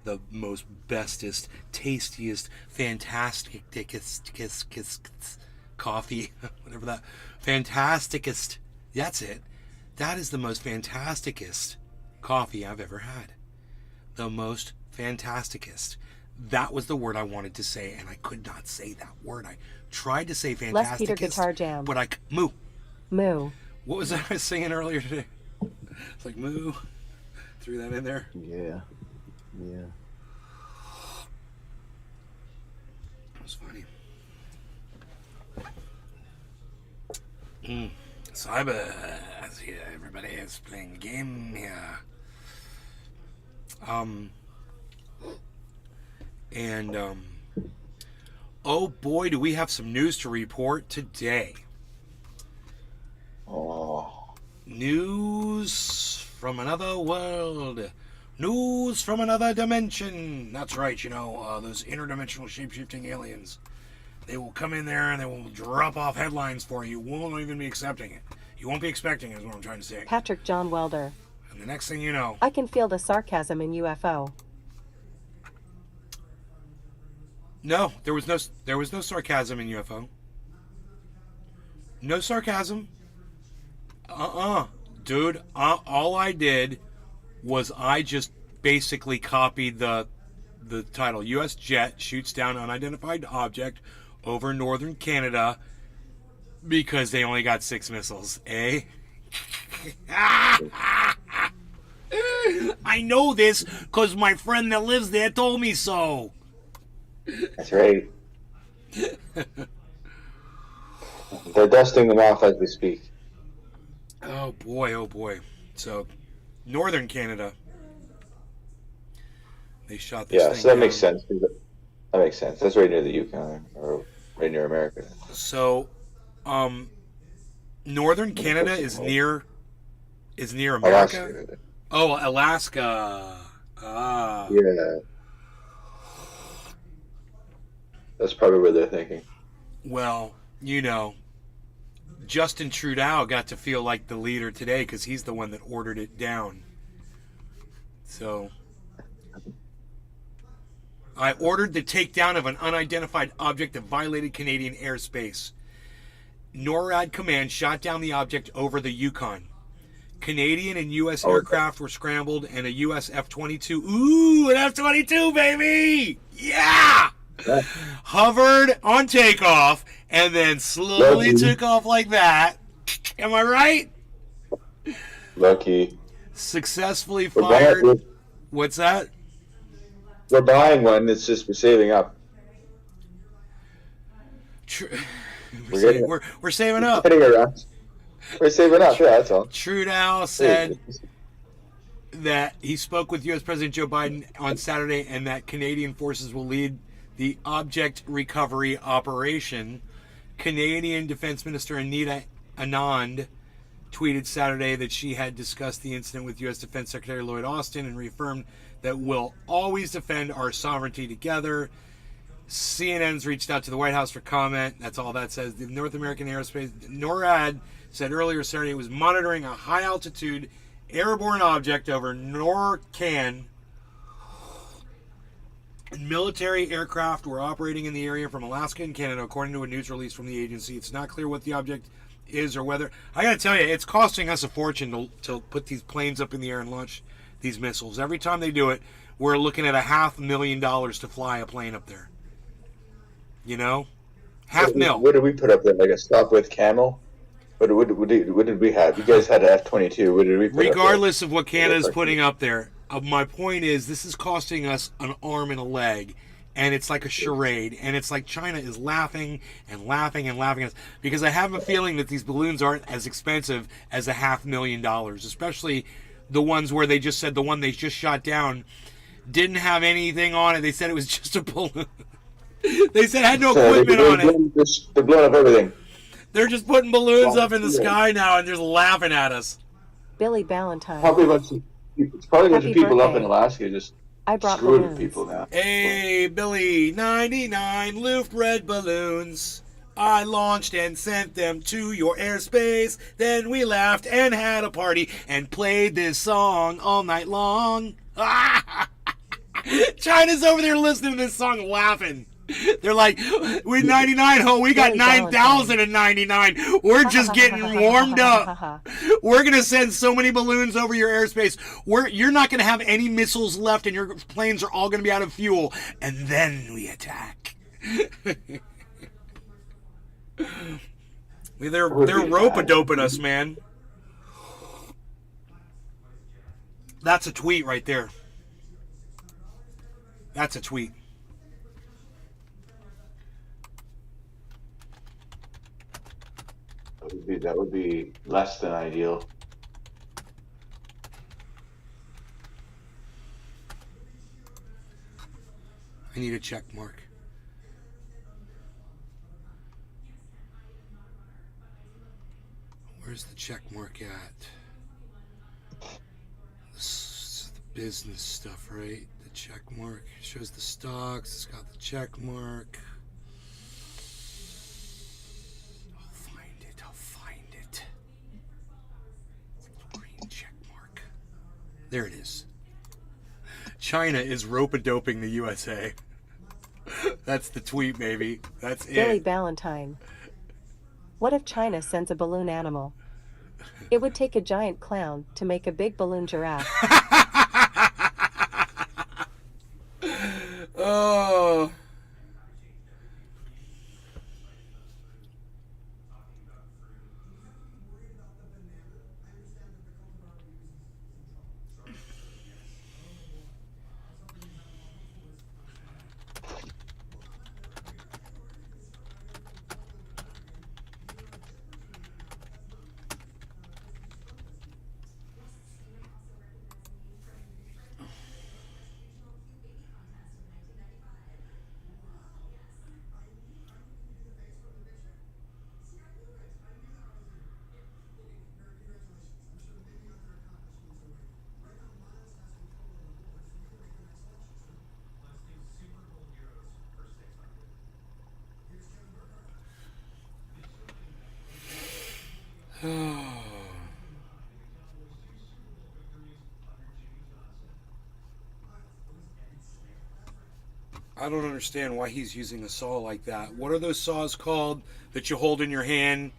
the most bestest, tastiest, fantasticest coffee, whatever that, fantasticest, that's it. That is the most fantasticest coffee I've ever had. The most fantasticest. That was the word I wanted to say, and I could not say that word. I tried to say fantasticest. Les Peter Guitar Jam. But moo. Moo. What was that I was singing earlier today? It's like moo. Threw that in there. Yeah. Yeah. That was funny. Cyber. Yeah, everybody is playing a game here. Oh boy, do we have some news to report today. Oh. News from another world. News from another dimension. That's right, those interdimensional shape-shifting aliens. They will come in there and they will drop off headlines for you. You won't even be accepting it. You won't be expecting it, is what I'm trying to say. Patrick John Welder. And the next thing you know... I can feel the sarcasm in UFO. No, there was no sarcasm in UFO. No sarcasm. Dude, all I did was I just basically copied the title. U.S. jet shoots down unidentified object over northern Canada because they only got 6 missiles. Eh? I know this because my friend that lives there told me so. That's right. They're dusting them off as we speak. Oh boy. So, northern Canada. They shot this thing so that down. makes sense. That makes sense. That's right near the Yukon, or right near America. So, northern Canada is near America. Alaska. Oh, Alaska. Ah. Yeah. That's probably what they're thinking. Well, Justin Trudeau got to feel like the leader today because he's the one that ordered it down. So, I ordered the takedown of an unidentified object that violated Canadian airspace. NORAD command shot down the object over the Yukon. Canadian and U.S. aircraft were scrambled and a U.S. F-22. Ooh, an F-22, baby! Yeah! Hovered on takeoff and then slowly took off like that. Am I right? Lucky. Successfully fired. What's that? We're buying one. It's just we're saving up. We're saving up. We're saving up. Yeah, that's all. Trudeau said that he spoke with U.S. President Joe Biden on Saturday and that Canadian forces will lead the object recovery operation. Canadian Defense Minister Anita Anand tweeted Saturday that she had discussed the incident with U.S. Defense Secretary Lloyd Austin and reaffirmed that we'll always defend our sovereignty together. CNN's reached out to the White House for comment. That's all that says. The North American Aerospace NORAD said earlier Saturday it was monitoring a high-altitude airborne object over NORCAN. And military aircraft were operating in the area from Alaska and Canada, according to a news release from the agency. It's not clear what the object is or whether... I got to tell you, it's costing us a fortune to put these planes up in the air and launch these missiles. Every time they do it, we're looking at $500,000 to fly a plane up there. $500,000. What did we put up there? Like a stop with Camel? What did we have? You guys had an F-22. What did we put Regardless of what Canada's putting up there, my point is this is costing us an arm and a leg, and it's like a charade, and it's like China is laughing and laughing and laughing at us, because I have a feeling that these balloons aren't as expensive as $500,000, especially the ones where they just said the one they just shot down didn't have anything on it. They said it was just a balloon. They said it had no equipment on it. They're blowing up everything. They're just putting balloons up in the sky now and just laughing at us. Billy Ballantyne. It's probably a bunch of people up in Alaska just screwing balloons. people now. Hey, Billy, 99 Luft red balloons. I launched and sent them to your airspace. Then we laughed and had a party and played this song all night long. Try China's over there listening to this song laughing. They're like, we're 99, ho, we got Billy 9,099. We're just getting warmed up. We're going to send so many balloons over your airspace. You're not going to have any missiles left, and your planes are all going to be out of fuel. And then we attack. They're rope-a-doping us, man. That's a tweet right there. That's a tweet. That would be less than ideal. I need a check mark. Where's the check mark at? This is the business stuff, right? The check mark shows the stocks. It's got the check mark. I'll find it. Green check mark. There it is. China is rope-a-doping the USA. That's the tweet, baby. That's Billy it. Ballantyne. What if China sends a balloon animal? It would take a giant clown to make a big balloon giraffe. Oh. I don't understand why he's using a saw like that. What are those saws called that you hold in your hand?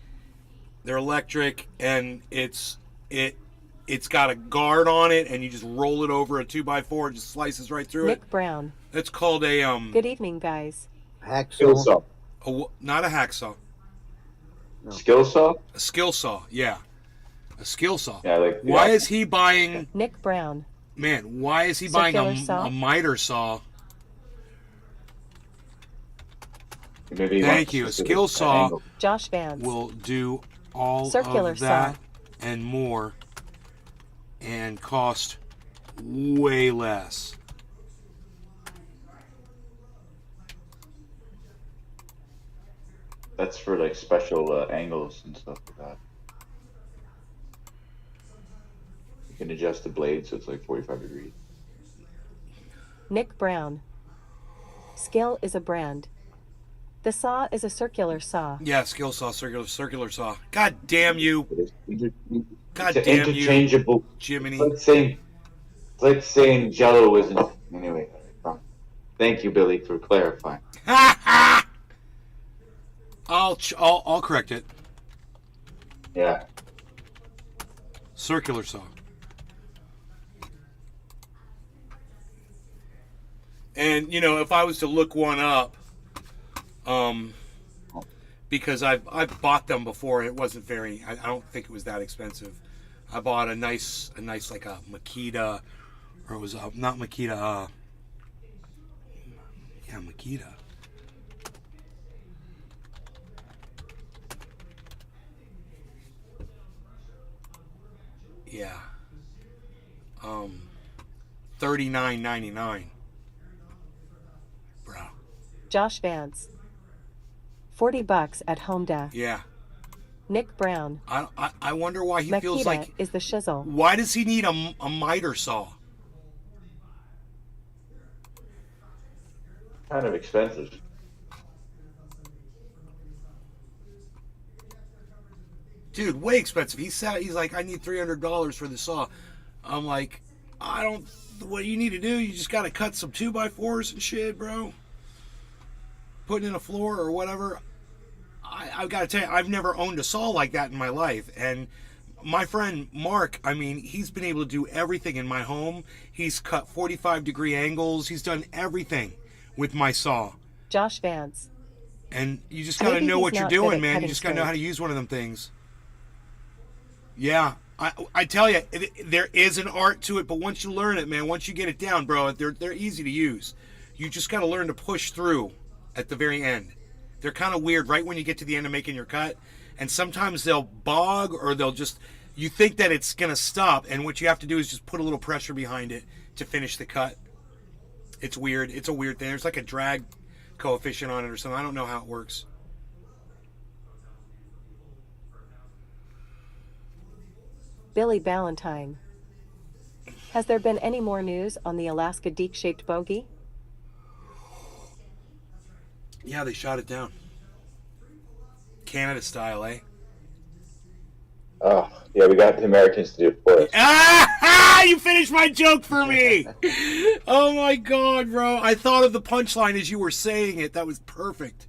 They're electric, and it's got a guard on it, and you just roll it over a 2x4 and just slices right through it. Nick Brown. It's called a Good evening, guys. Skill Hacksaw. saw. not a hacksaw, Skill saw? a skill saw. Yeah, a skill saw. Yeah, like Why is he buying? Nick Brown. Man, why is he buying Circular saw? a miter saw? Maybe he Thank wants you. A specific skill saw angle. Josh Vance. will do all Circular of that saw. and more, and cost way less. That's for like special angles and stuff like that. You can adjust the blade so it's like 45 degrees. Nick Brown. Skill is a brand. The saw is a circular saw. Yeah, skill saw, circular saw. God damn you, God It's damn you, interchangeable. Jiminy. It's like saying Jello isn't. Anyway, thank you, Billy, for clarifying. I'll correct it. Yeah. Circular saw. And you know, if I was to look one up, because I've bought them before, it wasn't very. I don't think it was that expensive. I bought a nice like a Makita, or it was not Makita. Yeah, Makita. Yeah. $39.99. Bro. Josh Vance. $40 at Home Depot. Yeah. Nick Brown. I wonder why he feels Makita like. is the shizzle. Why does he need a miter saw? Kind of expensive. Dude, way expensive. He's like, I need $300 for the saw. I'm like, I don't. What you need to do, you just got to cut some 2x4s and shit, bro. Putting in a floor or whatever. I've got to tell you, I've never owned a saw like that in my life. And my friend Mark, I mean, he's been able to do everything in my home. He's cut 45-degree angles. He's done everything with my saw. Josh Vance. And you just got to Maybe know he's what you're not good doing, at man. You cutting just got to know how to straight. use one of them things. Yeah. I tell you, there is an art to it, but once you learn it, man, once you get it down, bro, they're easy to use. You just got to learn to push through at the very end. They're kind of weird right when you get to the end of making your cut, and sometimes they'll bog or they'll just, you think that it's going to stop, and what you have to do is just put a little pressure behind it to finish the cut. It's weird. It's a weird thing. There's like a drag coefficient on it or something. I don't know how it works. Billy Ballantyne. Has there been any more news on the Alaska deke-shaped bogey? Yeah, they shot it down. Canada style, eh? Oh, yeah, we got the Americans to do it for us. Ah! You finished my joke for me! Oh my god, bro. I thought of the punchline as you were saying it. That was perfect.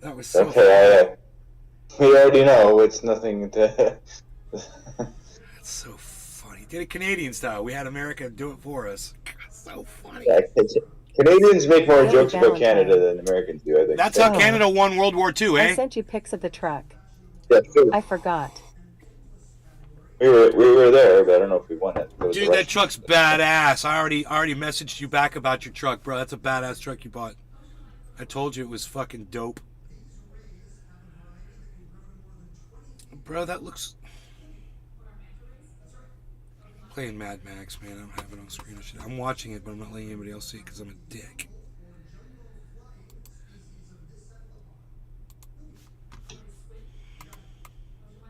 That was so Okay, we already know it's nothing to... That's so funny. Did it Canadian style. We had America do it for us. So funny. Yeah, Canadians make more Billy jokes about Valentine. Canada than Americans do, I think. That's how Oh. Canada won World War II, I eh? sent you pics of the truck. Yeah, sure. I forgot. We were there, but I don't know if we won it. It was Dude, the that Russians. truck's badass. I already messaged you back about your truck, bro. That's a badass truck you bought. I told you it was fucking dope. Bro, that looks... Playing Mad Max, man. I don't have it on screen. I'm watching it, but I'm not letting anybody else see it because I'm a dick.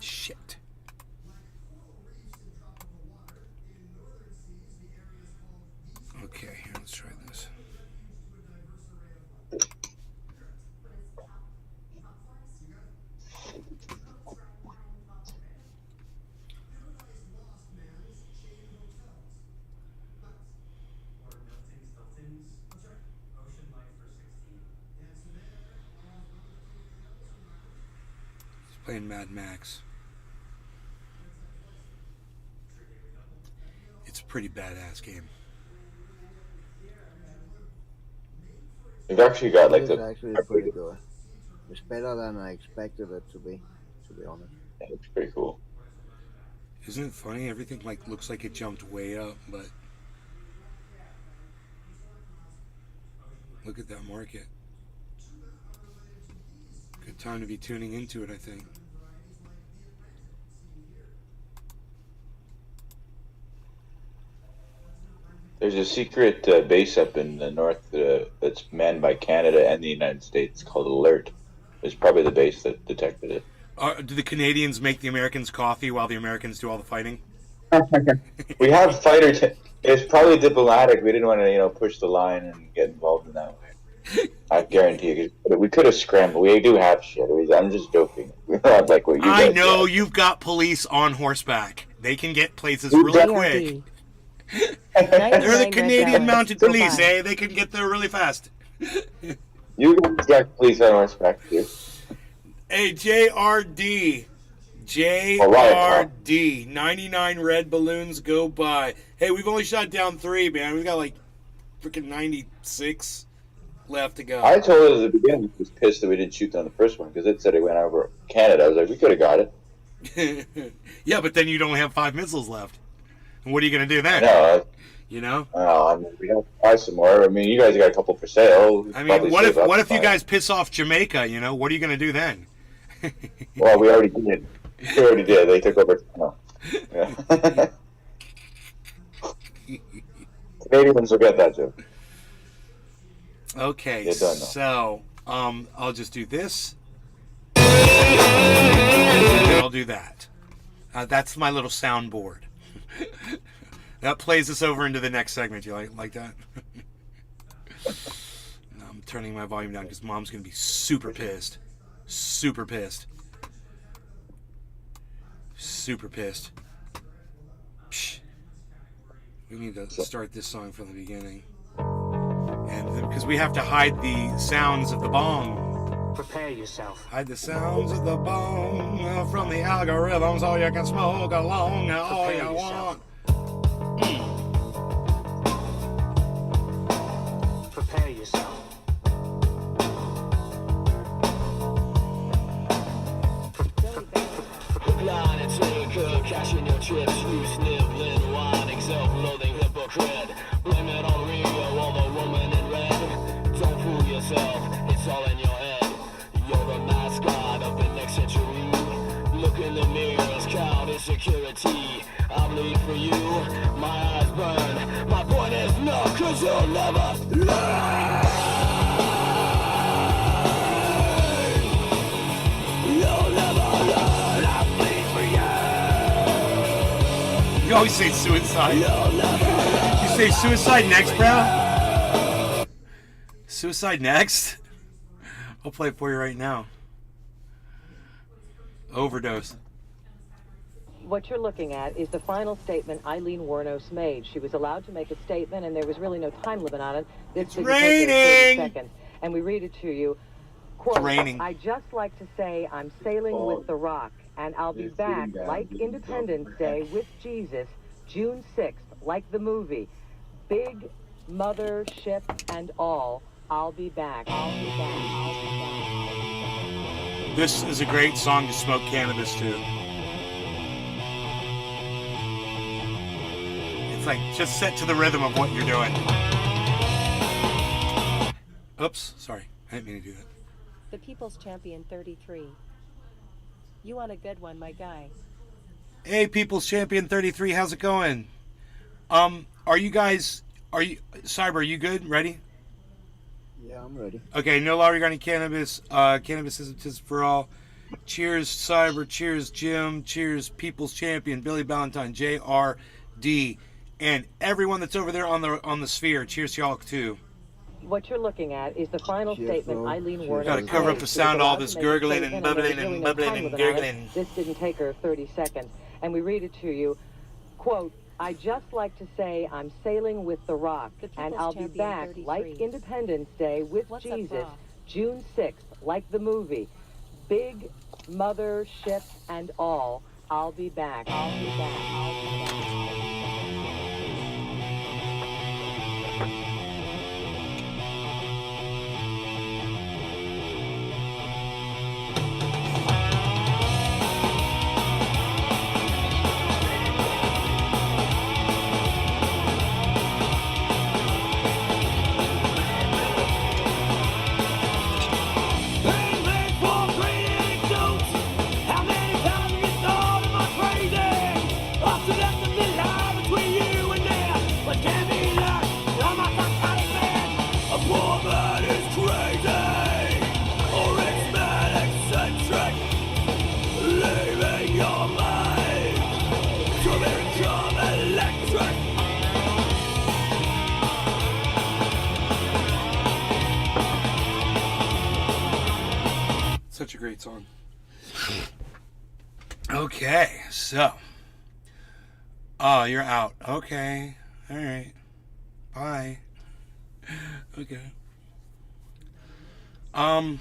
Shit. Okay, here, let's try this. He's playing Mad Max. It's a pretty badass game. We've actually got like It is the... actually pretty good. It's better than I expected it to be honest. It looks pretty cool. Isn't it funny? Everything like looks like it jumped way up, but look at that market. Good time to be tuning into it, I think. There's a secret base up in the north that's manned by Canada and the United States called Alert. It's probably the base that detected it. Do the Canadians make the Americans coffee while the Americans do all the fighting? We have fighter... It's probably diplomatic. We didn't want to, push the line and get involved in that way. I guarantee you. We could have scrambled. We do have shit. I'm just joking. We're not like what you I guys know have. you've got police on horseback. They can get places Who's really that? quick. ARD. They're the 99 Canadian red Mounted ballots. Police, Goodbye. eh? They can get there really fast. You guys got police on horseback, too. Hey, JRD. Alright, JRD. 99 red balloons go by. Hey, we've only shot down 3, man. We've got like freaking 96 left to go. I told it at the beginning I was pissed that we didn't shoot on the first one because it said it went over Canada. I was like, we could have got it. Yeah, but then you'd only have 5 missiles left. And what are you going to do then? No, You know? I mean, we have to buy some more. I mean, you guys got a couple for sale. I Probably mean, what save up if to you buy guys piss off Jamaica, you know? What are you going to do then? it. Well, we already did. We already did. They took over. No. Yeah. Canadians will get that joke. Okay, You're done now. so I'll just do this. And I'll do that. That's my little soundboard. That plays us over into the next segment. You like that? I'm turning my volume down because Mom's going to be super pissed. Super pissed. Super pissed. Psh. We need to start this song from the beginning. And because we have to hide the sounds of the bong. Prepare yourself. Hide the sounds of the bong from the algorithm so you can smoke along all Prepare you yourself. want. Prepare yourself. Line and taker, cashing your chips, loose nibbling, wine, self-loathing hypocrite. Blame it on Rio or the woman in red. Don't fool yourself, it's all in your head. You're the mascot of the next century. Look in the mirrors, count insecurity. I bleed for you, my eyes burn. My point is no, cause you'll never learn. You'll never learn, I bleed for you. You always say suicide. You'll never learn. You say suicide next, bro? Suicide next? I'll play it for you right now. Overdose. What you're looking at is the final statement Eileen Wuornos made. She was allowed to make a statement, and there was really no time limit on it. This didn't take her 30 raining! seconds. And we read it to you. Quote, raining. I just like to say I'm sailing with the rock, and I'll be back like Independence Day with Jesus, June 6th, like the movie. Big mother ship and all, I'll be back. I'll be back. I'll be back. This is a great song to smoke cannabis to. It's like just set to the rhythm of what you're doing. Oops, sorry. I didn't mean to do that. The People's Champion 33. You want a good one, my guy. Hey, People's Champion 33, how's it going? Cyber, are you good? Ready? Yeah, I'm ready. Okay, no law regarding cannabis. Cannabis is for all. Cheers, Cyber. Cheers, Jim. Cheers, People's Champion, Billy Ballantyne, JRD, and everyone that's over there on the sphere. Cheers to y'all too. What you're looking at is the final Cheers, statement bro. Eileen Cheers. Wuornos Gotta made. cover up the She sound, was all allowed this to make a gurgling statement, and there was bubbling really and no bubbling time and limit on it. gurgling. This didn't take her 30 seconds. And we read it to you. Quote, I just like to say I'm sailing with the rock, The and People's I'll be Champion back 33. like Independence Day with What's up, Jesus, Rob? June 6th, like the movie. Big mother ship and all, I'll be back. I'll be back. I'll be back. Such a great song. Okay, so. Oh, you're out. Okay. All right. Bye. Okay. FJI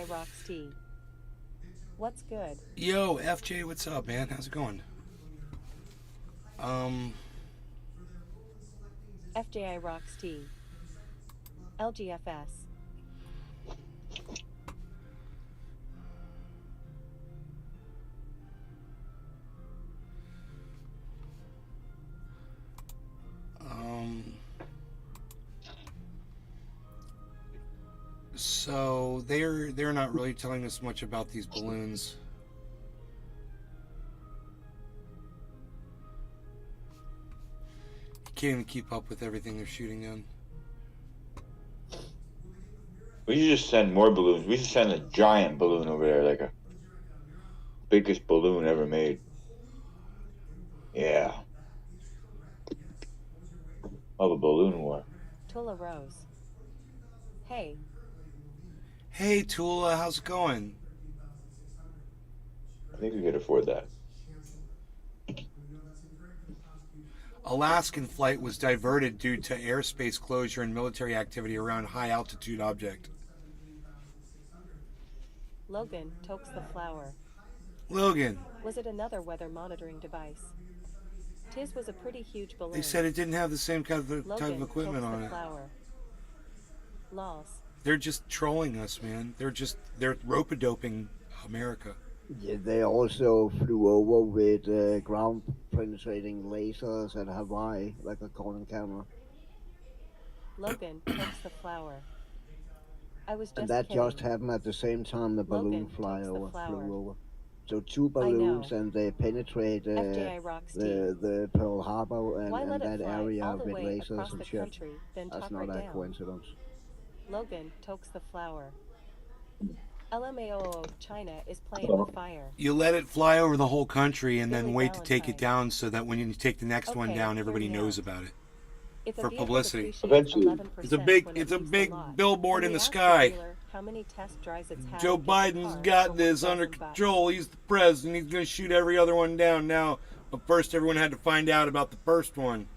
Rocks T. What's good? Yo, FJ, what's up, man? How's it going? FJI Rocks T. LGFS. So they're not really telling us much about these balloons. Can't even keep up with everything they're shooting in. We should just send more balloons. We should send a giant balloon over there, like a biggest balloon ever made. Yeah. Of a balloon war. Tula Rose. Hey, Hey, Tula, how's it going? I think we could afford that. Alaskan flight was diverted due to airspace closure and military activity around high altitude object. Logan tokes the flower. Logan, Was it another weather monitoring device? Tis was a pretty huge balloon. they said it didn't have the same type of Logan equipment tokes on the it. flower. Lols. They're just trolling us, man. They're rope-a-doping America. Yeah, they also flew over with ground penetrating lasers at Hawaii, like a Corning camera. Logan tokes the flower. I was just And that kidding. just happened at the same time the balloon Logan tokes the flower. flew over. So two balloons, know. and they penetrate FJI rocks the Pearl Harbor Why and let it that fly area all the with way lasers across and the shit. country, then That's talk not right a down? coincidence. Logan tokes the flower. LMAO China is playing with fire. You let it fly over the whole country and then Billy wait to take it Valentine. down so that when you take the next one Okay, down, hear everybody me knows out. about it. If a For vehicle publicity. depreciates Eventually. 11% It's a big- when it it's a leaves the big lot, billboard then in we the ask sky. dealer how many test drives it's had Joe to get the car Biden's for got this under 1,000 bucks. control. He's the president. He's going to shoot every other one down now. But first, everyone had to find out about the first one.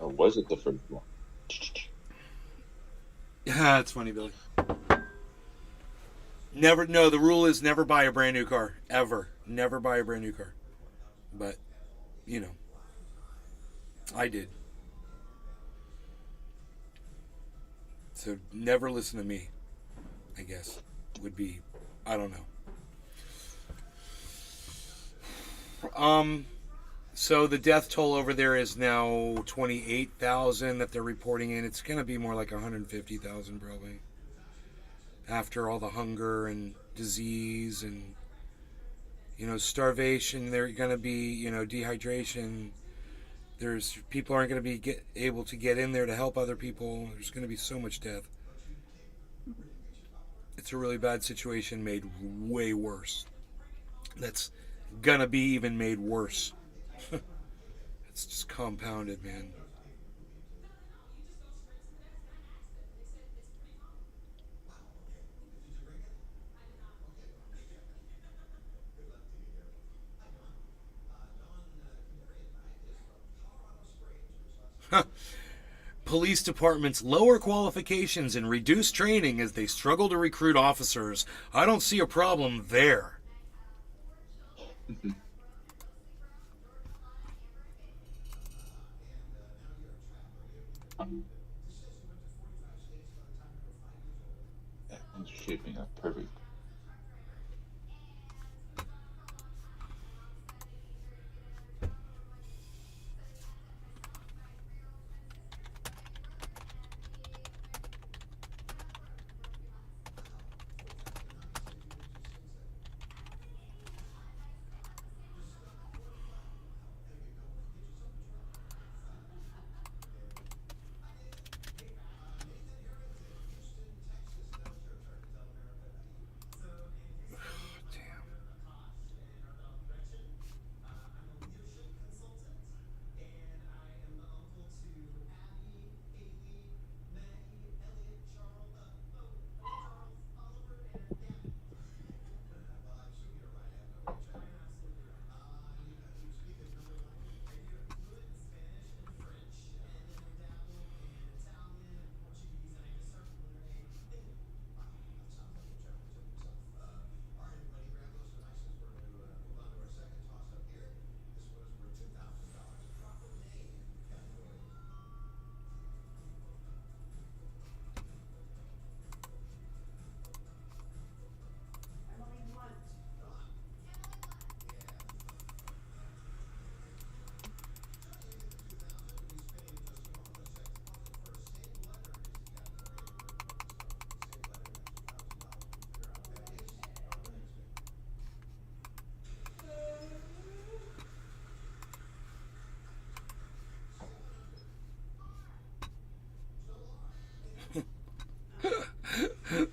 Or was it the first one? Yeah, that's funny, Billy. Never. No, the rule is never buy a brand new car. Ever. Never buy a brand new car. But, you know, I did. So never listen to me, I guess, would be, I don't know. So the death toll over there is now 28,000 that they're reporting in. It's going to be more like 150,000 probably. After all the hunger and disease and, you know, starvation, they're going to be, you know, dehydration. There's people aren't going to be able to get in there to help other people. There's going to be so much death. It's a really bad situation made way worse. That's going to be even made worse. It's just compounded, man. Police departments lower qualifications and reduce training as they struggle to recruit officers. I don't see a problem there. It's shaping up perfect.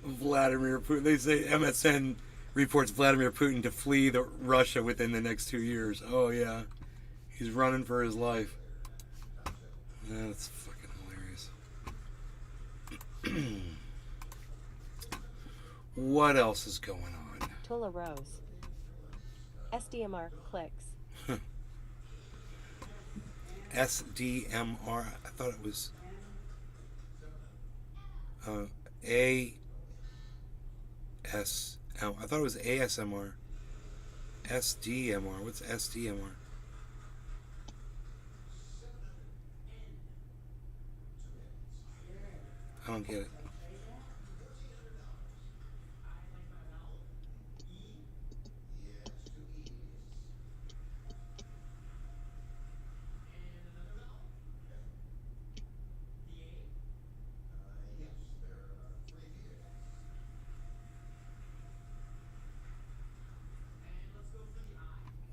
Vladimir Putin. They say MSN reports Vladimir Putin to flee Russia within the next 2 years. Oh yeah, he's running for his life. That's fucking hilarious. What else is going on? Tula Rose. SDMR clicks. SDMR. I thought it was I thought it was ASMR. SDMR. What's SDMR? I don't get it.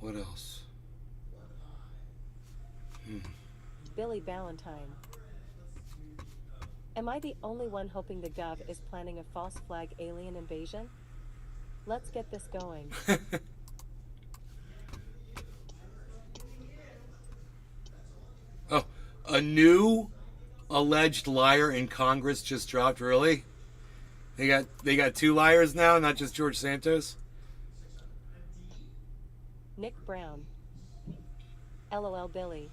What else? Billy Valentine. Am I the only one hoping the Gov is planning a false flag alien invasion? Let's get this going. Oh, a new alleged liar in Congress just dropped. Really? They got two liars now, not just George Santos. Nick Brown. LOL Billy.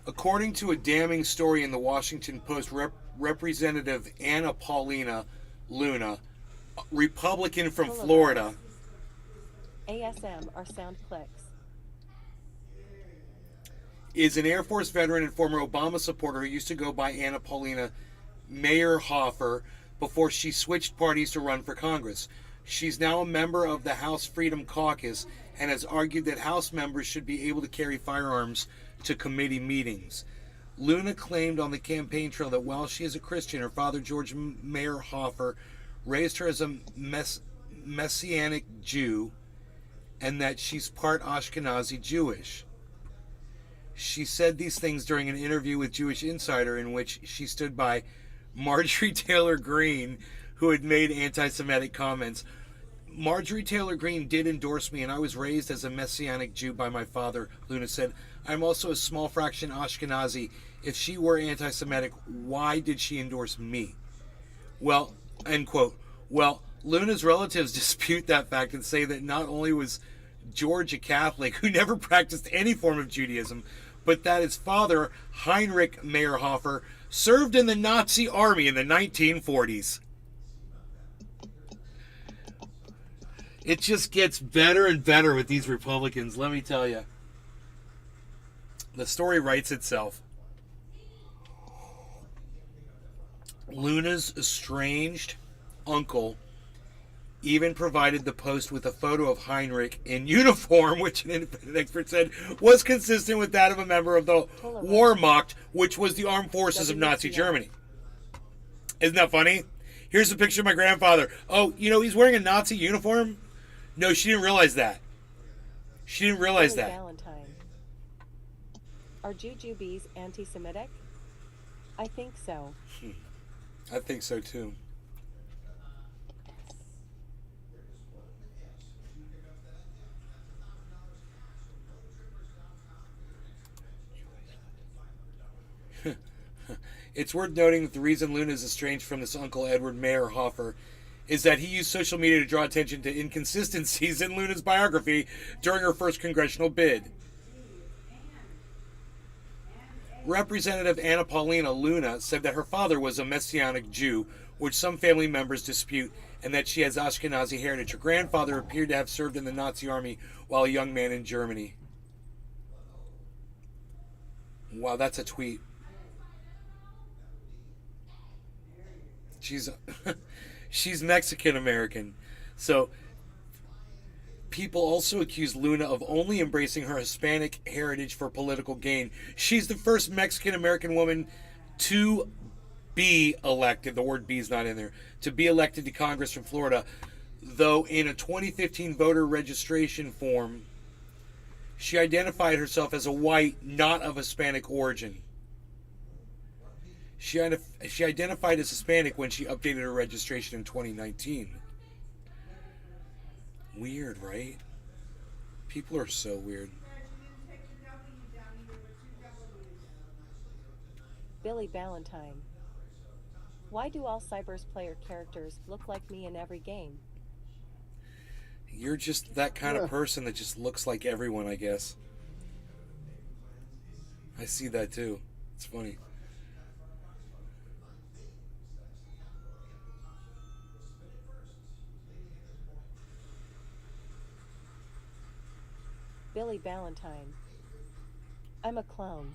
According to a damning story in the Washington Post, Representative Anna Paulina Luna, Republican from Florida. ASM are sound clicks. Is an Air Force veteran and former Obama supporter who used to go by Anna Paulina Mayerhofer before she switched parties to run for Congress. She's now a member of the House Freedom Caucus and has argued that House members should be able to carry firearms to committee meetings. Luna claimed on the campaign trail that while she is a Christian, her father, George Mayerhofer, raised her as a Messianic Jew and that she's part Ashkenazi Jewish. She said these things during an interview with Jewish Insider in which she stood by Marjorie Taylor Greene, who had made anti-Semitic comments. Marjorie Taylor Greene did endorse me, and I was raised as a Messianic Jew by my father, Luna said. I'm also a small fraction Ashkenazi. If she were anti-Semitic, why did she endorse me? Well, end quote. Well, Luna's relatives dispute that fact and say that not only was George a Catholic who never practiced any form of Judaism, but that his father, Heinrich Mayerhofer, served in the Nazi army in the 1940s. It just gets better and better with these Republicans, let me tell you. The story writes itself. Luna's estranged uncle even provided the Post with a photo of Heinrich in uniform, which an independent expert said was consistent with that of a member of the Wehrmacht, which was the armed forces of Nazi Germany. Isn't that funny? Here's a picture of my grandfather. Oh, you know, he's wearing a Nazi uniform? No, she didn't realize that. She didn't realize Billy that. Valentine. Are Jujubes anti-Semitic? I think so. I think so too. It's worth noting that the reason Luna is estranged from this uncle, Edward Mayerhofer, is that he used social media to draw attention to inconsistencies in Luna's biography during her first congressional bid. Representative Anna Paulina Luna said that her father was a Messianic Jew, which some family members dispute, and that she has Ashkenazi heritage. Her grandfather appeared to have served in the Nazi army while a young man in Germany. Wow, that's a tweet. She's Mexican American. So people also accuse Luna of only embracing her Hispanic heritage for political gain. She's the first Mexican American woman to be elected. The word "be" is not in there. To be elected to Congress from Florida, though in a 2015 voter registration form, she identified herself as a white, not of Hispanic origin. She identified as Hispanic when she updated her registration in 2019. Weird, right? People are so weird. Billy Valentine. Why do all Cybers player characters look like me in every game? You're just that kind of person that just looks like everyone, I guess. I see that too. It's funny. Billy Valentine. I'm a clown.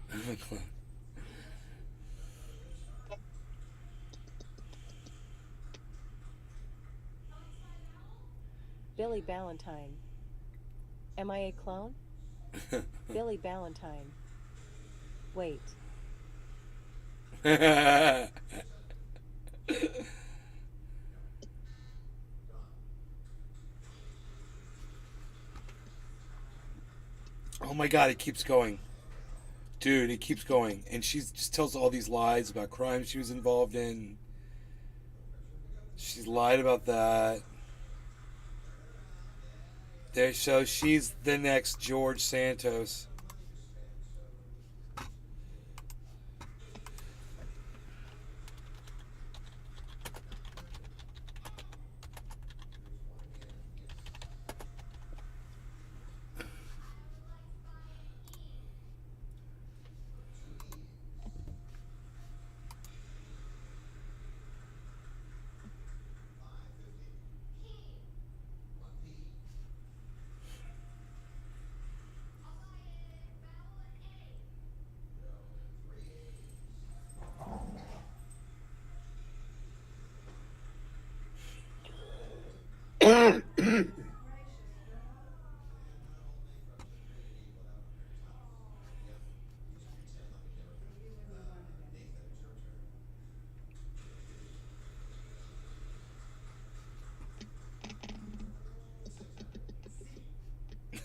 Billy Valentine. Am I a clone? Billy Valentine. Wait. Oh my god, it keeps going. Dude, it keeps going. And she just tells all these lies about crimes she was involved in. She's lied about that. There, so she's the next George Santos.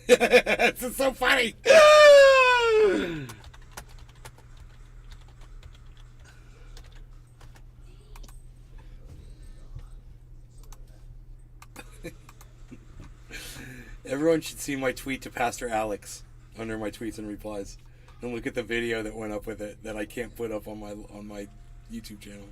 This is so funny. Everyone should see my tweet to Pastor Alex under my tweets and replies, and look at the video that went up with it that I can't put up on my YouTube channel.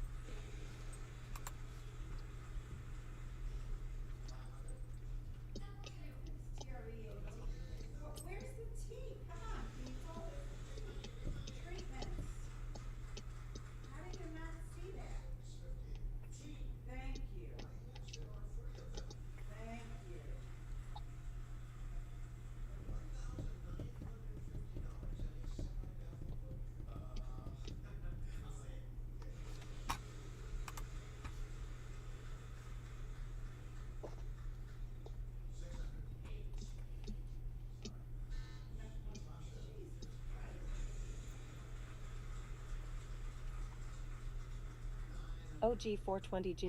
OG 420 Jr.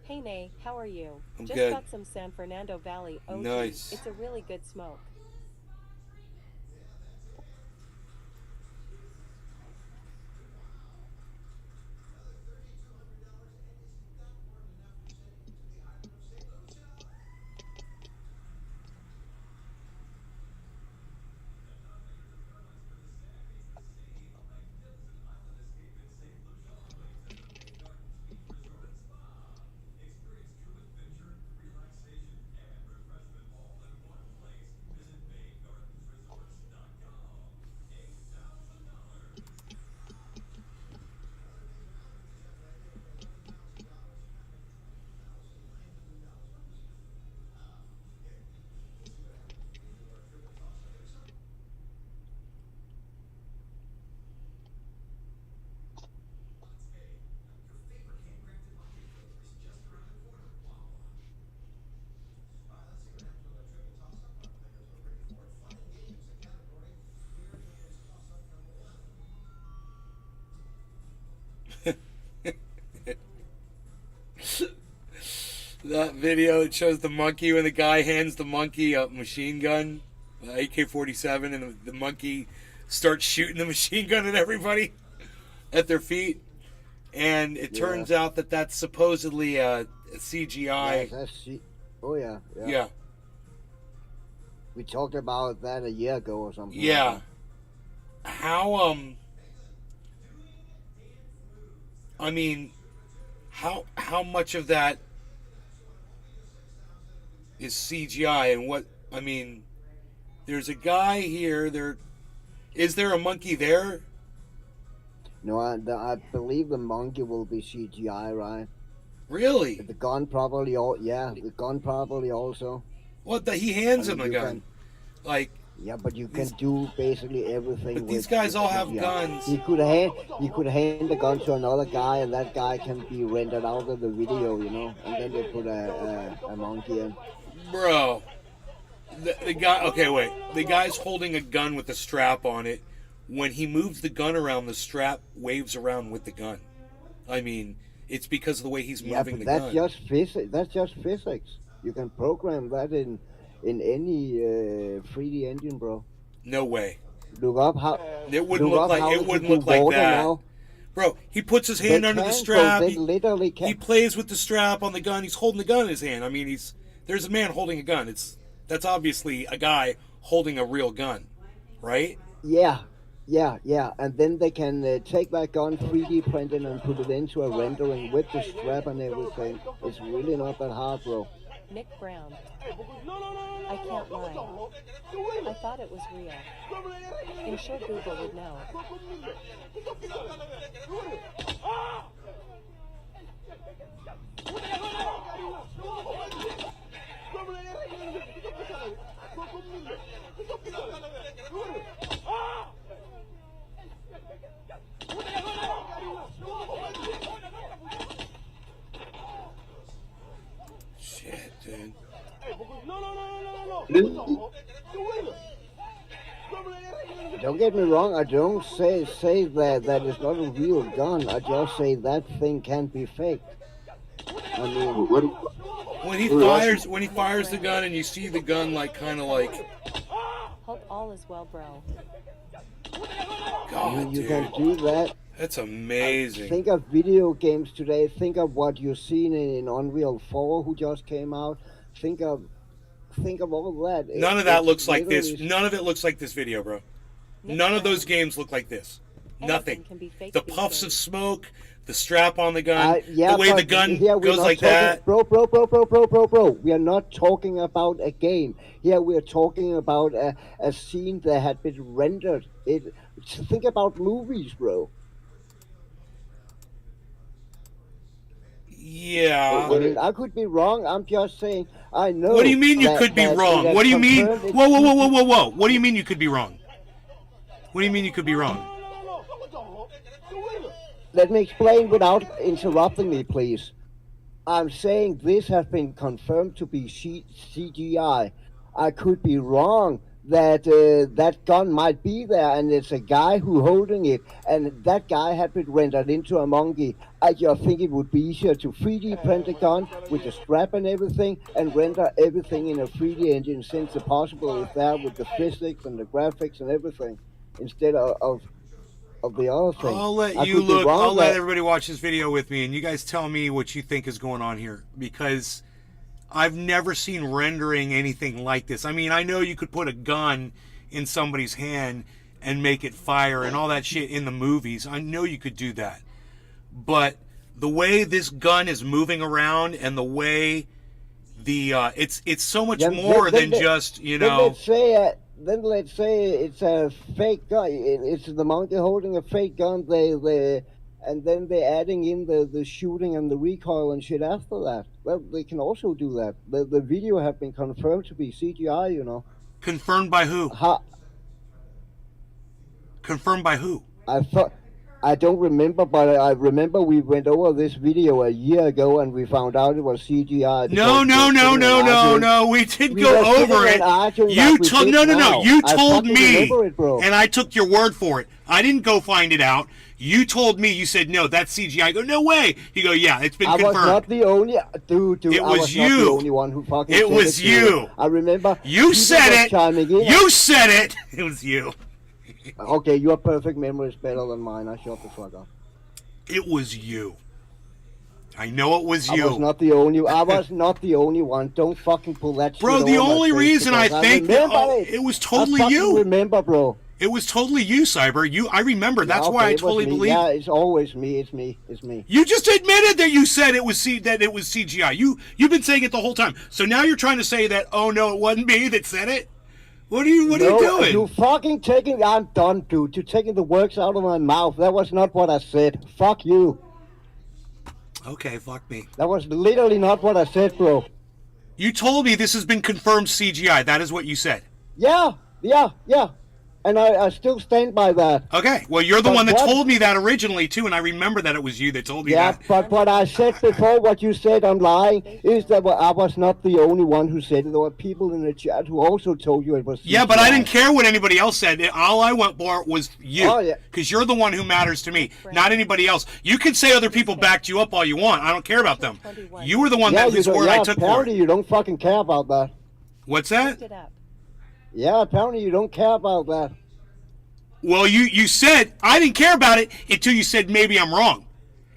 Hey Nay, how are you? I'm Just good. got some San Fernando Valley OG. Nice. It's a really good smoke. That video that shows the monkey when the guy hands the monkey a machine gun, AK-47, and the monkey starts shooting the machine gun at everybody at their feet. And it turns out that that's supposedly a CGI. Oh yeah. Yeah. We talked about that a year ago or something. Yeah. Like How I mean, how much of that is CGI, and what I mean. There's a guy here. Is there a monkey there? No, I believe the monkey will be CGI, right? Really? The gun probably the gun probably also. What the? He hands I him mean, a you gun. Like, Yeah, but you can do basically everything. but these with guys all have CGI. guns. You could hand the gun to another guy, and that guy can be rendered out of the video, you know, and then they put a monkey in. Bro. The guy. Okay, wait. The guy's holding a gun with a strap on it. When he moves the gun around, the strap waves around with the gun. I mean, it's because of the way he's moving the gun. Just physics. That's just physics. You can program that in any 3D engine, bro. No way. Look up how It wouldn't look like that. Now. Bro, he puts his hand under the strap. They literally can. He plays with the strap on the gun. He's holding the gun in his hand. I mean, there's a man holding a gun. That's obviously a guy holding a real gun, right? Yeah, and then they can take that gun, 3D print it, and put it into a rendering with the strap and everything. It's really not that hard, bro. Nick Brown. I can't lie. I thought it was real. I'm sure Google would know. Shit, dude. Don't get me wrong, I don't say that it's not a real gun. I just say that thing can't be faked. I mean, When he fires the gun and you see the gun kind of like. Hope all is well, bro. God, you dude. can do that. That's amazing. Think of video games today. Think of what you've seen in Unreal 4, who just came out. Think of all that. None of that looks like this. None of it looks like this video, bro. None of those games look like this. Nothing. Can be faked The these puffs of days. smoke, the strap on the gun, yeah, the way the but gun here we're goes not like talking, that. Bro. We are not talking about a game. Here we are talking about a scene that had been rendered. Think about movies, bro. Yeah. I mean, I could be wrong. I'm just saying. I know. What do you mean you could be wrong? What do you mean? Whoa. What do you mean you could be wrong? What do you mean you could be wrong? Let me explain without interrupting me, please. I'm saying this has been confirmed to be CGI. I could be wrong that that gun might be there, and it's a guy who holding it, and that guy had been rendered into a monkey. I just think it would be easier to 3D print a gun with the strap and everything, and render everything in a 3D engine, since the possible is there with the physics and the graphics and everything, instead of the other thing. I'll let I you could be look. wrong I'll let that- everybody watch this video with me, and you guys tell me what you think is going on here, because I've never seen rendering anything like this. I mean, I know you could put a gun in somebody's hand and make it fire and all that shit in the movies. I know you could do that. But the way this gun is moving around and the way it's so much more than just, you know. Then let's say it's a fake gun. It's the monkey holding a fake gun. And then they're adding in the shooting and the recoil and shit after that. Well, they can also do that. The video have been confirmed to be CGI, you know. Confirmed by who? Confirmed by who? I don't remember, but I remember we went over this video a year ago and we found out it was CGI. No. We did go over it. You told You told me, and I took your word for it. I didn't go find it out. You told me. You said no, that's CGI. I go, no way. You go, yeah, it's been confirmed. I was not the only dude. It was you. Not the only one who fucking. It was you. I remember. You said it. You said it. It was you. Okay, your perfect memory is better than mine. I shut the fuck up. It was you. I know it was you. I was not the only one. Don't fucking pull that shit. Bro, the only reason I think it was totally you. Remember, bro. It was totally you, Cyber. I remember. That's Okay, why I it was totally me. believe. Yeah, it's always me. It's me. It's me. You just admitted that you said it was CGI. You've been saying it the whole time. So now you're trying to say that, oh no, it wasn't me that said it. What are you doing? You fucking taking. I'm done, dude. You're taking the words out of my mouth. That was not what I said. Fuck you. Okay, fuck me. That was literally not what I said, bro. You told me this has been confirmed CGI. That is what you said. Yeah. And I still stand by that. Okay, well, you're the But one that what- told me that originally, too, and I remember that it was you that told me Yeah, that. but what I said before, what you said I'm lying, is that I was not the only one who said it. There were people in the chat who also told you it was Yeah, but I CGI. didn't care what anybody else said. All I went for was you. Oh, yeah. Because you're the one who matters to me, not anybody else. You can say other people backed you up all you want. I don't care about them. You were the one that whose word I took for apparently it. you don't fucking care about that. What's Lift that? it up. Yeah, apparently you don't care about that. Well, you said, I didn't care about it until you said maybe I'm wrong.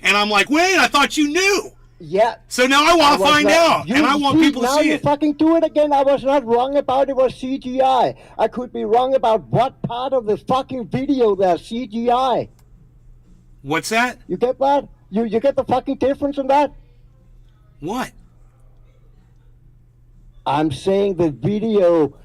And I'm like, wait, I thought you knew. Yeah. So now I want to find out, and I want people to now see you it. fucking do it again. I was not wrong about it was CGI. I could be wrong about what part of the fucking video there's CGI. What's that? You get that? You get the fucking difference in that? What? I'm saying the video,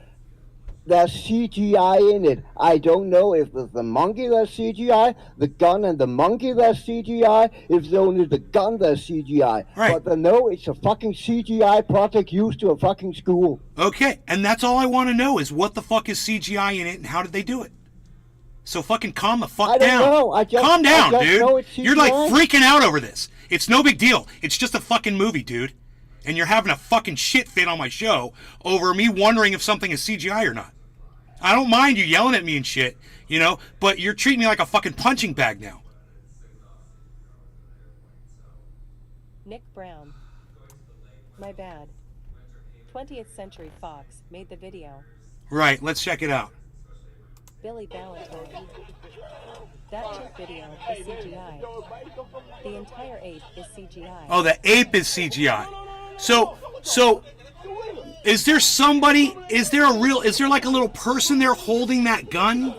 there's CGI in it. I don't know if it's the monkey that's CGI, the gun and the monkey that's CGI, if it's only the gun that's CGI. Right. But no, it's a fucking CGI project used to a fucking school. Okay, and that's all I want to know is what the fuck is CGI in it and how did they do it? So fucking calm the fuck I don't down. know. Calm down, I just know dude. it's You're like CGI. freaking out over this. It's no big deal. It's just a fucking movie, dude. And you're having a fucking shit fit on my show over me wondering if something is CGI or not. I don't mind you yelling at me and shit, you know, but you're treating me like a fucking punching bag now. Nick Brown. My bad. 20th Century Fox made the video. Right, let's check it out. Billy Valentine. That chimp video is CGI. The entire ape is CGI. Oh, the ape is CGI. So is there somebody, is there like a little person there holding that gun?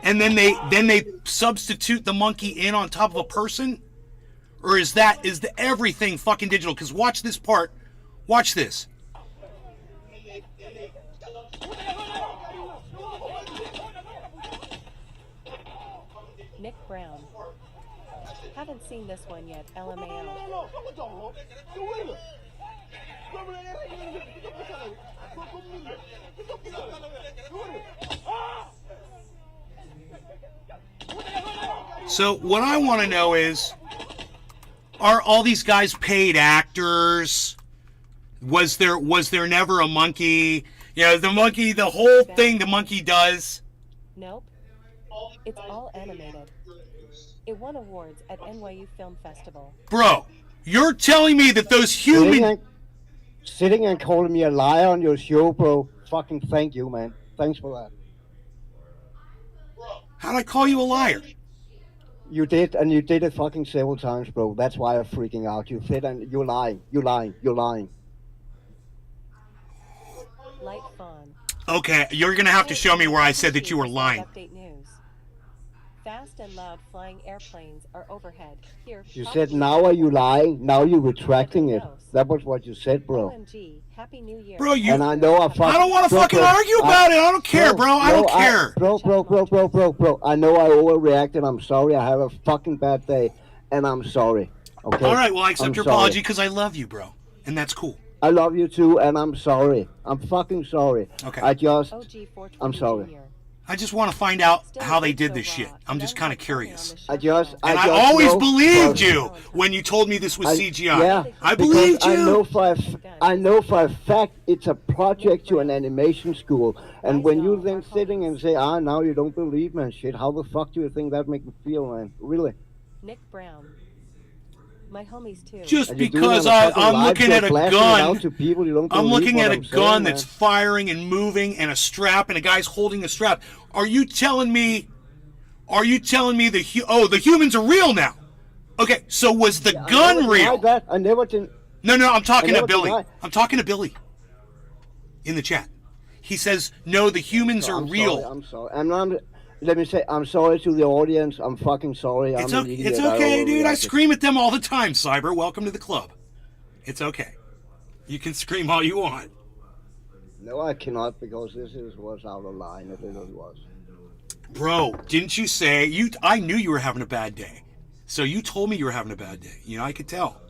And then they substitute the monkey in on top of a person? Or is everything fucking digital? Because watch this part. Watch this. Nick Brown. Haven't seen this one yet, LMAO. So what I want to know is, are all these guys paid actors? Was there never a monkey? You know, the monkey, the whole thing the monkey does. Nope. It's all animated. It won awards at NYU Film Festival. Bro, you're telling me that those human... Sitting and calling me a liar on your show, bro. Fucking thank you, man. Thanks for that. How'd I call you a liar? You did, and you did it fucking several times, bro. That's why I'm freaking out. You said, and you're lying. You're lying. You're lying. Light Fawn. Okay, you're gonna have to show me where I said that you were lying. Update news. Fast and loud flying airplanes are overhead. Here. You said, now are you lying? Now you're retracting it. That was what you said, bro. OMG. Happy New Year. Bro, you... And I know I fucking... I don't want to fucking argue about it. I don't care, bro. I don't care. Bro. I know I overreacted. I'm sorry. I have a fucking bad day. And I'm sorry. Okay? All right, well, I accept I'm your sorry. apology because I love you, bro. And that's cool. I love you too, and I'm sorry. I'm fucking sorry. Okay. OG 420 I'm sorry. Jr. I just want to find out how they did this shit. I'm just kind of curious. I just always know- believed you when you told me this was CGI. Yeah, I because believed you. I know for a fact it's a project to an animation school. And when you then sitting and say, now you don't believe me and shit, how the fuck do you think that make me feel, man? Really? Nick Brown. My homies too. Just And you're doing because it on a fucking I'm live looking show, at a flashing it out gun. to people, you don't I'm believe looking what at a I'm gun saying, that's man. firing and moving and a strap and a guy's holding a strap. Are you telling me the humans are real now? Okay, so was the I gun never real? denied that. I never did. No, I'm talking to never Billy. denied. I'm talking to Billy in the chat. He says, no, the humans are real. I'm sorry. Let me say, I'm sorry to the audience. I'm fucking sorry. It's I'm an idiot. it's okay, dude. I overreacted. scream at them all the time, Cyber. Welcome to the club. It's okay. You can scream all you want. No, I cannot, because this was out of line. If it was. Bro, didn't you say I knew you were having a bad day. So you told me you were having a bad day. You know, I could tell.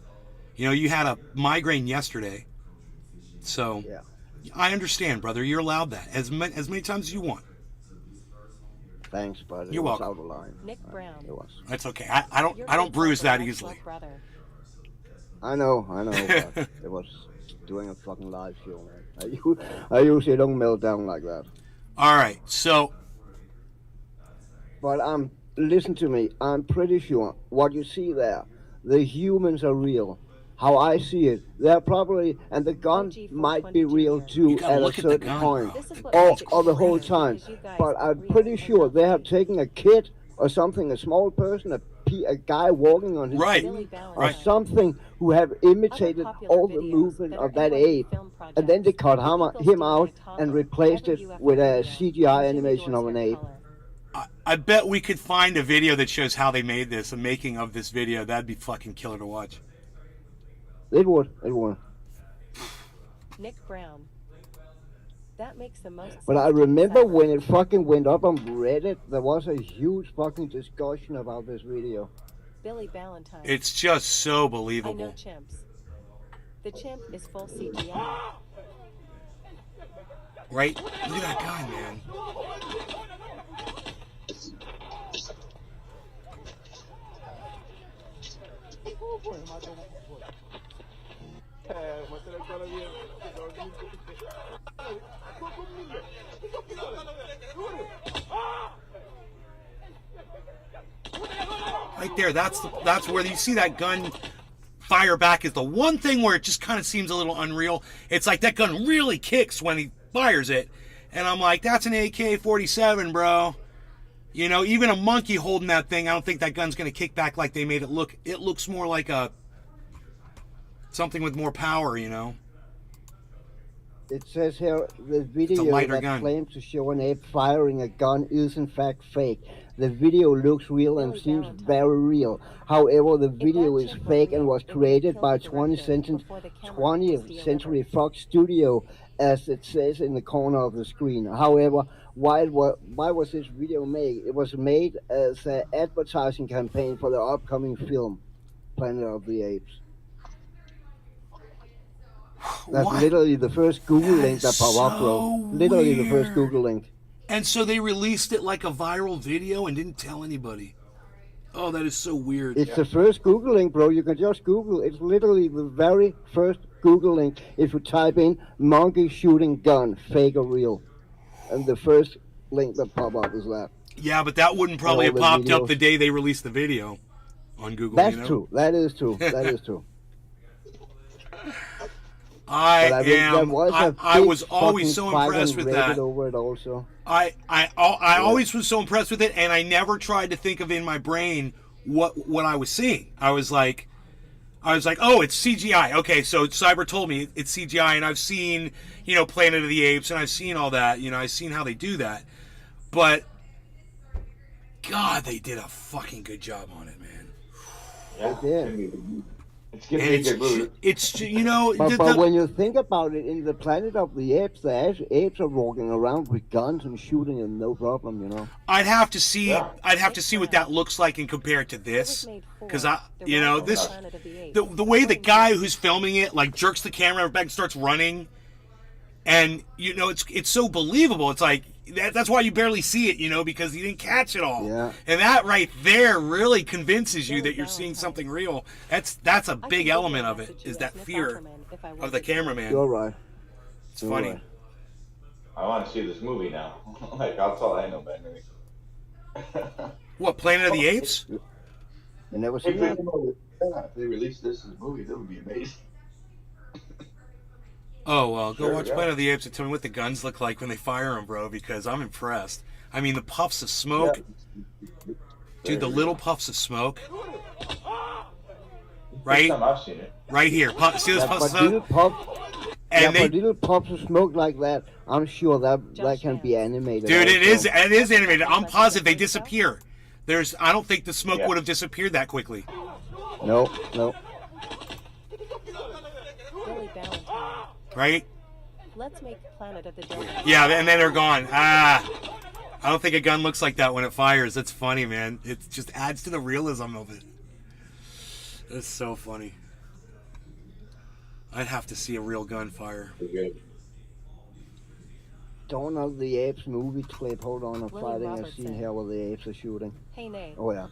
You know, you had a migraine yesterday. So Yeah. I understand, brother. You're allowed that as many times as you want. Thanks, but You're it was welcome. out of line. Nick Brown. It was. That's okay. I don't Your I don't big bruise brother, that my easily. little brother. I know, but it was doing a fucking live show, man. I usually don't melt down like that. All right. So But listen to me. I'm pretty sure what you see there, the humans are real. How I see it, they're probably, and the gun might be real too You gotta at a look at the certain gun, point, bro. This is what or, makes it or the whole crazy, time. because you guys But I'm read pretty and sure not they have read. taken a kid or something, a small person, a guy walking on his Right. feet, Billy or Valentine. something, who have imitated Other popular all the videos movement that of are that MLB ape, film and then they projects. cut Eagles him do out a toggle and replaced every it UFO with a video. CGI Jimmy animation Dore's of an hair ape. color. I bet we could find a video that shows how they made this, a making of this video. That'd be fucking killer to watch. It would. Nick Brown. That makes the most sense. But I to me, remember Cyber. when it fucking went up on Reddit, there was a huge fucking discussion about this video. Billy Valentine. It's just so I know believable. chimps. The chimp is full CGI. Right? Look at that guy, man. Right there, that's where you see that gun fire back is the one thing where it just kind of seems a little unreal. It's like that gun really kicks when he fires it. And I'm like, that's an AK-47, bro. You know, even a monkey holding that thing, I don't think that gun's going to kick back like they made it look. It looks more like something with more power, you know. It says here the video lighter that gun. claims to show an ape firing a gun is in fact fake. The video looks real and Billy seems Valentine. very real. However, the If video that is chimp were fake and real, was it would created kill by the director before the camera was 20th Century delivered. Fox Studio, as it says in the corner of the screen. However, why was this video made? It was made as an advertising campaign for the upcoming film, Planet of the Apes. That's What? literally the first Google That link that is popped up, bro. so Literally the first weird. Google link. And so they released it like a viral video and didn't tell anybody. Oh, that is so weird. It's the first Google link, bro. You can just Google. It's literally the very first Google link. If you type in monkey shooting gun, fake or real, and the first link that pop up is that. Yeah, but that wouldn't probably All have the popped up videos. the day they released the video on Google. That's you know? true. That is true. That is true. I But there am. was a I big was always fucking so fight impressed on with Reddit that. over it also. I always was so impressed with it, and I never tried to think of in my brain what I was seeing. I was like, oh, it's CGI. Okay, so Cyber told me it's CGI, and I've seen, you know, Planet of the Apes, and I've seen all that. You know, I've seen how they do that. But God, they did a fucking good job on it, man. Yeah, Yeah. it's gonna And be a good movie. it's you know, But when you think about it, in the Planet of the Apes, the apes are walking around with guns and shooting and no problem, you know. I'd have to see. Yeah. I'd have to see what that looks like and compare it to It was this, made for because the you know, rise of this Planet of the Apes. the way the guy who's filming it like jerks the camera back and starts running, and you know, it's so believable. It's like that's why you barely see it, you know, because you didn't catch it all. Yeah. And that right there really convinces you Billy that you're seeing Valentine. something real. That's a I big could element give of you it, messages is as that Miss fear Offerman if I of wanted the to. cameraman. You're right. It's You're funny. right. I want to see this movie now. Like that's all I know about movie. What, Planet of the Apes? You never If seen they, that? if they release this as a movie, that would be amazing. Oh, well, go Sure, watch yeah. Planet of the Apes and tell me what the guns look like when they fire them, bro, because I'm impressed. I mean, the puffs of smoke. Dude, the little puffs of smoke. First Right? time I've seen it. Right here. See those Yeah, puffs but of do you smoke? pop? And but little puffs of smoke like that, I'm sure that can be animated. Dude, it also. is animated. I'm positive they disappear. I don't think the smoke would have disappeared that quickly. No. Billy Valentine. Right? Let's make Planet of the Dead. Yeah, and then they're gone. I don't think a gun looks like that when it fires. That's funny, man. It just adds to the realism of it. It's so funny. I'd have to see a real gunfire. Dawn of the Apes movie clip. Hold on, I'm William finding a Robertson. scene here where the apes are shooting. Hey, Nay. Oh yeah,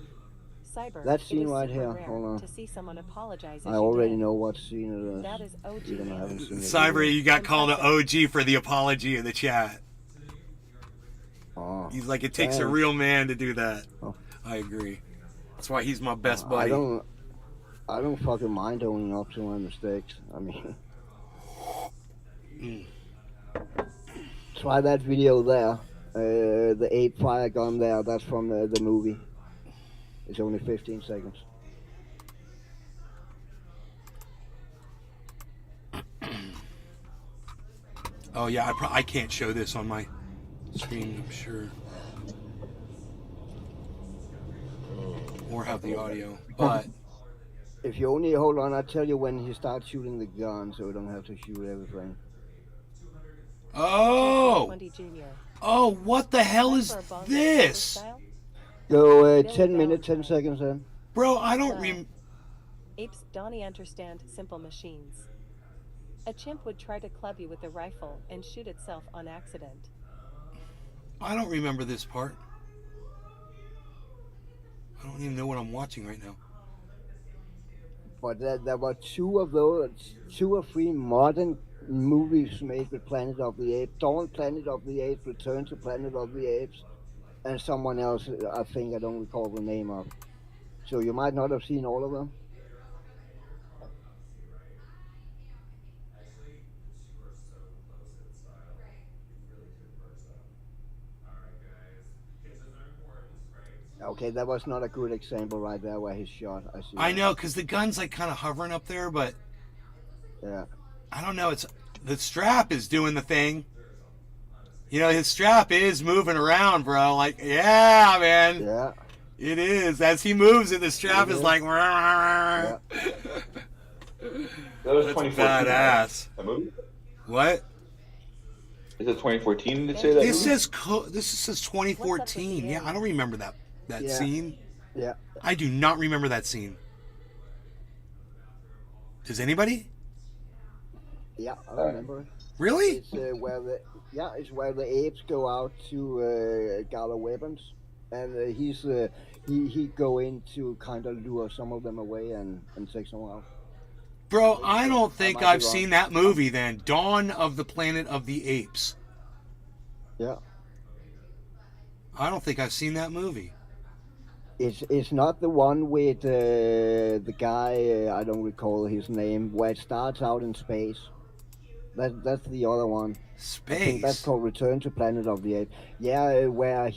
Cyber. that it scene is right super here. rare Hold on. To see someone apologize as I you already did. know what scene it is. That is OG. Even though I haven't seen it. Cyber, you got called an OG for the apology in the chat. Oh, He's like, it takes a thanks. real man to do that. Oh. I agree. That's why he's my best buddy. I don't fucking mind owning up to my mistakes. I mean, try that video there. The ape fire gun there. That's from the movie. It's only 15 seconds. Oh yeah, I can't show this on my screen, I'm sure. Or have the audio, but If you only hold on, I'll tell you when he starts shooting the gun, so we don't have to shoot everything. oh, 20 Junior. oh, what the hell is For a bunk this, style, Go 10 minutes, 10 seconds then. bro? I don't Apes Donnie understand simple machines. A chimp would try to club you with a rifle and shoot itself on accident. I don't remember this part. I don't even know what I'm watching right now. But there were two or three modern movies made with Planet of the Apes. Dawn Planet of the Apes, Return to Planet of the Apes, and someone else, I think I don't recall the name of. So you might not have seen all of them. Okay, that was not a good example right there where he's shot. I know, because the gun's like kind of hovering up there, but Yeah. I don't know. It's the strap is doing the thing. You know, his strap is moving around, bro. Like, yeah, man. Yeah. It is. As he moves it, the strap is like, That was that's 2014. badass. That movie? What? Is it 2014? Did it say that? This movie? says 2014. Yeah, I don't remember that Yeah. scene. Yeah. I do not remember that scene. Does anybody? Yeah, I remember it. Really? It's it's where the apes go out to gather weapons, and he go in to kind of lure some of them away and take some out. Bro, I don't think might be I've wrong. seen that movie then. Dawn of the Planet of the Apes. Yeah, I don't think I've seen that movie. it's not the one with the guy I don't recall his name, where it starts out in space. That's the other one. I think that's Space. called Return to Planet of the Apes. Yeah, where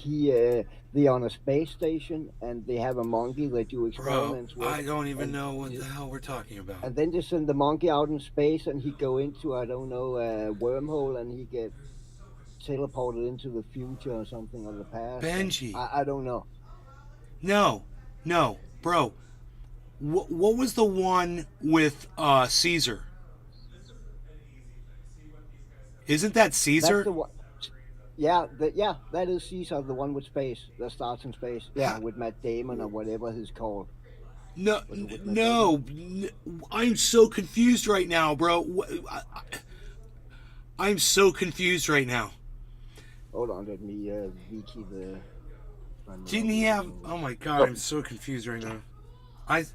they're on a space station and they have a monkey they do Bro, experiments with. I don't even know what the hell we're talking about. And then they send the monkey out in space and he go into, I don't know, a wormhole and he get teleported into the future or something or the past. Benji. I don't know. No, bro. What was the one with Caesar? Isn't that Caesar? That's the one. Yeah, that is Caesar, the one with space that starts in space. Yeah, with Matt Damon or whatever he's called. No, I'm so confused right now, bro. I'm so confused right now. Hold on, let me wiki the. Didn't he have? Oh my god, I'm so confused right now.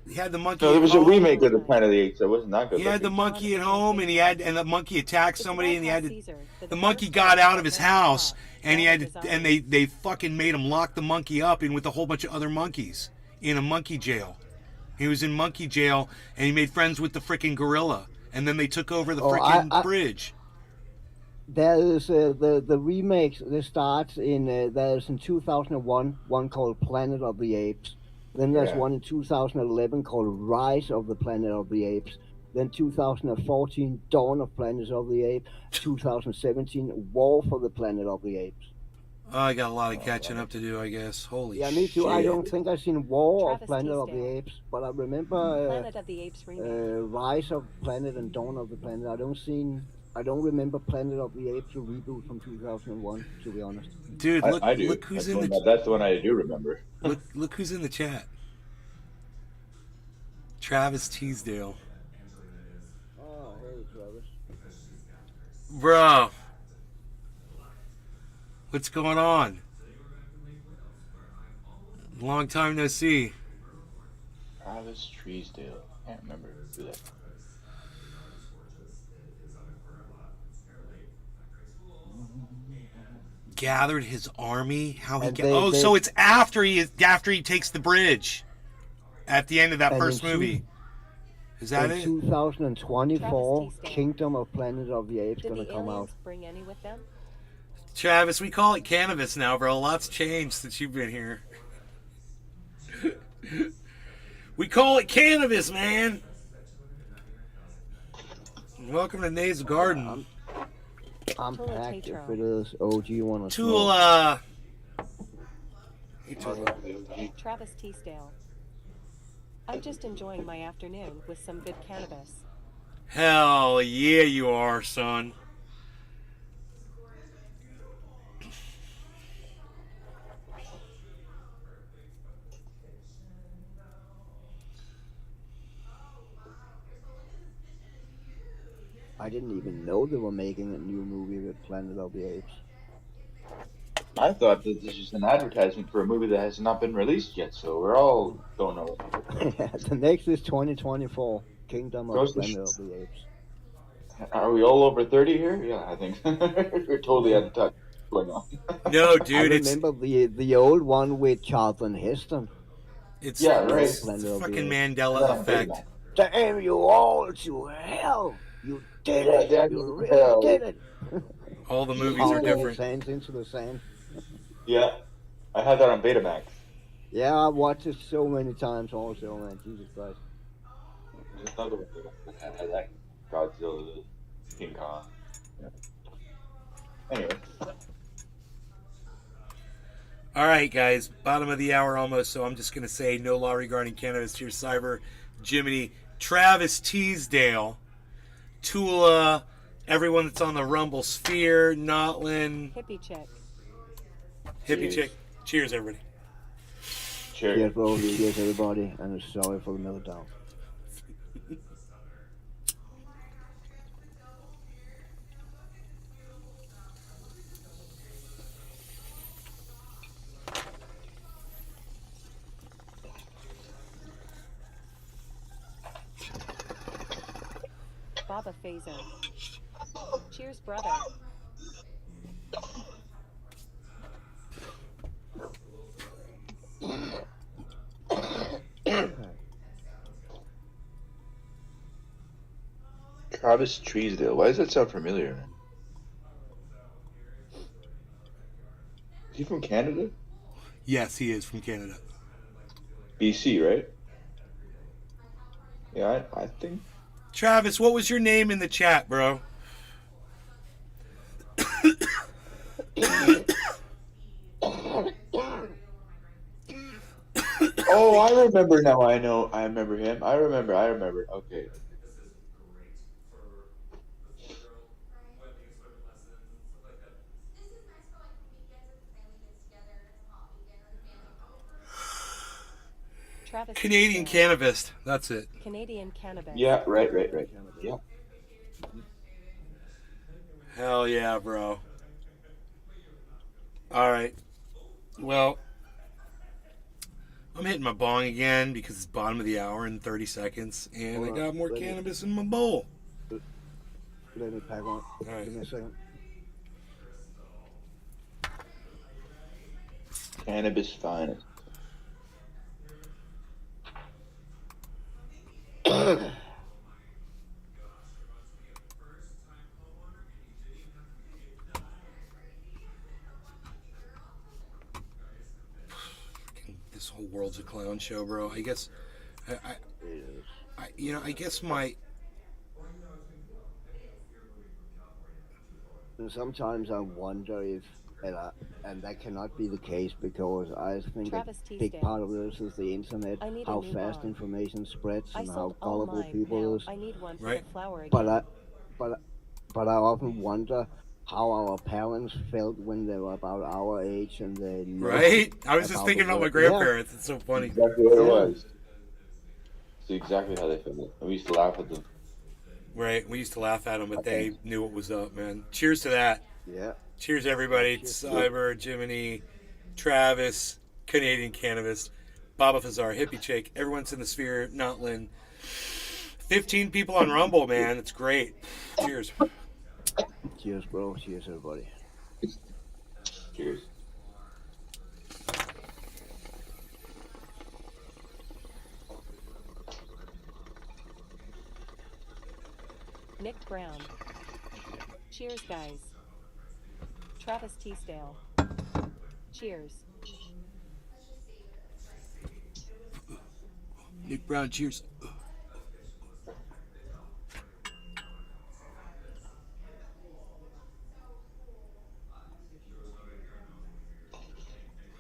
He had the monkey. No, there at was a home. remake of the Planet of the Apes that wasn't that good. He had the looking. monkey at home, and the monkey attacked somebody, and he had to. Caesar, The monkey got out of his house, and he had to, and they fucking made him lock the monkey up in with a whole bunch of other monkeys in a monkey jail. He was in monkey jail, and he made friends with the freaking gorilla, and then they took over the freaking bridge. There is the remake that starts in there's in 2001 one called Planet of the Apes. Then there's one in 2011 called Rise of the Planet of the Apes. Then 2014, Dawn of Planet of the Apes. 2017, War for the Planet of the Apes. Oh, I got a lot of catching up to do, I guess. Holy Yeah, me too. I shit. don't think I've seen War of Travis Planet of the Teasdale. Apes, but I remember Planet of the Apes remake. Rise of Planet and Dawn of the Planet. I don't remember Planet of the Apes, a reboot from 2001. To be honest. Dude, I do. look who's in the That's the one I do remember. look who's in the chat. Travis Teasdale. Oh, hey, Travis. Bro. What's going on? Long time no see. Travis Treesdale. Can't remember who that. Gathered his army. How he And so it's after he takes the bridge. At the end of that And first in two- movie. Is that In it? 2024, Travis Teasdale. Kingdom of Planet of the Apes Did gonna the come out. aliens bring any with them? Travis, we call it cannabis now, bro. Lots changed since you've been here. We call it cannabis, man. Welcome to Nays Garden. I'm Tula packed if Tatro. it is. OG wanna smoke. Tula. Hey, Tula. Travis Teasdale. I'm just enjoying my afternoon with some good cannabis. Hell yeah, you are, son. I didn't even know they were making a new movie with Planet of the Apes. I thought that this is an advertisement for a movie that has not been released yet, so we're all don't know. The next is 2024, Kingdom of Goes to Planet of the Apes. Are we all over 30 here? Yeah, I think we're totally out of touch. What's going on? No, I dude, remember the old one with Charlton Heston. it's Yeah, right. it's the fucking Mandela effect. Damn you all to hell! You did Yeah, it! damn You you really to hell. did it! All the movies Pounding are his different. hands into the sand. Yeah, I had that on Betamax. Yeah, I watched it so many times also, man. Jesus Christ. There's another one that had that Godzilla, King Kong. Yeah. Anyway, All right, guys, bottom of the hour almost, so I'm just going to say no law regarding cannabis to your cyber, Jiminy, Travis Teasdale, Tula, everyone that's on the Rumble Sphere, Notlin, Hippie chick. Hippie Cheers. Chick. Cheers, everybody. cheers. Cheers, bro. Cheers, everybody. And sorry for the meltdown. Baba Phaser. Cheers, brother. Travis Treesdale. Why does that sound familiar, man? Is he from Canada? Yes, he is from Canada. BC, right? Yeah, I think. Travis, what was your name in the chat, bro? Oh, I remember now. I know. I remember him. I remember. Okay. Travis Canadian Teasdale. cannabis. That's it. Canadian cannabis. Yeah, right. Yeah. Hell yeah, bro. All right. Well, I'm hitting my bong again because it's bottom of the hour in 30 seconds, and I Hold got on, more let me- cannabis in my bowl. Let me pack on. right. Give me a second. Cannabis finest. This whole world's a clown show, bro. I guess, I guess And sometimes I wonder if, and, I, and that cannot be the case because I think a Travis big Teasdale. part of this is the internet, I need a how new fast bong. information spreads I and sold how all gullible mine. people Now is. I need one for Right. the flower But again. I, but but I often wonder how our parents felt when they were about our age and they know Right? I was just about the thinking about my world. Yeah, grandparents. It's so funny. Exactly what it yeah, was. It's exactly how they felt. And we used to laugh at them. Right? We used to laugh at them, I but think. they knew what was up, man. Cheers to that. yeah. Cheers, everybody. Cheers to that. Cyber, Jiminy, Travis, Canadian Cannabis, Baba Fazar, Hippie Shake. Everyone's in the sphere. Notlin. 15 people on Rumble, man. It's great. Cheers. Cheers, bro. Cheers, everybody. Cheers. Nick Brown. Cheers, guys. Travis Teasdale. Cheers. Nick Brown, cheers.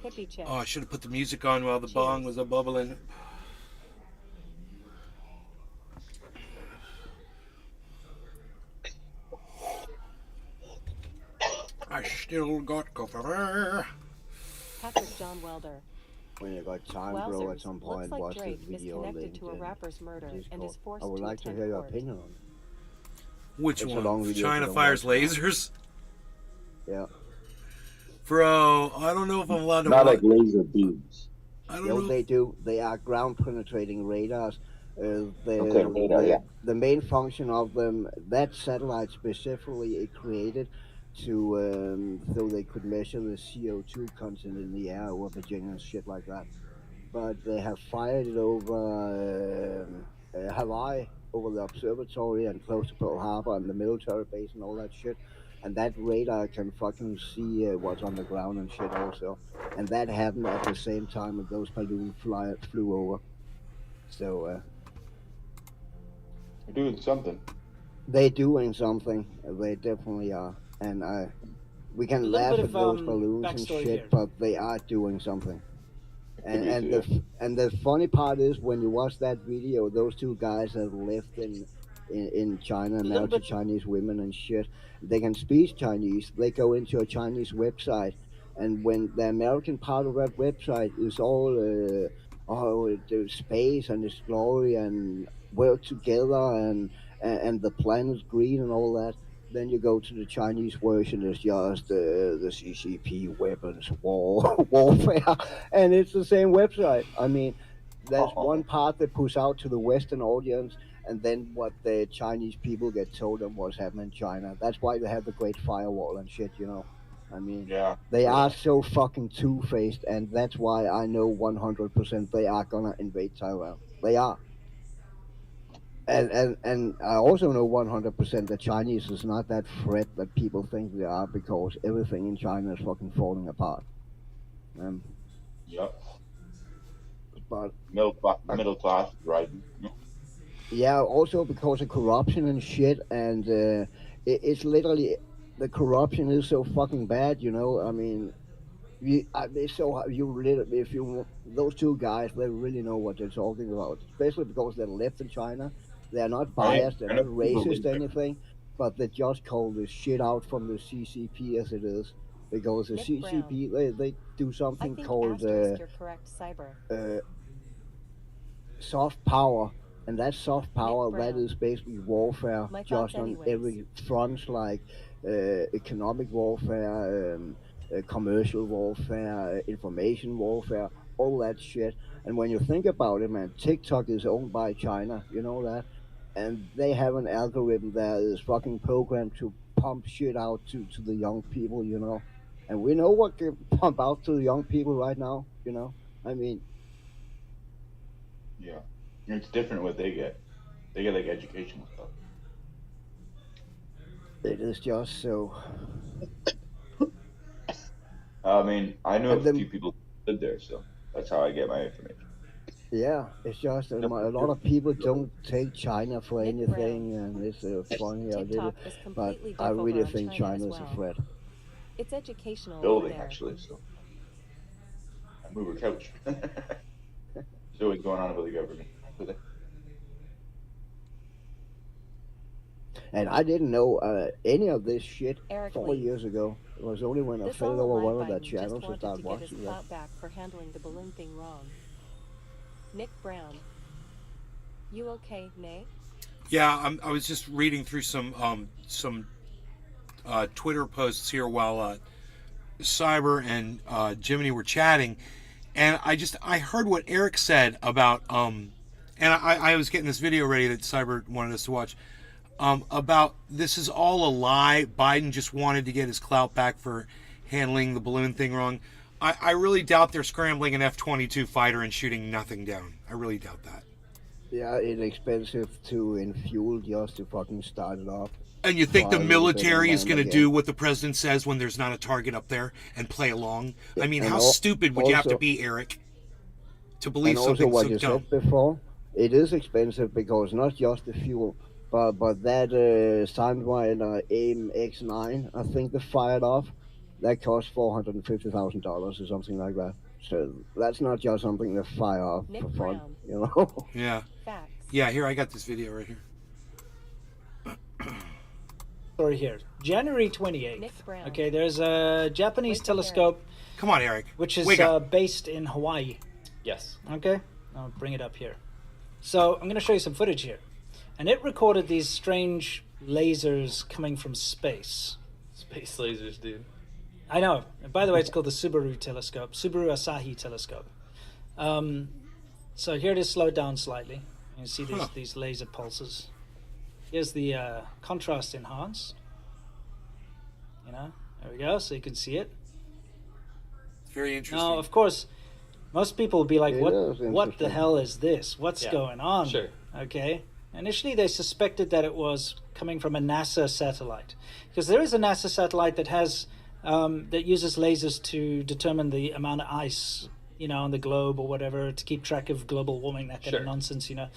Hippie Chick. Oh, I should have put the music on while the bong was a bubbling. I still got coffee. Patrick John Welder. When you got time, bro, at Wowzers. some Looks point, like watch this Drake is video connected link to a in rapper's murder and Discord. is forced I would to like to attend hear your court. opinion on it. Which It's a one? long video, China so don't fires watch it. lasers? Yeah. Bro, I don't know if I'm allowed to Not watch. like laser beams. I don't No, know. they do. They are ground penetrating radars. Okay, radar, yeah. The main function of them, that satellite specifically, it created to so they could measure the CO2 content in the air over Virginia and shit like that. But they have fired it over Hawaii, over the observatory and close to Pearl Harbor and the military base and all that shit. And that radar can fucking see what's on the ground and shit also. And that happened at the same time that those balloons flew over. So They're doing something. they doing something. They definitely are. And we can little laugh bit at of, those balloons and backstory shit, here. but they are doing something. And Could be, yeah. and the funny part is when you watch that video, those two guys that lived in China, little married to bit- Chinese women and shit, they can speak Chinese. They go into a Chinese website, and when the American part of that website is all the space and its glory and work together and the planet's green and all that. Then you go to the Chinese version, it's just the CCP weapons warfare, and it's the same website. I mean, there's one part that puts out to the Western audience, and then what the Chinese people get told them what's happening in China. That's why they have the Great Firewall and shit, you know. I mean, Yeah. they are so fucking two-faced, and that's why I know 100% they are gonna invade Taiwan. They are. And I also know 100% that Chinese is not that threat that people think they are because everything in China is fucking falling apart. Yep. But Middle class is rising. yeah, also because of corruption and shit, and it's literally the corruption is so fucking bad, you know. I mean, if you those two guys, they really know what they're talking about, especially because they lived in China. They're not biased, they're not racist, anything, but they just call this shit out from the CCP as it is. Because the Nick CCP, they do I something think called asterisk, you're correct, Cyber. soft power, and that soft power, Nick that Brown. is basically warfare, My thoughts just on anyways. every front, like economic warfare, commercial warfare, information warfare, all that shit. And when you think about it, man, TikTok is owned by China, you know that, and they have an algorithm that is fucking programmed to pump shit out to the young people, you know. And we know what can pump out to the young people right now, you know. I mean, Yeah. It's different what they get. They get like educational stuff. it is just so. I mean, I know And a then- few people who live there, so that's how I get my information. Yeah, it's just a lot of people don't take China for Nick anything, Brown. and it's funny I did it. TikTok is But completely I deaf over really on think China as China is a well. threat. It's educational over Building, there. actually, so. I move a couch. There's always going on with the government. And I didn't know any of this shit Eric 4 Lee. years ago. It was only when I This fell all over one alive of the Biden just channels and wanted started to get his watching that. clout back for handling the balloon thing wrong. Nick Brown. You okay, Nay? Yeah, I was just reading through some Twitter posts here while Cyber and Jiminy were chatting, and I heard what Eric said about and I was getting this video ready that Cyber wanted us to watch about this is all a lie. Biden just wanted to get his clout back for handling the balloon thing wrong. I really doubt they're scrambling an F-22 fighter and shooting nothing down. I really doubt that. Yeah, it's expensive to in fuel just to fucking start it off. And you think Fly the a little bit military and is land going to again. do what the president says when there's not a target up there and play along? I mean, And how stupid would you have to also- be, Eric, to believe And also something what so you dumb? said before, it is expensive because not just the fuel, but that Sandwinder AIM-X9, I think they fired off, that cost $450,000 or something like that. So that's not just something to fire off Nick for fun, Brown. you know. Yeah. Facts. Yeah, here, I got this video right here. Story here. January 28th. Nick Brown. Okay, there's a Japanese Wake up, telescope Come on, Eric. which is Wake up. based in Hawaii. Yes. Okay, I'll bring it up here. So I'm going to show you some footage here. And it recorded these strange lasers coming from space. Space lasers, dude. I know. And by the way, it's called the Subaru telescope, Subaru Asahi telescope. So here it is slowed down slightly. You can see these laser pulses. Here's the contrast enhanced. You know, there we go, so you can see it. It's very interesting. Now, of course, most people will be like, It what is the interesting. hell is this? What's Yeah, going on? sure. Okay. Initially, they suspected that it was coming from a NASA satellite. Because there is a NASA satellite that has, that uses lasers to determine the amount of ice, you know, on the globe or whatever, to keep track of global warming, that kind Sure. of nonsense, you know,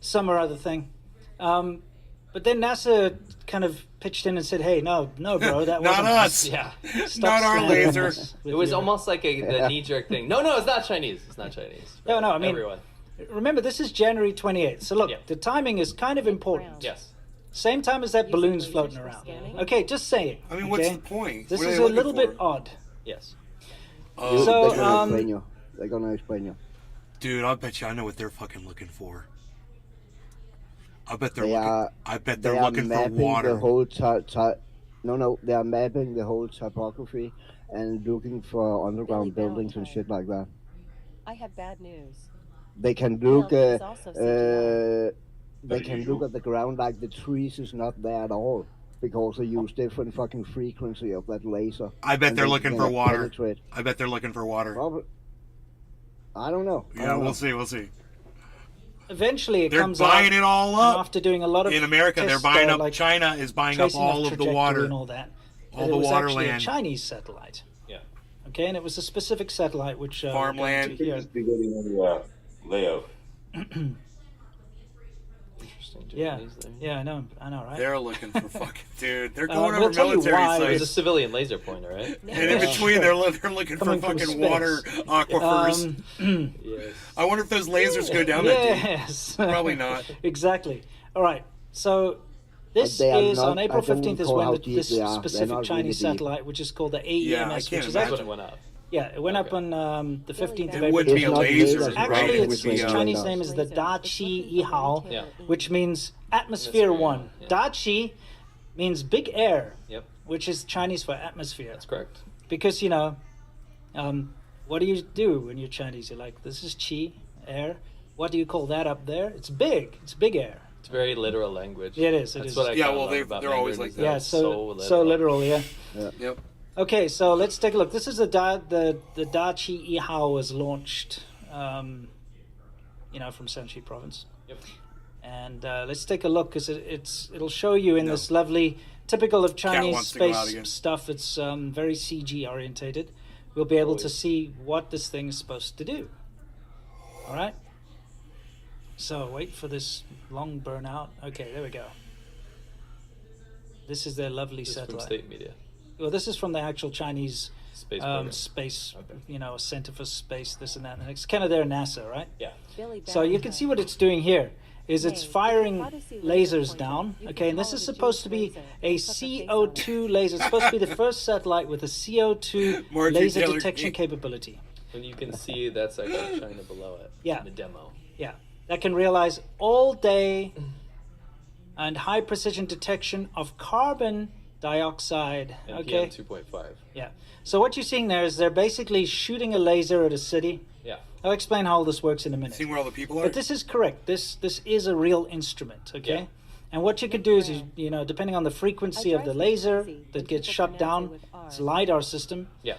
some or other thing. But then NASA kind of pitched in and said, hey, no, bro, that Not wasn't us. Yeah. Stop Not our slamming laser. us with It was your- almost like the knee-jerk thing. No, it's not Chinese. It's not Chinese. No, I mean, Everyone. remember, this is January 28th. So look, Yeah. the timing is kind of important. Brown. Yes. Same time as that Using balloon's lasers floating for around. scanning? Okay, just saying. I mean, what's okay? the point? This What are is they a looking little bit for? odd. Yes. Oh, So, They're gonna explain you. They're gonna explain you. dude, I bet you I know what they're fucking looking for. I bet they're They looking. are. I bet They they're are looking for mapping water. the whole No, they are mapping the whole topography and looking for underground Billy buildings and Valentine. shit like that. I have bad news. They can look. Well, he's also CGI. They can look at the ground like the trees is not there at all because they use different fucking frequency of that laser. I bet and they're they looking can for water. penetrate. I bet they're looking for water. Probably. I don't know. I Yeah, don't know. we'll see. We'll see. Eventually, it They're comes buying out, it all and up. after doing a lot of In America, they're tests, buying up. like China is buying up tracing all of the trajectory water. and all that. All that the it was water actually land. a Chinese satellite. Yeah. Okay, and it was a specific satellite which we're going Farmland. to hear. Just be getting a layout. Interesting. Yeah, Japanese there. yeah, I know, right? They're looking for fucking dude. They're going we'll over tell you military why. It was a sites, civilian laser pointer, right? and in between they're looking for Coming from fucking space. water aquifers. Yes. I wonder if those lasers go down that deep. Yes. Probably not. Exactly. All right. So this But they are is not- on April I don't 15th is recall when how the, deep this they are. They're specific not Chinese really deep. satellite, which is called the Yeah, I AEMS, can't which is That's actually when it went up. yeah, it went up Okay. on the 15th of It It April. wouldn't be It's a not laser, lasers, right? Actually, It it's, would be its a- Chinese radar. name is the Laser. Da It's Chi looking for Yihao, Yeah. material which means atmosphere Atmosphere, one. yeah. Da Chi means big air, Yep. which is Chinese for atmosphere. That's correct. Because you know, what do you do when you're Chinese? You're like, this is Chi, air. What do you call that up there? It's big. It's big air. It's very literal language. Yeah, it is, it That's is. what I Yeah, kinda well, love they're about always Mandarin like is that. Yeah, it's so literal, yeah. Yep. Okay, so let's take a look. This is the Da Chi Yihao was launched, from Shanxi province. Yep. And let's take a look because it'll show you in No. this lovely, typical of Chinese wants to go out space again. stuff. It's very CG orientated. We'll be able to Always. see what this thing is supposed to do. All right. So wait for this long burnout. Okay, there we go. This is their lovely This is from satellite. state media. Well, this is from the actual Chinese Space program. space, Okay. Center for Space, this and that. And it's kind of their NASA, right? Yeah. Billy So you can see what it's doing here. Is it's Hey, firing if you see laser lasers pointer, down, you okay, can and this call is it a supposed to Jewish be laser a and put the face on it. CO2 laser. It's supposed to be the first satellite with a CO2 Marjorie laser Taylor detection Greene. capability. And you can see that's actually China below it. Yeah. In the demo. Yeah, that can realize all day and high precision detection of carbon dioxide. And Okay, PM 2.5. yeah. So what you're seeing there is they're basically shooting a laser at a city. Yeah. I'll explain how all this works in a minute. Seeing where all the people are. But this is correct. This is a real instrument, okay? Yeah. And what you can do is, you know, depending on the frequency of the laser that gets shut down, it's a LiDAR system, Yeah.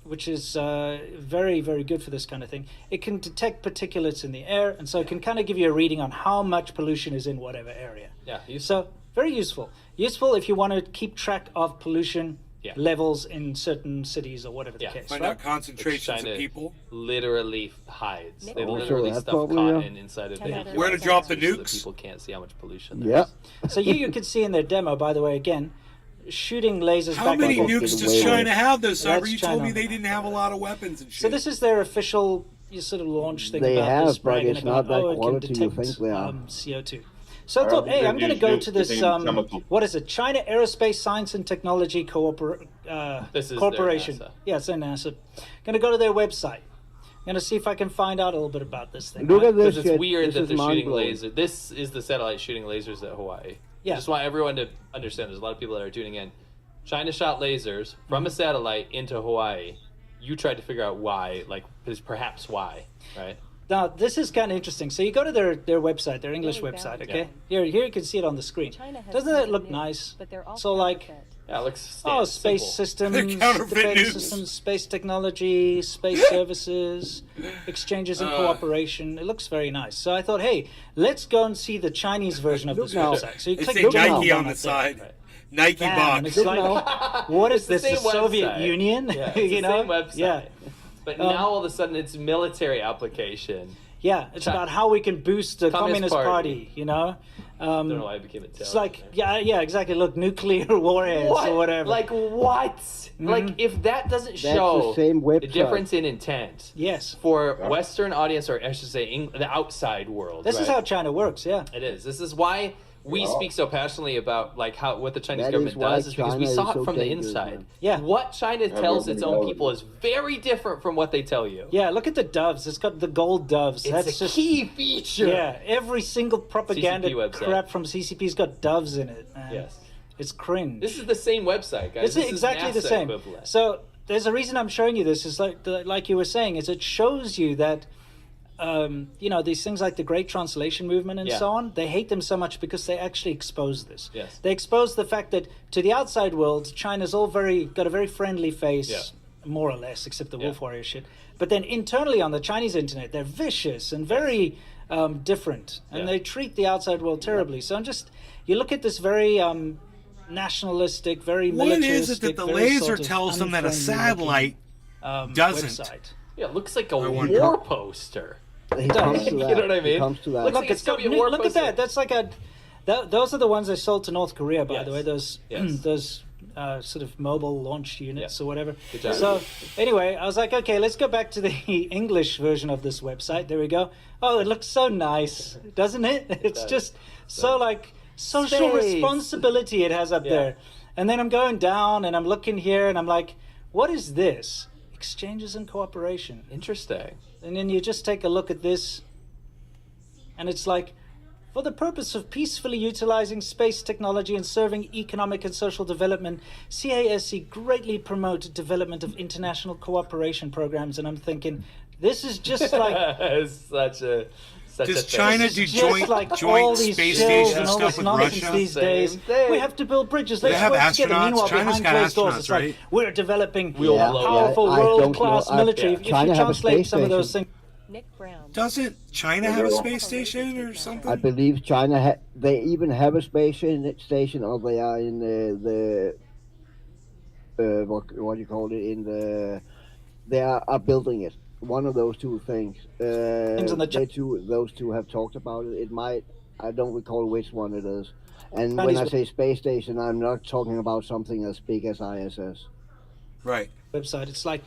which is very, very good for this kind of thing. It can detect particulates in the air, and so it can kind of give you a reading on how much pollution is in whatever area. Yeah. So very useful. Useful if you want to keep track of pollution Yeah. levels in certain cities or whatever the Yeah. case, Find right? out concentrations China of people. literally hides. They Oh, literally that's stuff probably, cotton inside of 10 the out of Where to 10 drop the so that nukes? people can't see how much pollution there Yeah. is. So here you can see in their demo, by the way, again, shooting lasers How back many and forth. nukes Way does more. China have, though, Cyber? That's You told me China. they didn't have a lot of weapons and shit. So this is their official sort of launch thing They about have, this, but bragging it's not about, that it can quality you detect think they are. CO2. So I thought, hey, I'm going to go to this, what is it, China Aerospace Science and Technology This is their Corporation. NASA. Yeah, it's their NASA. Going to go to their website. Going to see if I can find out a little bit about this thing. Look right? at this Because it's shit. weird This that is they're shooting mind-blowing. lasers. This is the satellite shooting lasers at Hawaii. Yeah. Just want everyone to understand. There's a lot of people that are tuning in. China shot lasers from a satellite into Hawaii. You tried to figure out why, like, perhaps why, right? Now, this is kind of interesting. So you go to their website, their English Really website, bad. okay? Here you can see it on the screen. China has Doesn't that look nukes, nice? But they're all So, like, counterfeit. Yeah, it looks oh, space simple. systems, Counterfeit defense nukes. systems, space technology, space services, exchanges and cooperation. It looks very nice. So I thought, hey, let's go and see the Chinese version of this now. website. So you It click say the general Nike button on the up there. side. Right. Nike Bam, and box. it's like, what is It's this? the The same Soviet website. Union? Yeah, it's you the know? same website. Yeah. But now all of a sudden it's military application. Yeah, it's China. about how we can boost the Communist Communist Party. Party, you know? I don't know why I became Italian. It's like, there. yeah, exactly. Look, nuclear warheads or whatever. Like what? Like if that doesn't show the same website. the difference in intent yes. for Western audience, or I should say the outside world. This is right? how China works, yeah. It is. This is why we speak so passionately about like how what the Chinese That government is why does is because we China saw is it so from the dangerous, inside. man. Yeah. What China tells its own reality. people is very different from what they tell you. Yeah, look at the doves. It's got the gold doves. It's That's a just key feature. yeah. Every single propaganda CCP website. crap from CCP's got doves in it, man. Yes. It's cringe. This is the same website, guys. It's This exactly is the NASA same. equivalent. So there's a reason I'm showing you this. Is like you were saying, is it shows you that you know, these things like the Great Translation Movement and Yeah. so on, they hate them so much because they actually expose this. Yes. They expose the fact that to the outside world, China's all got a very friendly face, Yeah. more or less, except the Yeah. wolf warrior shit. But then internally on the Chinese internet, they're vicious and very different, and Yeah. they treat the outside world terribly. So you look at this very nationalistic, very What militaristic, is it that the very laser sort of tells them that a unfriendly-looking, satellite doesn't? website. Yeah, it looks like a wonder- war poster. It comes to You that. know what I mean? It comes to that. Looks Look, like it's a got, Soviet war look at poster. that. That's like those are the ones they sold to North Korea, by the Yes. way. Those Yes. those sort of mobile launch units Yeah. or whatever. Good job. So anyway, I was like, okay, let's go back to the English version of this website. There we go. Oh, it looks so nice, doesn't it? It's does. just so like social Space. responsibility it has up Yeah. there. And then I'm going down and I'm looking here and I'm like, what is this? Exchanges and cooperation. Interesting. And then you just take a look at this, and it's like, for the purpose of peacefully utilizing space technology and serving economic and social development, CASC greatly promote development of international cooperation programs. And I'm thinking, this is just like It's such a Does thing. China this do is just like all joint these space shills station and all stuff this with nonsense Russia? these Same days. thing. We have to build bridges. Let's have work together. astronauts. Meanwhile, China's behind got closed doors, astronauts, it's like right? we're developing We'll a blow powerful up. I don't world-class know. military. Yeah. If China you have a translate space some of those station. things. Nick Brown. Doesn't China have a space station or something? I believe China they even have a space station, or they are in the what do you call it? They are building it. one of those two things. on the Those two have talked about it. It might. I don't recall which one it is. And Chinese when I say space station, I'm not talking about something as big as ISS. Right. website. It's like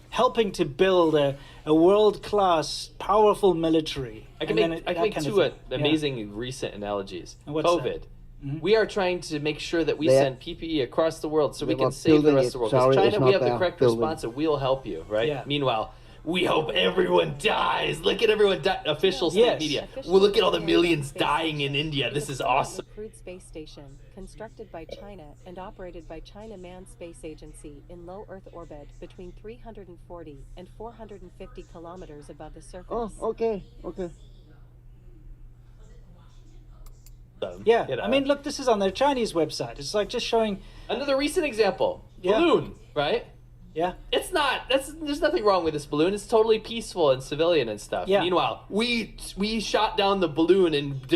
helping to build a world-class, powerful military. I can make two amazing recent analogies. what's COVID. Mm-hmm. We are trying to make sure that we They- send PPE across the world so we They can are save the building rest it. of the world. Sorry, Because it's China, we not have the there. correct Building. response and we'll help you, right? Yeah. Meanwhile, we hope everyone dies. Look at everyone die. Official state Yes. media. Official Well, look at all the European millions space dying in station India. is This a is permanent awesome. crewed space station constructed by China and operated by China Manned Space Agency in low Earth orbit between 340 and 450 kilometers above the surface. Oh, okay. Yeah, You know. I mean, look, this is on their Chinese website. It's like just showing. Another recent example. Yeah. Balloon, right? Yeah, It's not. There's nothing wrong with this balloon. It's totally peaceful and civilian and stuff. Yeah. Meanwhile, we shot down the balloon and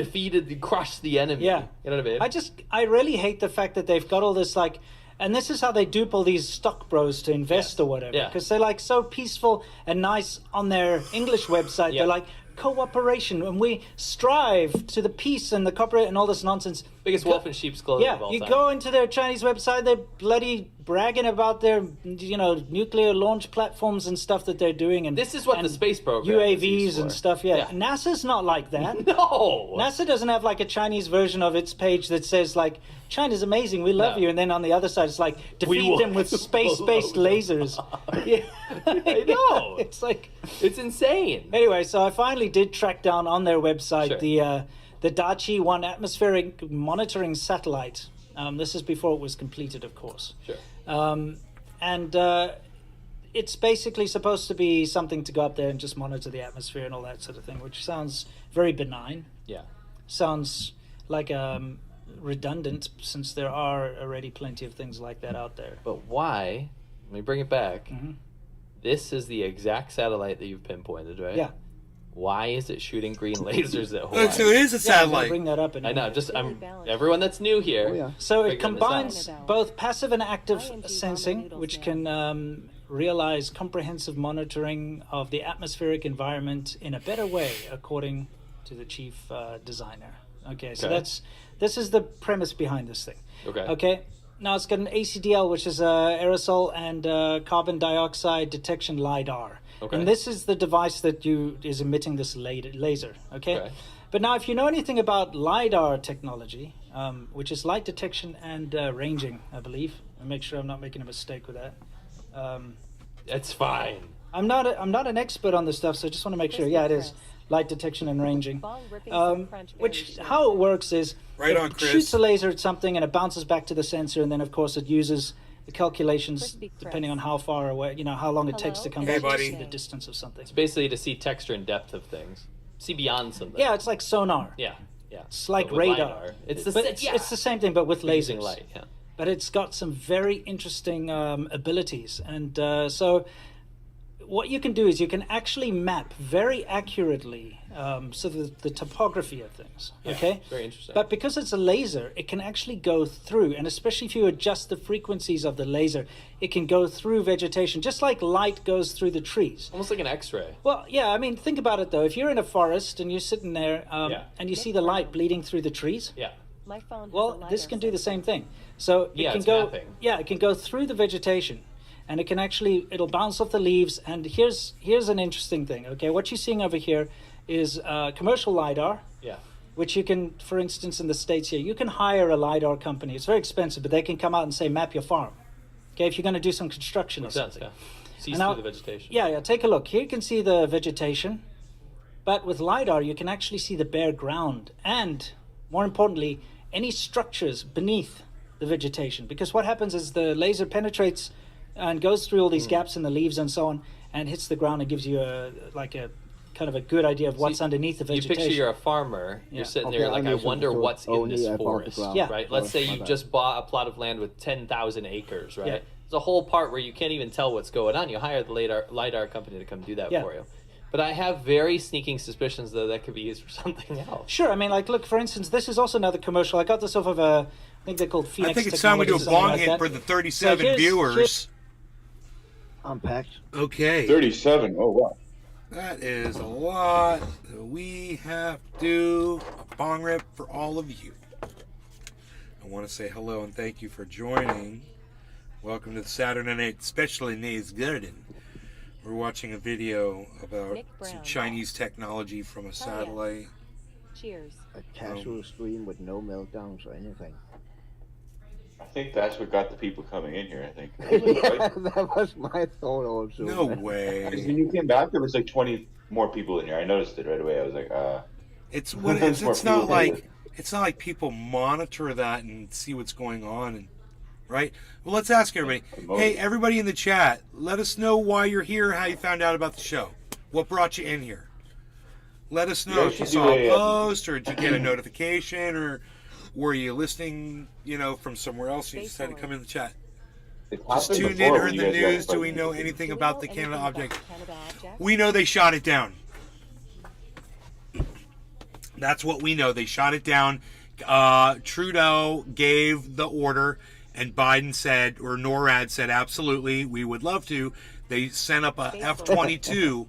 crushed the enemy. Yeah. You know what I mean? I really hate the fact that they've got all this like, and this is how they dupe all these stock bros to invest or whatever. Yeah. Because they're like so peaceful and nice on their English website. Yeah. They're like cooperation, and we strive to the peace and the cooperate and all this nonsense. Biggest wolf in sheep's clothing Yeah, of all you time. go into their Chinese website, they're bloody bragging about their, nuclear launch platforms and stuff that they're doing, and This is what and the space program is UAVs used and for. stuff. Yeah. Yeah. NASA's not like that. No. NASA doesn't have like a Chinese version of its page that says like China's amazing, we love No. you, and then on the other side it's like defeat will them with space-based blow them lasers. Yeah. I know. It's like It's insane. anyway. So I finally did track down on their website Sure. the Dachi 1 atmospheric monitoring satellite. This is before it was completed, of course. Sure. And it's basically supposed to be something to go up there and just monitor the atmosphere and all that sort of thing, which sounds very benign. Yeah. Sounds like redundant, since there are already plenty of things like that out there. But why? Let me bring it back. Mhm. This is the exact satellite that you've pinpointed, right? Yeah. Why is it shooting green lasers at Hawaii? So it is a Yeah, I'm gonna satellite. bring that up in a I know. minute. Just Really balanced. everyone that's new here. Oh, yeah. So it figuring this out. combines both passive and active ING sensing, ramen which noodles can realize comprehensive monitoring of the atmospheric environment in a better way, according to the chief designer. Okay, so Okay. this is the premise behind this thing. Okay. Okay. Now it's got an ACDL, which is aerosol and carbon dioxide detection lidar. Okay. And this is the device that is emitting this laser. Okay. Okay. But now, if you know anything about lidar technology, which is light detection and ranging, I believe, and make sure I'm not making a mistake with that. It's fine. I'm not an expert on this stuff, so I just want to make sure. Crispy Yeah, it is Chris. light detection and ranging. Ball ripping some French Which berry how it works is Right it on, Chris. shoots a laser at something and it bounces back to the sensor, and then of course it uses the calculations Crispy Chris. depending on how far away, how long it takes to Hello? come Hey, back to buddy. see the distance of something. It's basically to see texture and depth of things. See beyond something. Yeah, it's like sonar. Yeah. Yeah. It's like But with radar. LiDAR. It's the but sa- it's the same thing, but with using lasers. light. Yeah. But it's got some very interesting abilities, and so what you can do is you can actually map very accurately the topography of things. Yeah, Okay, very interesting. But because it's a laser, it can actually go through, and especially if you adjust the frequencies of the laser, it can go through vegetation, just like light goes through the trees. Almost like an X-ray. Well, yeah, I mean, think about it though. If you're in a forest and you're sitting there Yeah. and you see the light bleeding through the trees, Yeah. My phone has a well, this LiDAR can do the sensor. same thing. So it Yeah, can it's go. mapping. Yeah, it can go through the vegetation, and it can it'll bounce off the leaves. And here's an interesting thing. Okay, what you're seeing over here is commercial lidar, Yeah. which you can, for instance, in the States here, you can hire a lidar company. It's very expensive, but they can come out and say map your farm. Okay, if you're going to do some construction Makes or sense. something. Yeah. Sees And now- through the vegetation. Yeah, take a look. Here you can see the vegetation, but with LiDAR, you can actually see the bare ground and, more importantly, any structures beneath the vegetation. Because what happens is the laser penetrates and goes through all these gaps in the leaves and so on, and hits the ground and gives you a kind of a good idea of what's underneath the You vegetation. picture you're a farmer. Yeah. You're sitting Okay, there like, I I'm wonder listening. what's in Only this I bought the forest. ground. Yeah. Right. Let's say My you bad. just bought a plot of land with 10,000 acres. Right. Yeah. There's a whole part where you can't even tell what's going on. You hire the lidar company to come do that Yeah. for you. But I have very sneaking suspicions though that could be used for something else. Sure, I mean, like, look, for instance, this is also another commercial. I got this off of I think they're called Phoenix I think it's time we do a Technologies, something bong like hit that. for the 37 So here's- viewers. I'm packed. Okay. 37. Oh wow. That is a lot. We have to do a bong rip for all of you. I want to say hello and thank you for joining. Welcome to the Saturday Night Special in Nays Garden. We're watching a video about Nick some Brown. Chinese technology from a satellite. Cheers. A casual stream with no meltdowns or anything. I think that's what got the people coming in here. I think. Yeah, that was my thought also. No Because way. when you came back, there was like 20 more people in here. I noticed it right away. I was like, It's More it's people not like here. it's not like people monitor that and see what's going on, and right? Well, let's ask everybody. Hey, everybody in the chat, let us know why you're here, how you found out about the show, what brought you in here. Let us know if you saw a post, or did you get a notification, or were you listening, from somewhere else and you decided to come in the chat. Just tuned in, heard the news. Do we know anything about the Canada object? We know they shot it down. That's what we know. They shot it down. Trudeau gave the order, and Biden said, or NORAD said, absolutely, we would love to. They sent up a F-22.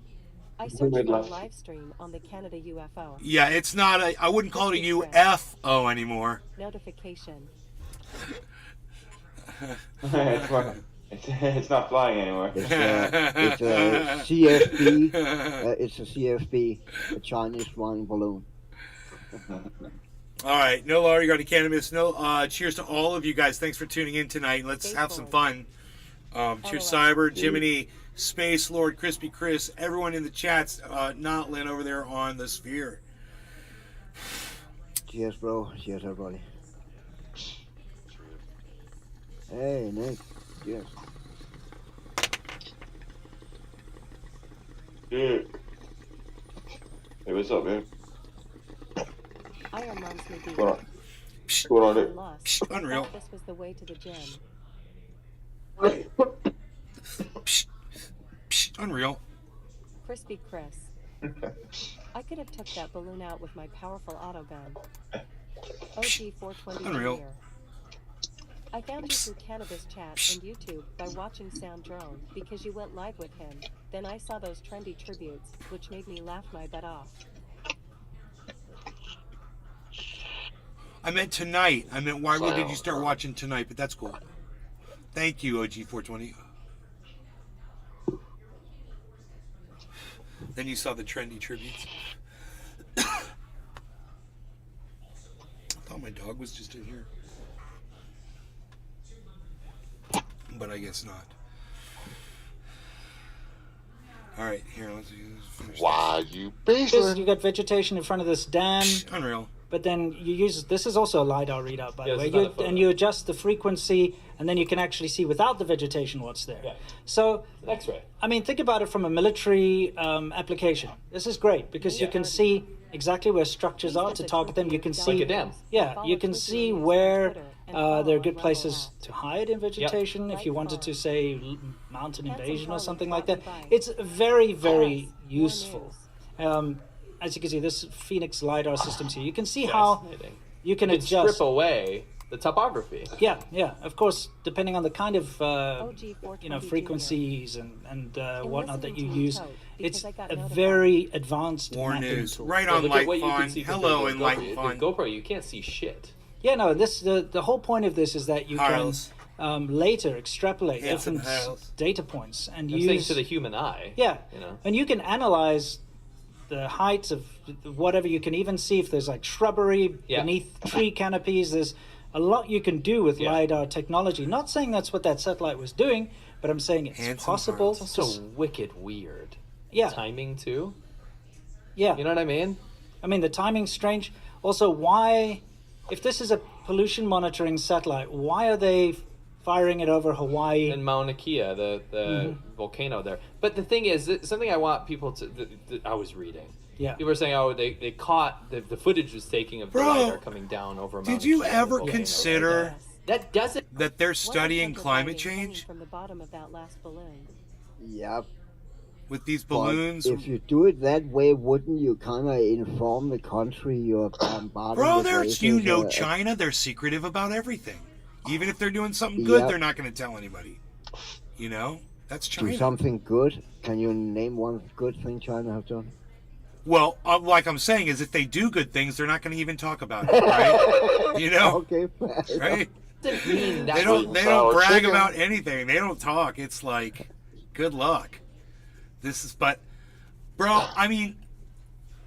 I searched for a live stream on the Canada UFO. Yeah, it's not I wouldn't call it a UFO anymore. Notification. it's not flying anymore. It's a CFB. It's a CFB, a Chinese flying balloon. All right, no law regarding cannabis. No, cheers to all of you guys. Thanks for tuning in tonight. Let's have some fun. Cheers, Cyber, Jiminy, Space Lord, Crispy Chris, everyone in the chats. Not Lynn over there on the Sphere. Cheers, bro. Cheers, everybody. Hey, Nick. Cheers. Dude. Hey, what's up, man? Iron Moms may be What's going on? What's going on, dude? lost. Unreal. This was the way to the gym. Unreal. Crispy Chris. I could have took that balloon out with my powerful auto gun. OG 420 Unreal. here. I found you through Cannabis Chat and YouTube by watching Sound Drone because you went live with him. Then I saw those trendy tributes, which made me laugh my butt off. I meant tonight. I meant why did you start watching tonight? But that's cool. Thank you, OG420. Then you saw the trendy tributes. I thought my dog was just in here. But I guess not. Alright, here, let's finish Why you Because basing? you got vegetation in front of this dam, this. Unreal. but then you use this is also a lidar readout, by Yeah, the way. this is not a photo. And you adjust the frequency, and then you can actually see without the vegetation what's there. Yeah. So, An X-ray. I mean, think about it from a military application. This is great because you can see exactly where structures are to target them. You can see, Like a dam. yeah, you can see where there are good places to hide in vegetation. If you wanted to say mountain invasion or something like that, it's very, very useful. As you can see, this Phoenix lidar systems here. You can see how Fascinating. you can You could adjust. strip away the topography. Yeah, yeah. Of course, depending on the kind of OG 420 frequencies and whatnot that you listening to use, Tote, it's because I got a notified. very advanced War mapping news. tool. Right But on look Light at what you can Fun. see compared Hello, to a Enlightened GoPro. Fun. With GoPro, you can't see shit. Yeah, no. The whole point of this is that you Harles. can later extrapolate Handsome different Harles. data points and I'm saying use to the human eye. yeah, You know. and you can analyze the heights of whatever. You can even see if there's like shrubbery Yeah. beneath tree canopies. There's a lot you can do with Yeah. lidar technology. Not saying that's what that satellite was doing, but I'm saying it's Handsome possible. Harles. It's also wicked weird. Yeah. Timing too. Yeah, You know what I mean? I mean the timing's strange. Also, why, if this is a pollution monitoring satellite, why are they firing it over Hawaii? And Mauna Kea, the volcano there. But the thing is, something I want people to. That I was reading. Yeah. People were saying, oh, they caught the footage was taking of the Bro, lidar coming down over Mauna Did you Kea ever volcano. consider That doesn't. that they're What studying was climate underlying hanging change from the bottom of that last balloon? Yep. with these But balloons? if you do it that way, wouldn't you kind of inform the country you're bombarding? Bro, with there's lasers, China, they're secretive about everything. Even if they're doing something good, Yep. they're not going to tell anybody. That's Do China. something good. Can you name one good thing China have done? Well, like I'm saying, is if they do good things, they're not going to even talk about it, right? You know, Okay, fair enough. right? Doesn't mean They that's don't. They Sour don't brag chicken. about anything. They don't talk. It's like, good luck. This is, but, bro. I mean,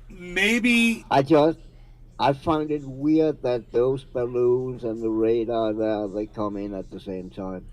maybe. I find it weird that those balloons and the radar there, they come in at the same time.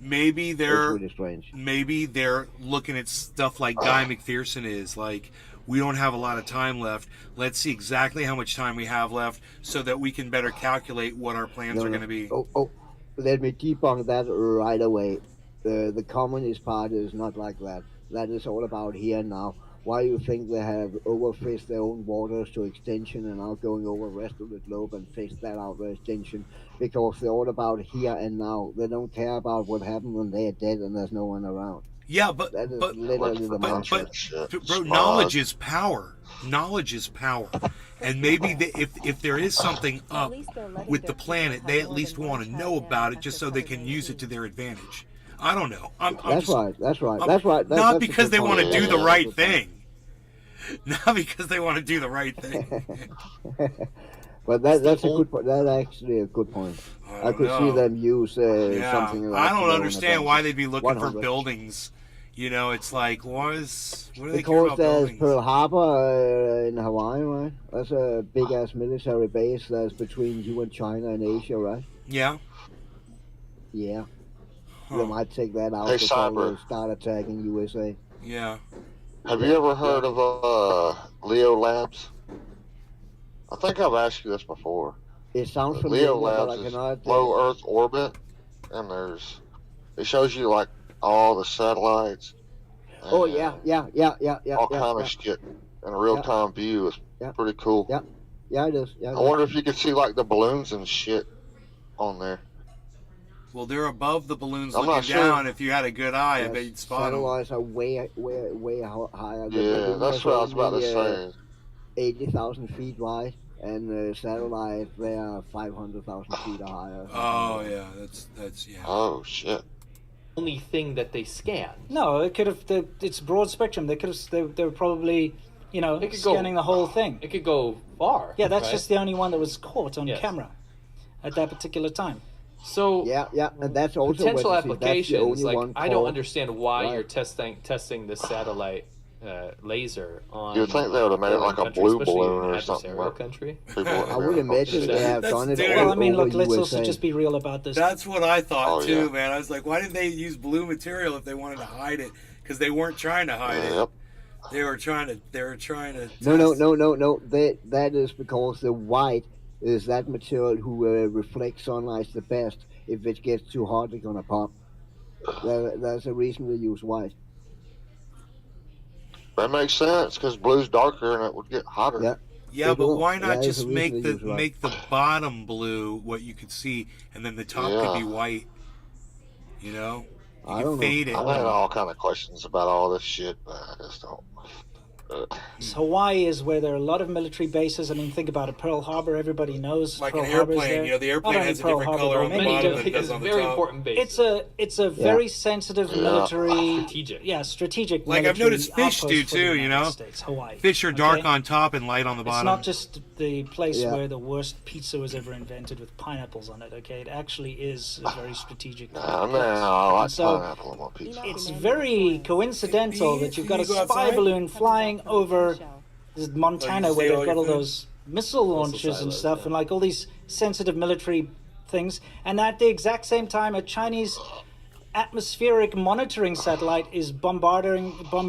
Maybe It's they're really strange. maybe they're looking at stuff like Guy McPherson is like, we don't have a lot of time left. Let's see exactly how much time we have left so that we can better calculate what our plans are going to be. Oh, let me debunk that right away. The Communist Party is not like that. That is all about here and now. Why you think they have overfished their own waters to extension and now going over the rest of the globe and fished that out the extension? Because they're all about here and now. They don't care about what happened when they're dead and there's no one around. Yeah, but That is but literally the but, mindset. bro, knowledge is power. Knowledge is power, and maybe if there is something up with the planet, they at least want to know about it just so they can use it to their advantage. I don't know. That's right. That's right. Not That's because a they good want to point. do the That's a right good point. thing. Not because they want to do the right thing. But that's a good point. That's actually a good point. I could see them use Yeah, something like I don't that understand why they'd be looking for 100. buildings. You know, it's like, what do they care Because about there's buildings? Pearl Harbor in Hawaii, right? That's a big ass military base that's between you and China and Asia, right? Yeah. Yeah. Huh. They might take that out Hey, before Cyber. they start attacking USA. Yeah. Have you ever heard of Leo Labs? I think I've asked you this before. It sounds familiar, Leo but Labs I is cannot. low Earth orbit, and it shows you like all the satellites. Oh and yeah. all kind of shit in a real time view. It's Yeah. pretty cool. Yeah. Yeah, it is. Yeah, I wonder if you could see like the balloons and shit on there. Well, they're above the balloons I'm looking not sure. down. If you had a good eye, I bet you'd spot them. Satellites are way higher. The Yeah, balloon that's was what I was about to only, say. 80,000 feet wide, and satellite they are 500,000 feet higher. Oh yeah, that's yeah. Oh shit. only thing that they scan. No, it could have. It's broad spectrum. They could have. They were probably, It could go- scanning the whole thing. It could go far. Yeah, that's right? just the only one that was caught on Yes. camera at that particular time. So Yeah, and that's also potential what you see. That's the applications. only Like one I don't called- understand why Right. you're testing this satellite laser on. You would think they would have made it foreign like a country, blue especially balloon an or something. adversarial Like country. people I would imagine they have done it Dude. all Well, I mean, over look, let's USA. also just be real about this. That's what I thought Oh, too, yeah. man. I was like, why didn't they use blue material if they wanted to hide it? Because they weren't trying to hide it. Yep. They were trying to. No. That is because the white is that material who reflects sunlight the best. If it gets too hot, it's gonna pop. That's the reason they use white. That makes sense because blue's darker and it would get hotter. Yeah. Yeah, They but will. why not That is just the make reason they use white. make the bottom blue what you could see, and then the top Yeah. could be white. You know, you I can don't know. fade it. I've had all kind of questions about all this shit, but I just don't. Hawaii is where there are a lot of military bases. I mean, think about it. Pearl Harbor, everybody knows. Like Pearl an Harbor's airplane, there. you know, the Not airplane only has a Pearl different Harbor, color but on the many bottom different- than it does on the very top. important base. It's a very sensitive military, Strategic. strategic. Like, I've military noticed fish outpost do for the too, you United know? States, Hawaii. Fish are dark Okay? on top and light on the It's bottom. not just the place Yeah. where the worst pizza was ever invented with pineapples on it. Okay, it actually is a very strategic. I place. like And so pineapple on my pizza. it's very coincidental that you've got a Can you go spy outside? balloon flying over Montana, Like, where steal they've all got all your food? those missile launches and silos, stuff, yeah. and like all these sensitive military things. And at the exact same time, a Chinese atmospheric monitoring satellite is bombarding. For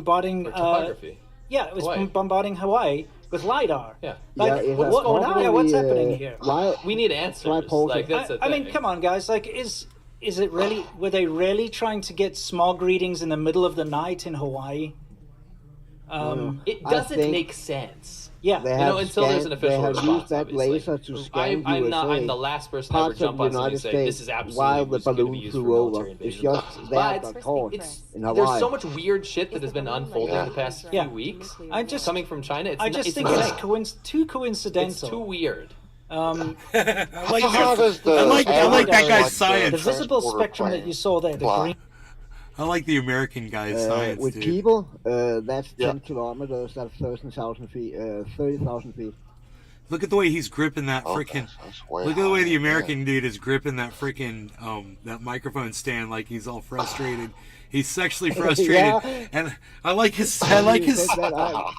topography. Yeah, it was Hawaii. bombarding Hawaii with lidar. Yeah. Like, it what's has going on? probably, Yeah, what's happening here? Why? We need answers. Tripod. Like that's the I thing. mean, come on, guys. Like, is it really? Were they really trying to get smog readings in the middle of the night in Hawaii? It I doesn't think- make sense. Yeah, They You have know, until there's an official they have response, used that obviously. laser to scan I'm not. USA, I'm the last person to ever parts jump of on the something United and say States this is absolutely while the was gonna be balloon used for flew over. military It's invasion just purposes. there But got caught it's- in there's Hawaii. so much weird shit that has been unfolding Yeah. the past Yeah. few weeks. I just Coming from China, it's I not- just it's think not- it's too it's coincidental. too weird. I like How your- does the I like that average, guy's like, the science. The visible transporter spectrum that plane you saw there, the fly? green. I like the American guy's science, with dude. people, that's Yeah. 10 kilometers. That's 13,000 feet. 30,000 feet. Look at the way he's gripping that Okay, freaking. that's way Look at the way the higher, American dude is gripping that freaking that microphone stand like he's all frustrated. He's sexually frustrated, Yeah. and I like his I like You his said that,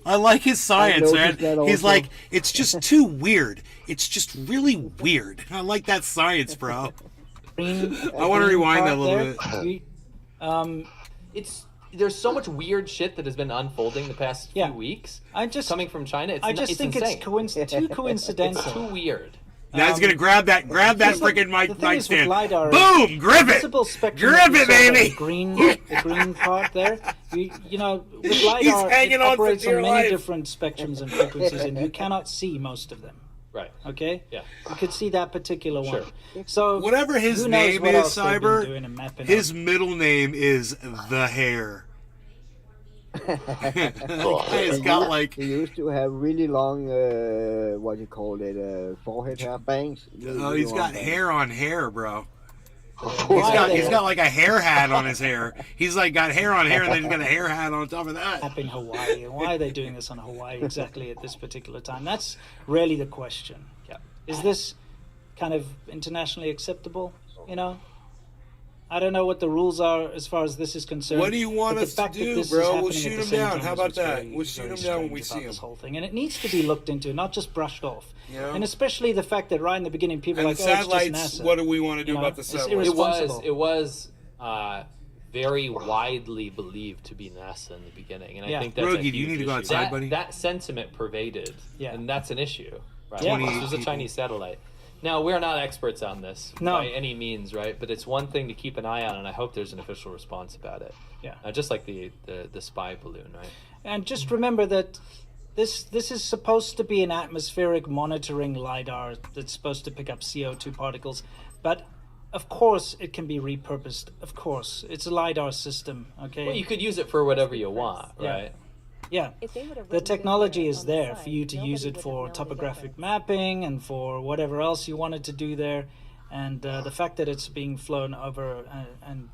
I like his science, man. noticed that He's also. like, it's just too weird. It's just really weird. I like that science, bro. I want to rewind that a little bit. There's so much weird shit that has been unfolding the past few weeks. Coming from China. I just think insane. it's too coincidental. It's too weird. Now he's gonna grab that freaking the thing is with nightstand. LiDAR, Boom! Grip it! visible spectrum Grip that you it, saw, the baby! green part there. You know, with LiDAR, He's it hanging on for operates dear on many life. different spectrums and frequencies, and you cannot see most of them. Right. Okay. Yeah. You could see that particular one. Sure. So Whatever his who knows name what is, else they've been doing Cyber, and mapping his out. middle name is the Hair. He's got like He used to have really long, what do you call it, forehead hair bangs. Really he's long got bangs. hair on hair, bro. Why He's they got like a hair hat on his hair. He's like got hair on hair, and then he's got a hair hat on top of that. mapping Hawaii, and why are they doing this on Hawaii exactly at this particular time? That's really the question. Yeah. Is this kind of internationally acceptable? You know, I don't know what the rules are as far as this is concerned. What do you want but the us to fact that do, this is bro? We'll happening shoot at the him same down. time How is about what's that? very- We'll shoot very him down when strange we about see this him. whole thing, and it needs to be looked into, not just brushed off. Yeah. And especially the fact that right in the beginning, people And are like, the "Oh, it's just satellites. NASA." What do we want to do You know, about the it's satellites? irresponsible. It was very widely believed to be NASA in the beginning, and I Yeah. think that's Rogie, a do you huge need to go issue. outside, that, buddy? That sentiment pervaded, Yeah. and that's an issue. Right? Yeah. This was a Chinese satellite. Now, we're not experts on this No. by any means, right? But it's one thing to keep an eye on, and I hope there's an official response about it. Yeah. Just like the spy balloon, right? And just remember that this is supposed to be an atmospheric monitoring LiDAR that's supposed to pick up CO2 particles, but of course it can be repurposed. Of course, it's a LiDAR system. Okay. Well, you could use it for whatever you want, Yeah. right? Yeah. If they would have The written technology there is on the there side, for you to nobody use it would have for known the topographic difference. mapping and for whatever else you wanted to do there. And the fact that it's being flown over and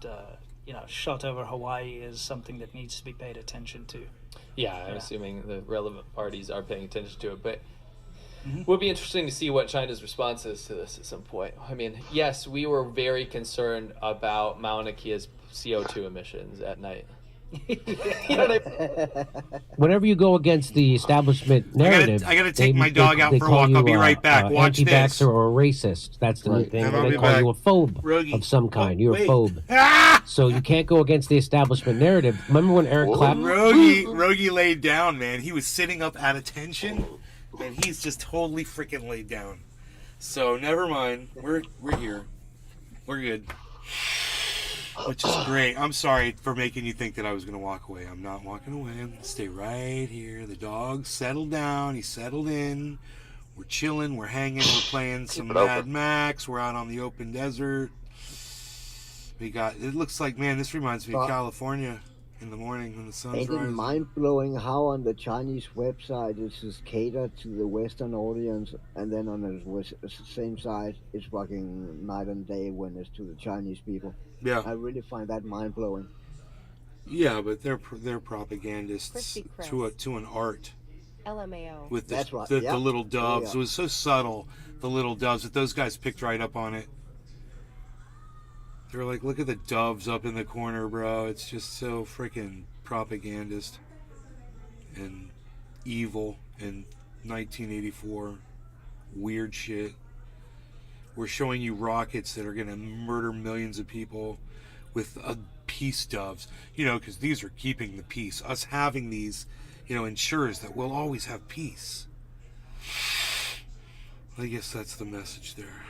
shot over Hawaii is something that needs to be paid attention to. Yeah, I'm assuming the relevant parties are paying attention to it, but Mm-hmm. it would be interesting to see what China's response is to this at some point. I mean, yes, we were very concerned about Mauna Kea's CO2 emissions at night. You know what I mean? Whenever you go against the establishment narrative, I gotta take my dog out they for a call walk. you I'll be right back. Watch anti-vaxxer this. or a racist. That's the new Right. thing. And I'll They be call back. you a phobe Rogie. of some kind. Oh, You're wait. a phobe. Ah! So you can't go against the establishment narrative. Remember when Eric Whoa. Clapton? Rogie laid down, man. He was sitting up at attention, and he's just totally freaking laid down. So never mind. We're here. We're good. Which is great. I'm sorry for making you think that I was going to walk away. I'm not walking away. I'm going to stay right here. The dog settled down. He settled in. We're chilling. We're hanging. We're playing some it open. Mad Max. We're out on the open desert. It looks like, man, this reminds me of California in the morning when the sun's Ain't it rising. mind-blowing how on the Chinese website it's just catered to the Western audience, and then on the same side it's fucking night and day when it's to the Chinese people. Yeah. I really find that mind-blowing. Yeah, but they're propagandists Crispy Chris. to an art LMAO. with That's right, the yeah. little doves. Yeah. It was so subtle, the little doves, that those guys picked right up on it. They were like, look at the doves up in the corner, bro. It's just so freaking propagandist and evil in 1984. Weird shit. We're showing you rockets that are going to murder millions of people with peace doves. Because these are keeping the peace. Us having these, ensures that we'll always have peace. I guess that's the message there.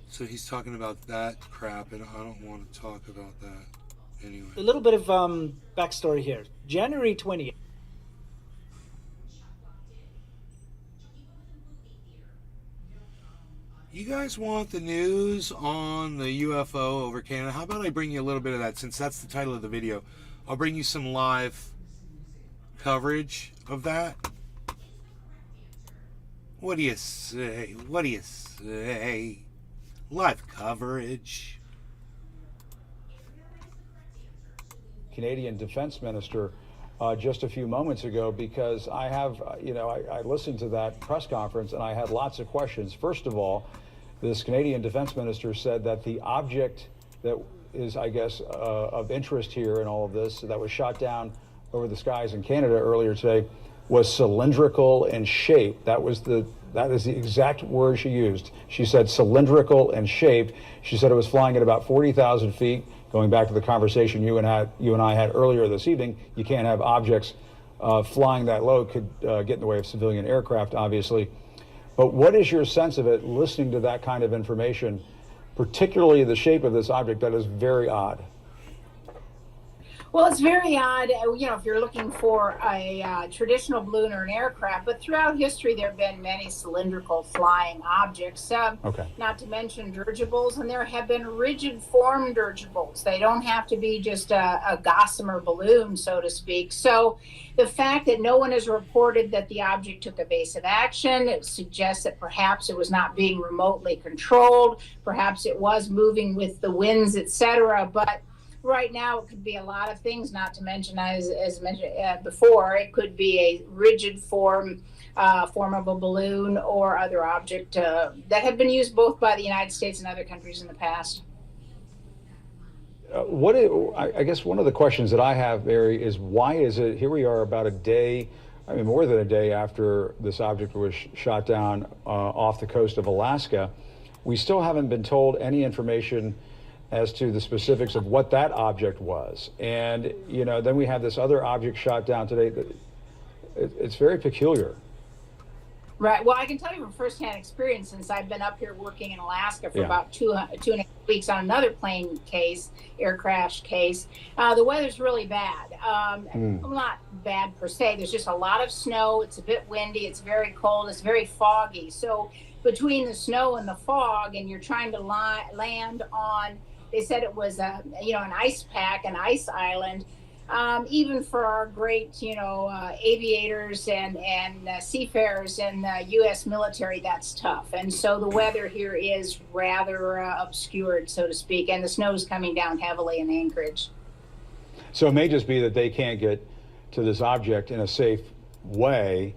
So he's talking about that crap, and I don't want to talk about that anyway. A little bit of backstory here. January 20th. You guys want the news on the UFO over Canada? How about I bring you a little bit of that, since that's the title of the video. I'll bring you some live coverage of that. What do you say? What do you say? Live coverage. Canadian Defense Minister just a few moments ago, because I have, I listened to that press conference and I had lots of questions. First of all, this Canadian Defense Minister said that the object that is, I guess, of interest here in all of this, that was shot down over the skies in Canada earlier today, was cylindrical in shape. That is the exact word she used. She said cylindrical in shape. She said it was flying at about 40,000 feet. Going back to the conversation you and I had earlier this evening, you can't have objects flying that low, could get in the way of civilian aircraft, obviously. But what is your sense of it, listening to that kind of information, particularly the shape of this object that is very odd? Well, it's very odd, if you're looking for a traditional balloon or an aircraft, but throughout history, there have been many cylindrical flying objects, not to mention dirigibles, and there have been rigid form dirigibles. They don't have to be just a gossamer balloon, so to speak. So the fact that no one has reported that the object took evasive action, it suggests that perhaps it was not being remotely controlled, perhaps it was moving with the winds, etc., but right now, it could be a lot of things, not to mention, as mentioned before, it could be a rigid form of a balloon or other object that have been used both by the United States and other countries in the past. I guess one of the questions that I have, Mary, is why is it, here we are about a day, more than a day after this object was shot down off the coast of Alaska, we still haven't been told any information as to the specifics of what that object was. And, then we have this other object shot down today. It's very peculiar. Right. Well, I can tell you from firsthand experience, since I've been up here working in Alaska for about two and a half weeks on another plane case, air crash case. The weather's really bad. Well, not bad per se. There's just a lot of snow. It's a bit windy. It's very cold. It's very foggy. So between the snow and the fog, and you're trying to land on, they said it was an ice pack, an ice island. Even for our great, aviators and seafarers in the U.S. military, that's tough. And so the weather here is rather obscured, so to speak, and the snow is coming down heavily in Anchorage. So it may just be that they can't get to this object in a safe way,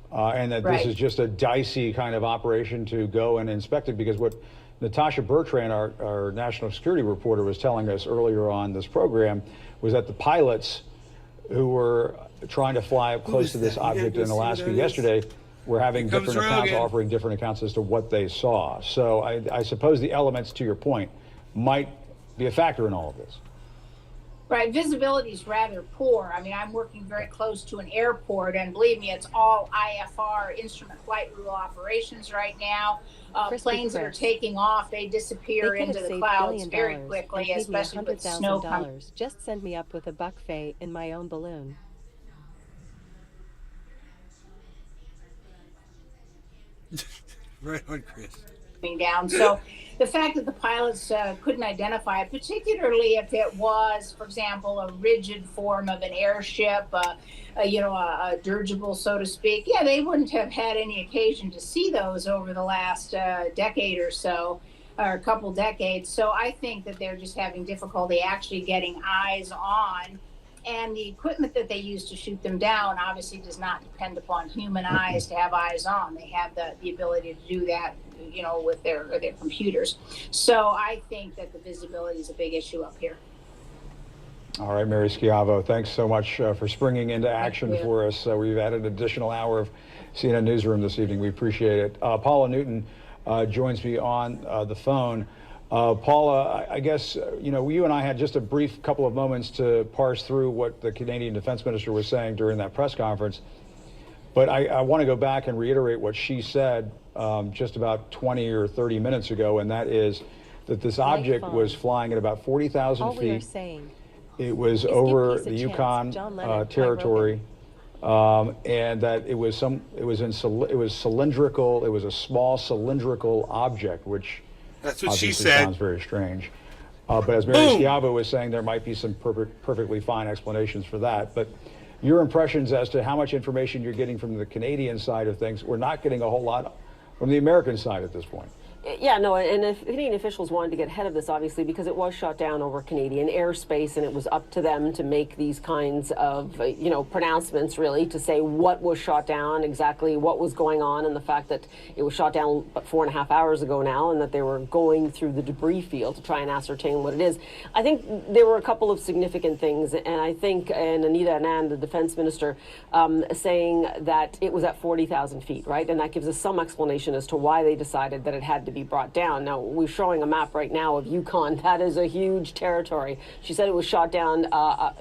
and that this is just a dicey kind of operation to go and inspect it, because what Natasha Bertrand, our national security reporter, was telling us earlier on this program was that the pilots who were trying to fly up close to this object in Alaska yesterday were having different accounts, offering different accounts as to what they saw. So I suppose the elements, to your point, might be a factor in all of this. Right, visibility is rather poor. I'm working very close to an airport, and believe me, it's all IFR, instrument flight rule operations right now. Planes that are taking off, they disappear into the clouds very quickly, especially with snow coming. Just send me up with a buffet in my own balloon. Right on, Chris. Down. So the fact that the pilots couldn't identify it, particularly if it was, for example, a rigid form of an airship, a dirigible, so to speak, they wouldn't have had any occasion to see those over the last decade or so, or a couple decades. So I think that they're just having difficulty actually getting eyes on. And the equipment that they use to shoot them down obviously does not depend upon human eyes to have eyes on. They have the ability to do that, with their computers. So I think that the visibility is a big issue up here. All right, Mary Schiavo, thanks so much for springing into action for us. We've added an additional hour of CNN Newsroom this evening. We appreciate it. Paula Newton joins me on the phone. Paula, I guess, you and I had just a brief couple of moments to parse through what the Canadian Defense Minister was saying during that press conference. But I want to go back and reiterate what she said just about 20 or 30 minutes ago, and that is that this object was flying at about 40,000 feet. It was over the Yukon territory and that it was cylindrical. It was a small cylindrical object, which that's what she obviously said. Sounds very strange. But as Mary Schiavo was saying, there might be some perfectly fine explanations for that. But your impressions as to how much information you're getting from the Canadian side of things, we're not getting a whole lot from the American side at this point. Yeah, no, and if Canadian officials wanted to get ahead of this, obviously, because it was shot down over Canadian airspace, and it was up to them to make these kinds of, pronouncements, really, to say what was shot down, exactly what was going on, and the fact that it was shot down 4.5 hours ago now, and that they were going through the debris field to try and ascertain what it is. I think there were a couple of significant things, and I think, and Anita Anand, the defense minister, saying that it was at 40,000 feet, right? And that gives us some explanation as to why they decided that it had to be brought down. Now, we're showing a map right now of Yukon. That is a huge territory. She said it was shot down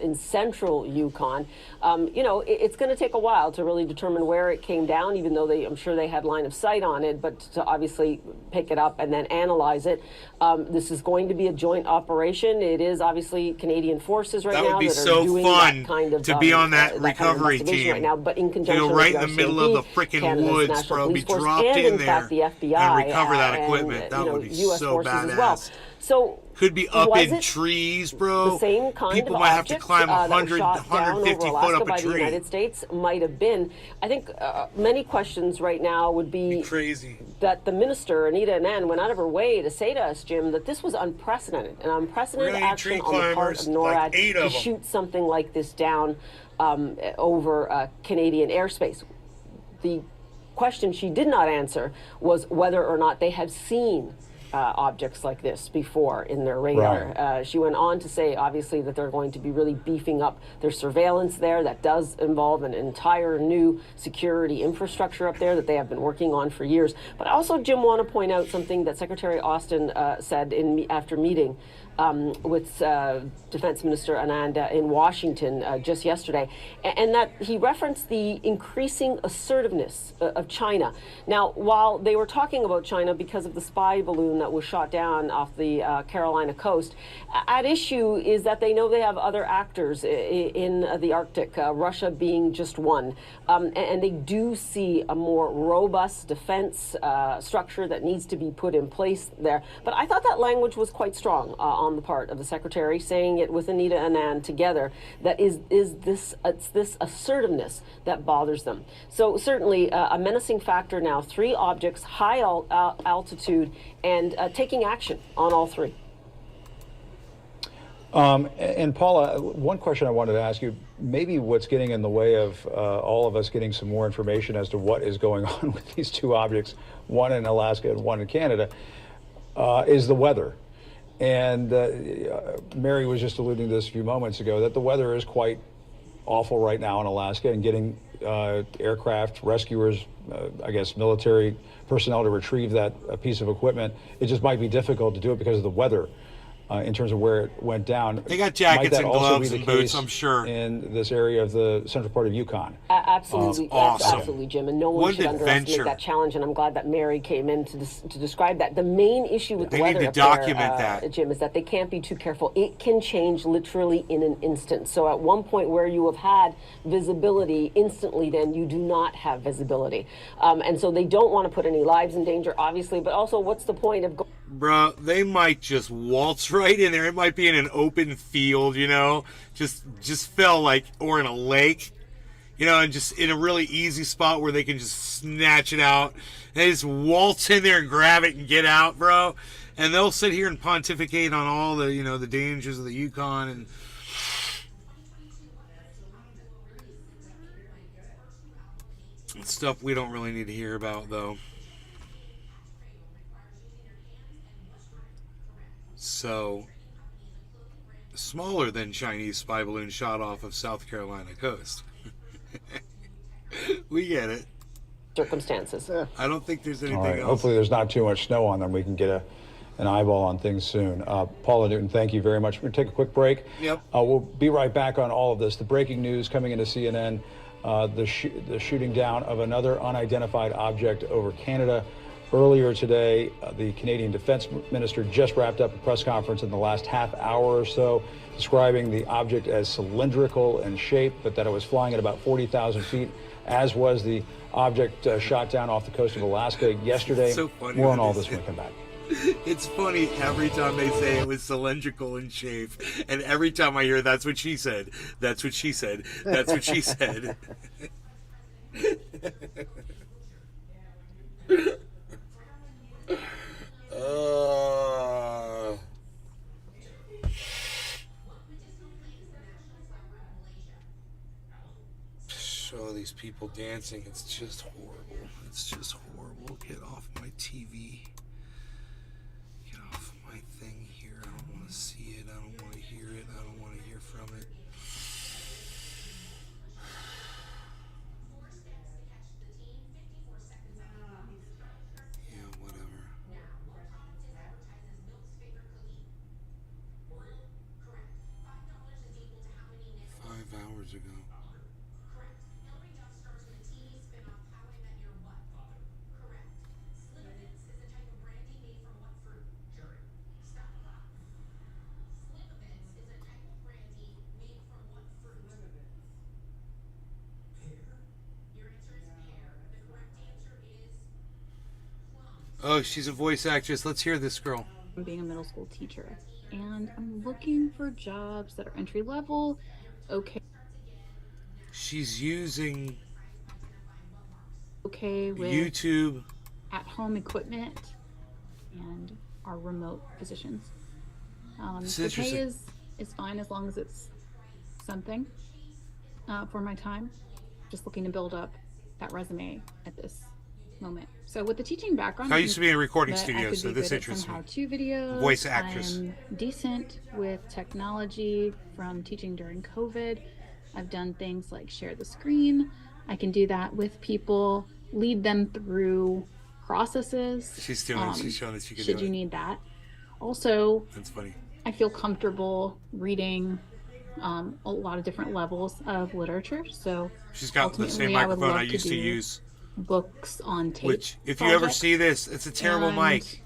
in central Yukon. It's going to take a while to really determine where it came down, even though I'm sure they had line of sight on it, but to obviously pick it up and then analyze it. This is going to be a joint operation. It is obviously Canadian forces right now that are doing that kind of to be on that recovery kind of team right now, but in conjunction right with in the middle of the freaking woods, bro. Be dropped in there fact, the FBI and recover that equipment. And, that would be US so forces badass. As well. So could be up in it trees, bro. The same kind People of might have to climb 100, that was shot 150 down over foot Alaska up a by tree. the United States might have been. I think many questions right now would be crazy that the minister Anita Anand went out of her way to say to us, Jim, that this was unprecedented, an unprecedented action on the part of NORAD to shoot something like this down over Canadian airspace. The question she did not answer was whether or not they had seen objects like this before in their radar. Right. She went on to say, obviously, that they're going to be really beefing up their surveillance there. That does involve an entire new security infrastructure up there that they have been working on for years. But I also, Jim, want to point out something that Secretary Austin said after meeting with Defense Minister Anand in Washington just yesterday, and that he referenced the increasing assertiveness of China. Now, while they were talking about China because of the spy balloon that was shot down off the Carolina coast, at issue is that they know they have other actors in the Arctic, Russia being just one, and they do see a more robust defense structure that needs to be put in place there. But I thought that language was quite strong on the part of the Secretary, saying it with Anita Anand together, that it's this assertiveness that bothers them. So certainly a menacing factor now, 3 objects, high altitude, and taking action on all 3. And Paula, one question I wanted to ask you, maybe what's getting in the way of all of us getting some more information as to what is going on with these 2 objects, one in Alaska and one in Canada, is the weather. And Mary was just alluding to this a few moments ago, that the weather is quite awful right now in Alaska, and getting aircraft, rescuers, I guess military personnel to retrieve that piece of equipment, it just might be difficult to do it because of the weather. In terms of where it went down. They got jackets and gloves and boots, I'm sure. In this area of the central part of Yukon. Absolutely. Awesome. Absolutely, Jim. And no one should underestimate that challenge. And I'm glad that Mary came in to describe that. The main issue with the weather need to document that, Jim, is that they can't be too careful. It can change literally in an instant. So at one point where you have had visibility, instantly then you do not have visibility. And so they don't want to put any lives in danger, obviously. But also, what's the point of Bro, they might just waltz right in there. It might be in an open field, just fell like, or in a lake, and just in a really easy spot where they can just snatch it out. They just waltz in there and grab it and get out, bro. And they'll sit here and pontificate on all the, the dangers of the Yukon and stuff we don't really need to hear about, though. So, smaller than Chinese spy balloon shot off of South Carolina coast. We get it. Circumstances. I don't think there's anything else. Hopefully there's not too much snow on them. We can get an eyeball on things soon. Paula Newton, thank you very much. We're going to take a quick break. Yep. We'll be right back on all of this. The breaking news coming into CNN, the shooting down of another unidentified object over Canada. Earlier today, the Canadian Defense Minister just wrapped up a press conference in the last half hour or so, describing the object as cylindrical in shape, but that it was flying at about 40,000 feet, as was the object shot down off the coast of Alaska yesterday. So funny. More on all this when we come back. It's funny every time they say it was cylindrical in shape, and every time I hear that's what she said, that's what she said, that's what she said. Show these people dancing, it's just horrible. It's just horrible. Get off my TV. Get off my thing here. I don't want to see it. I don't want to hear it. I don't want to hear from it. Yeah, whatever. 5 hours ago. Oh, she's a voice actress. Let's hear this girl. I'm being a middle school teacher, and I'm looking for jobs that are entry level. Okay. She's using With YouTube at-home equipment and our remote positions. It's The pay interesting. is fine as long as it's something for my time. Just looking to build up that resume at this moment. So with the teaching background, I used to be in a recording that I studio, could so be this good at interests some me. how-to videos. Voice actress. I'm decent with technology from teaching during COVID. I've done things like share the screen. I can do that with people, lead them through processes. She's doing it. She's showing that she can should do you it. need that. Also, That's funny. I feel comfortable reading a lot of different levels of literature. So She's got the same ultimately, I would microphone I love used to do use. books on tape. Which, if you ever projects. see this, it's a terrible And mic.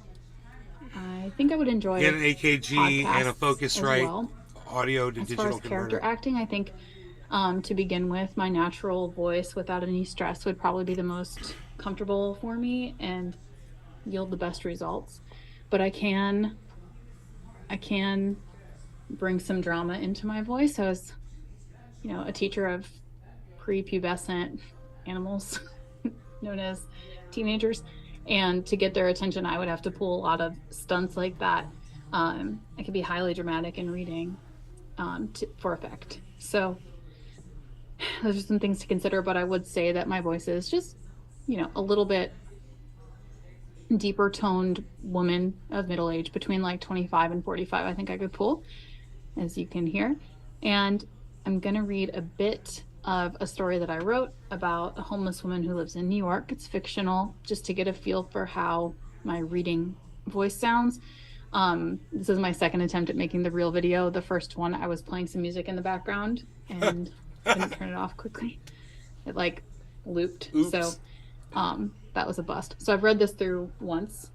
I think I would enjoy Get an AKG and a podcasts as Focusrite well. audio to As digital far as character converter. acting, I think to begin with, my natural voice without any stress would probably be the most comfortable for me and yield the best results. But I can bring some drama into my voice. I was, a teacher of prepubescent animals known as teenagers, and to get their attention, I would have to pull a lot of stunts like that. I could be highly dramatic in reading for effect. So those are some things to consider, but I would say that my voice is just, a little bit deeper toned woman of middle age, between like 25 and 45. I think I could pull, as you can hear. And I'm going to read a bit of a story that I wrote about a homeless woman who lives in New York. It's fictional, just to get a feel for how my reading voice sounds. This is my second attempt at making the real video. The first one, I was playing some music in the background and couldn't turn it off quickly. It like looped. Oops. So that was a bust. So I've read this through once.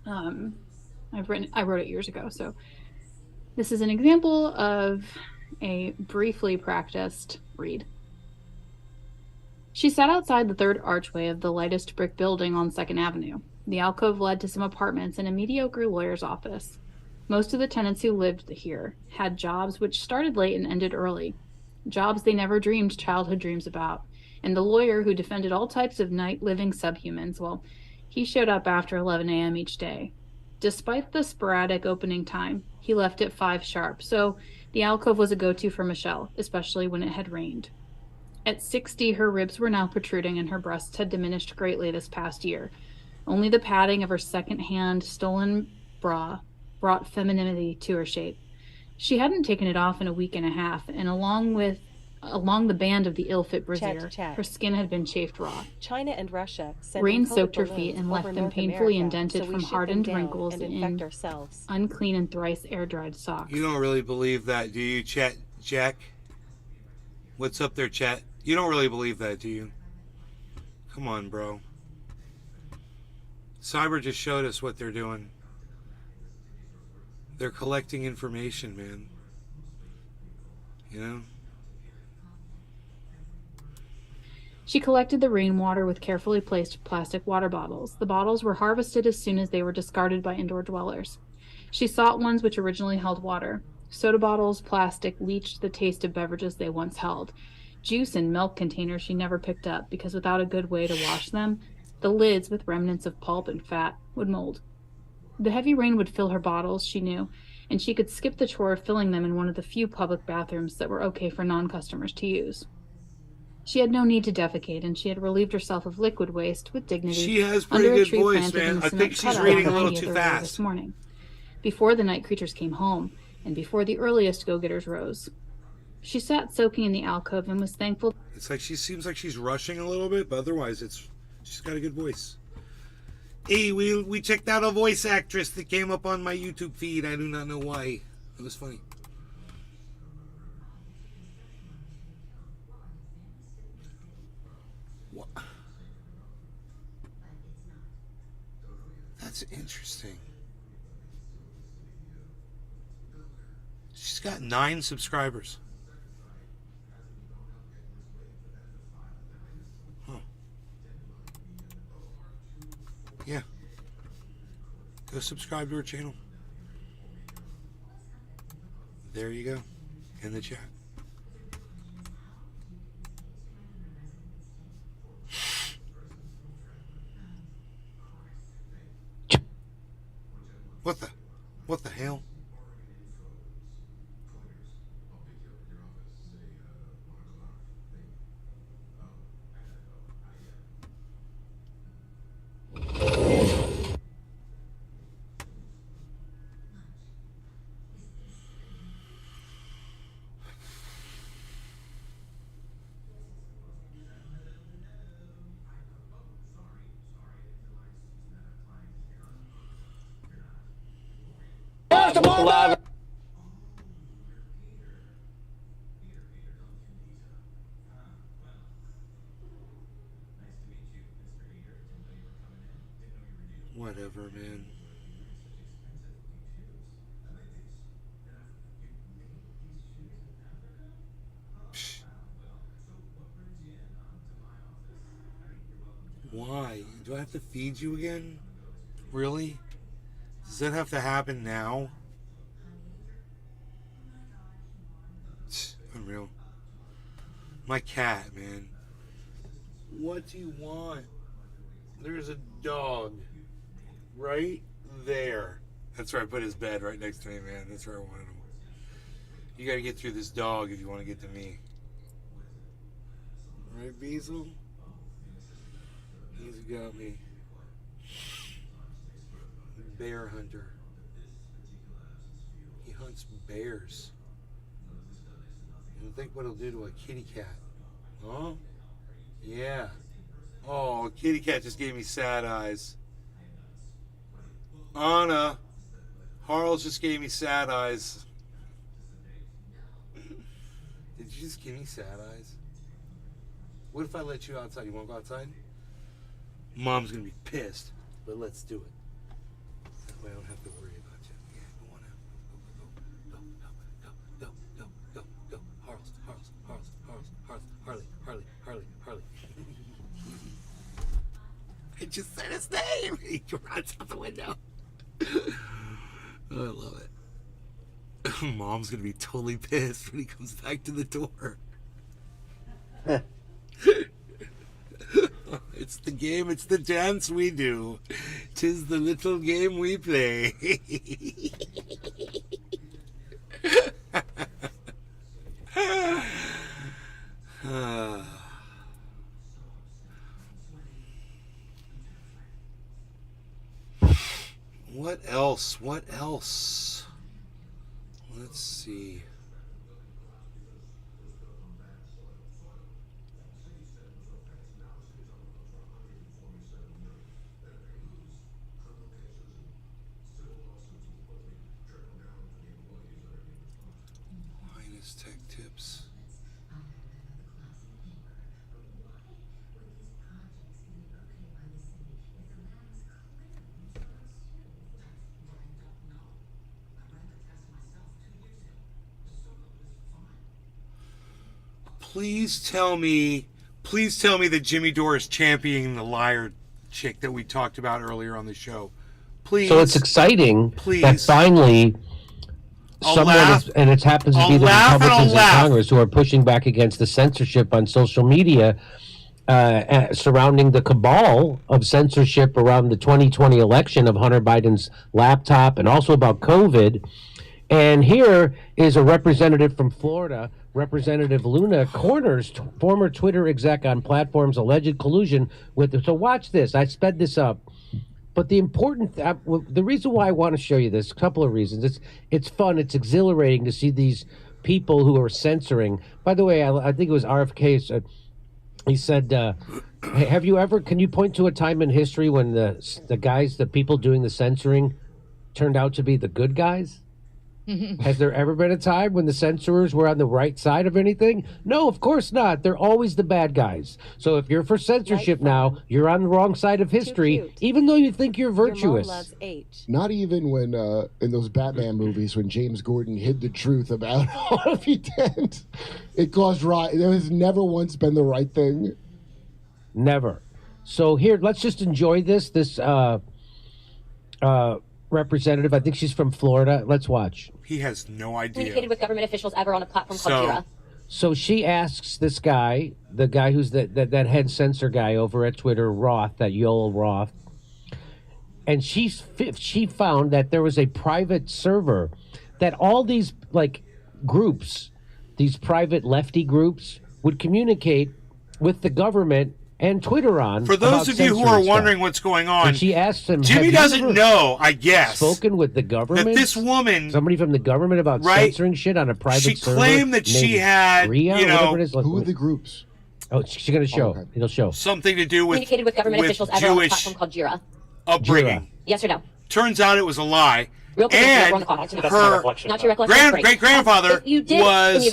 I wrote it years ago. So this is an example of a briefly practiced read. She sat outside the third archway of the lightest brick building on 2nd Avenue. The alcove led to some apartments and a mediocre lawyer's office. Most of the tenants who lived here had jobs which started late and ended early, jobs they never dreamed childhood dreams about. And the lawyer, who defended all types of night-living subhumans, well, he showed up after 11 a.m. each day. Despite the sporadic opening time, he left at 5 sharp, so the alcove was a go-to for Michelle, especially when it had rained. At 60, her ribs were now protruding and her breasts had diminished greatly this past year. Only the padding of her second-hand stolen bra brought femininity to her shape. She hadn't taken it off in a week and a half, and along the band of the ill-fit brassiere, Chat. her skin had been chafed raw. China and Russia send Rain encoded soaked her balloons feet and over left them North painfully America, indented so we from ship hardened them down wrinkles and in infect ourselves. unclean and thrice air-dried socks. You don't really believe that, do you, Chat? Jack? What's up there, Chat? You don't really believe that, do you? Come on, bro. Cyber just showed us what they're doing. They're collecting information, man. You know? She collected the rainwater with carefully placed plastic water bottles. The bottles were harvested as soon as they were discarded by indoor dwellers. She sought ones which originally held water. Soda bottles, plastic, leached the taste of beverages they once held. Juice and milk containers she never picked up because without a good way to wash them, the lids, with remnants of pulp and fat, would mold. The heavy rain would fill her bottles, she knew, and she could skip the chore of filling them in one of the few public bathrooms that were okay for non-customers to use. She had no need to defecate, and she had relieved herself of liquid waste with dignity. She has pretty under a good tree voice, planted man. in the I cement think she's cutout reading a on little 90th too earlier fast. This morning, before the night creatures came home, and before the earliest go-getters rose. She sat soaking in the alcove and was thankful. It's like she seems like she's rushing a little bit, but otherwise she's got a good voice. Hey, we checked out a voice actress that came up on my YouTube feed. I do not know why. It was funny. What? That's interesting. She's got 9 subscribers. Huh. Yeah. Go subscribe to her channel. There you go. In the chat. What the hell? Whatever, man. Why? Do I have to feed you again? Really? Does that have to happen now? Unreal. My cat, man. What do you want? There's a dog right there. That's where I put his bed, right next to me, man. That's where I wanted him. You gotta get through this dog if you want to get to me. Right, Beazle? He's got me. Bear hunter. He hunts bears. And think what he'll do to a kitty cat. Huh? Yeah. Oh, a kitty cat just gave me sad eyes. Anna. Harles just gave me sad eyes. Did you just give me sad eyes? What if I let you outside? You want to go outside? Mom's going to be pissed, but let's do it. That way I don't have to worry about you. Yeah, go on out. Go. Harley. I just said his name. He runs out the window. I love it. Mom's going to be totally pissed when he comes back to the door. It's the game, it's the dance we do. 'Tis the little game we play. What else? Let's see. Tech tips. Please tell me that Jimmy Dore is championing the liar chick that we talked about earlier on the show. Please. So it's exciting that finally and it happens to be the Republicans in Congress who are pushing back against the censorship on social media surrounding the cabal of censorship around the 2020 election of Hunter Biden's laptop and also about COVID. And here is a representative from Florida, Representative Luna, corners former Twitter exec on platform's alleged collusion with. So watch this. I sped this up. But the the reason why I want to show you this, a couple of reasons. It's fun. It's exhilarating to see these people who are censoring. By the way, I think it was RFK. He said, "Have you ever? Can you point to a time in history when the people doing the censoring, turned out to be the good guys?" Has there ever been a time when the censorers were on the right side of anything? No, of course not. They're always the bad guys. So if you're for censorship now, you're on the wrong side of history, even though you think you're virtuous. Your mom loves H. Not even when, in those Batman movies, when James Gordon hid the truth about Harvey Dent, it caused riot. There has never once been the right thing. Never. So here, let's just enjoy this. Representative, I think she's from Florida. Let's watch. He has no idea. Communicated with government officials ever on a platform called Jira. So she asks this guy, the guy who's that head censor guy over at Twitter, Roth, that Yoel Roth, and she found that there was a private server that all these groups, these private lefty groups, would communicate with the government and Twitter on. For those of you who are wondering what's going on, and she asked him, Jimmy doesn't know, I guess, spoken with the government, that this woman, somebody from the government, about censoring shit on a private server. She claimed that she had, Ria, who are the groups? Oh, she's going to show. Okay. It'll show something to do with communicated with government officials ever on a platform called Jira. Upbringing. Jira. Yes or no? Turns out it was a lie. Real quick, and her great-grandfather was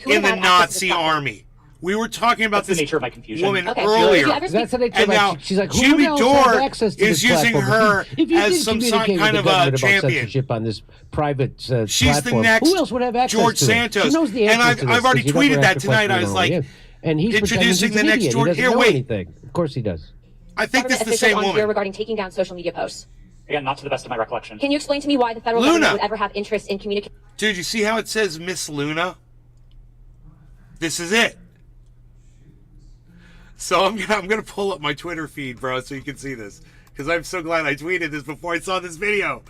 in the Nazi army. We were talking about this nature of my confusion woman earlier. That's the nature and now she's like, Jimmy Dore is using her as some kind of a champion. On this private she's platform. The next Who else would have access George to Santos. She knows the and I've already tweeted that tonight. I was like, and he's introducing the next George. Here, wait. Anything. Of course he does. I think this is the same woman. Regarding taking down social media posts. Again, not to the best of my recollection. Can you explain to me why the federal government would ever have interest in communicating? Dude, you see how it says Miss Luna? This is it. So I'm gonna pull up my Twitter feed, bro, so you can see this. Because I'm so glad I tweeted this before I saw this video.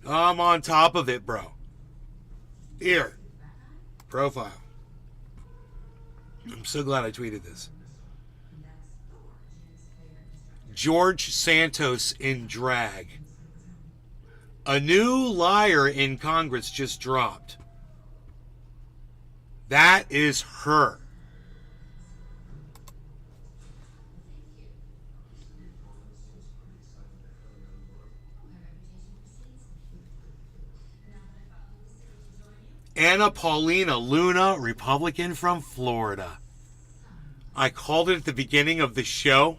I'm on top of it, bro. Here. Profile. I'm so glad I tweeted this. George Santos in drag. A new liar in Congress just dropped. That is her. Anna Paulina Luna, Republican from Florida. I called it at the beginning of the show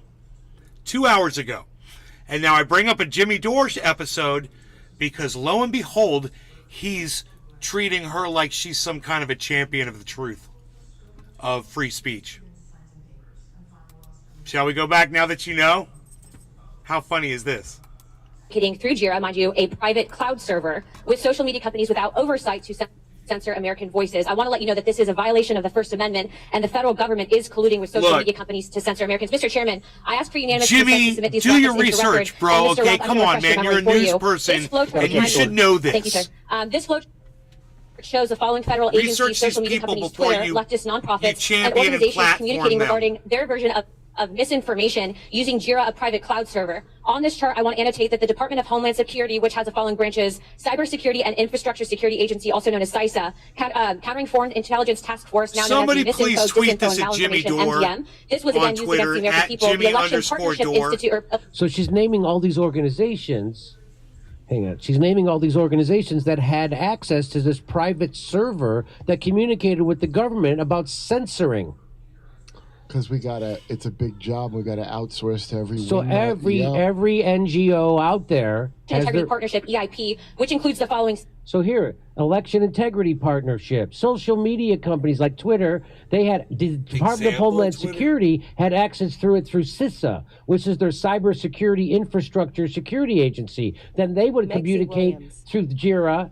2 hours ago. And now I bring up a Jimmy Dore episode because lo and behold, he's treating her like she's some kind of a champion of the truth of free speech. Shall we go back now that you know? How funny is this? Through Jira, mind you, a private cloud server with social media companies without oversight to censor American voices. I want to let you know that this is a violation of the First Amendment, and the federal government is colluding with social media companies to censor Americans. Mr. Chairman, I ask for unanimous consent to submit these do your records into research, record. bro. And Mr. Okay, Roth, come on, man. You're a news person, and you should know this. Thank you, sir. This flow shows the following federal agencies, social media companies, Twitter, leftist nonprofits, and organizations communicating regarding their version of misinformation using Jira, a private cloud server. On this chart, I want to annotate that the Department of Homeland Security, which has the following branches: Cybersecurity and Infrastructure Security Agency, also known as CISA, Countering Foreign Intelligence Task Force, now known as the please tweet this at Jimmy Dore NDM. This was again used against the American people. Jimmy the Election Partnership Institute. So she's naming all these organizations. Hang on. She's naming all these organizations that had access to this private server that communicated with the government about censoring. Because it's a big job. We got to outsource to every. So every NGO out there has Integrity Partnership (EIP), which includes the following So here, election integrity partnership, social media companies like Twitter, they had the Department of Homeland Security had access through CISA, which is their cybersecurity infrastructure security agency. Then they would communicate through JIRA,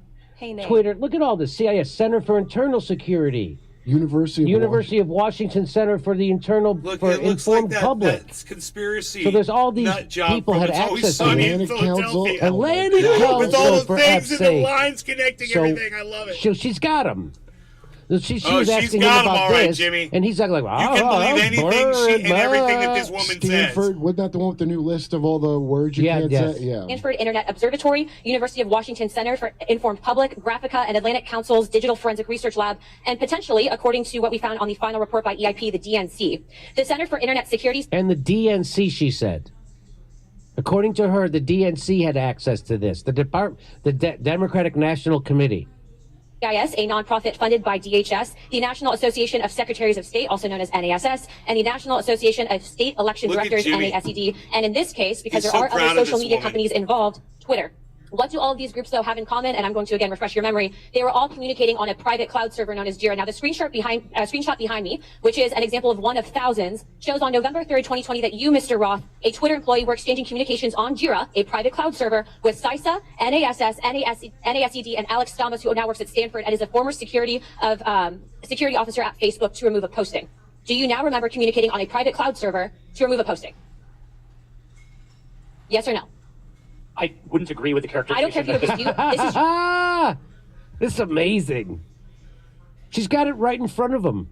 Twitter. Look at all this. CIS, Center for Internal Security. University of Washington Center for the Internal for Informed Public. That's conspiracy. So there's all these people had access to Atlantic Council with all the for things F's and the sake. lines connecting everything. I love it. She's got them. She was she's asking him got 'em about all right, this, Jimmy. and he's like, You can believe anything and everything that this woman Stanford, wasn't that the one with the new list of all the words you can't say? Yeah. Stanford Internet Observatory, University of Washington Center for Informed Public, Graphica, and Atlantic Council's Digital Forensic Research Lab, and potentially, according to what we found on the final report by EIP, the DNC. The Center for Internet Security... And the DNC, she said. According to her, the DNC had access to this. The Democratic National Committee. CIS, a nonprofit funded by DHS, the National Association of Secretaries of State, also known as NASS, and the National Association of State Election Directors, NASED. And in this case, because there are other social media companies involved, Twitter. What do all of these groups, though, have in common? And I'm going to, again, refresh your memory. They were all communicating on a private cloud server known as Jira. Now, the screenshot behind me, which is an example of one of thousands, shows on November 3rd, 2020, that you, Mr. Roth, a Twitter employee, were exchanging communications on Jira, a private cloud server, with CISA, NASS, NASED, and Alex Stamos, who now works at Stanford and is a former security officer at Facebook, to remove a posting. Do you now remember communicating on a private cloud server to remove a posting? Yes or no? I wouldn't agree with the characterization. I don't care if you agree. This is amazing. She's got it right in front of him.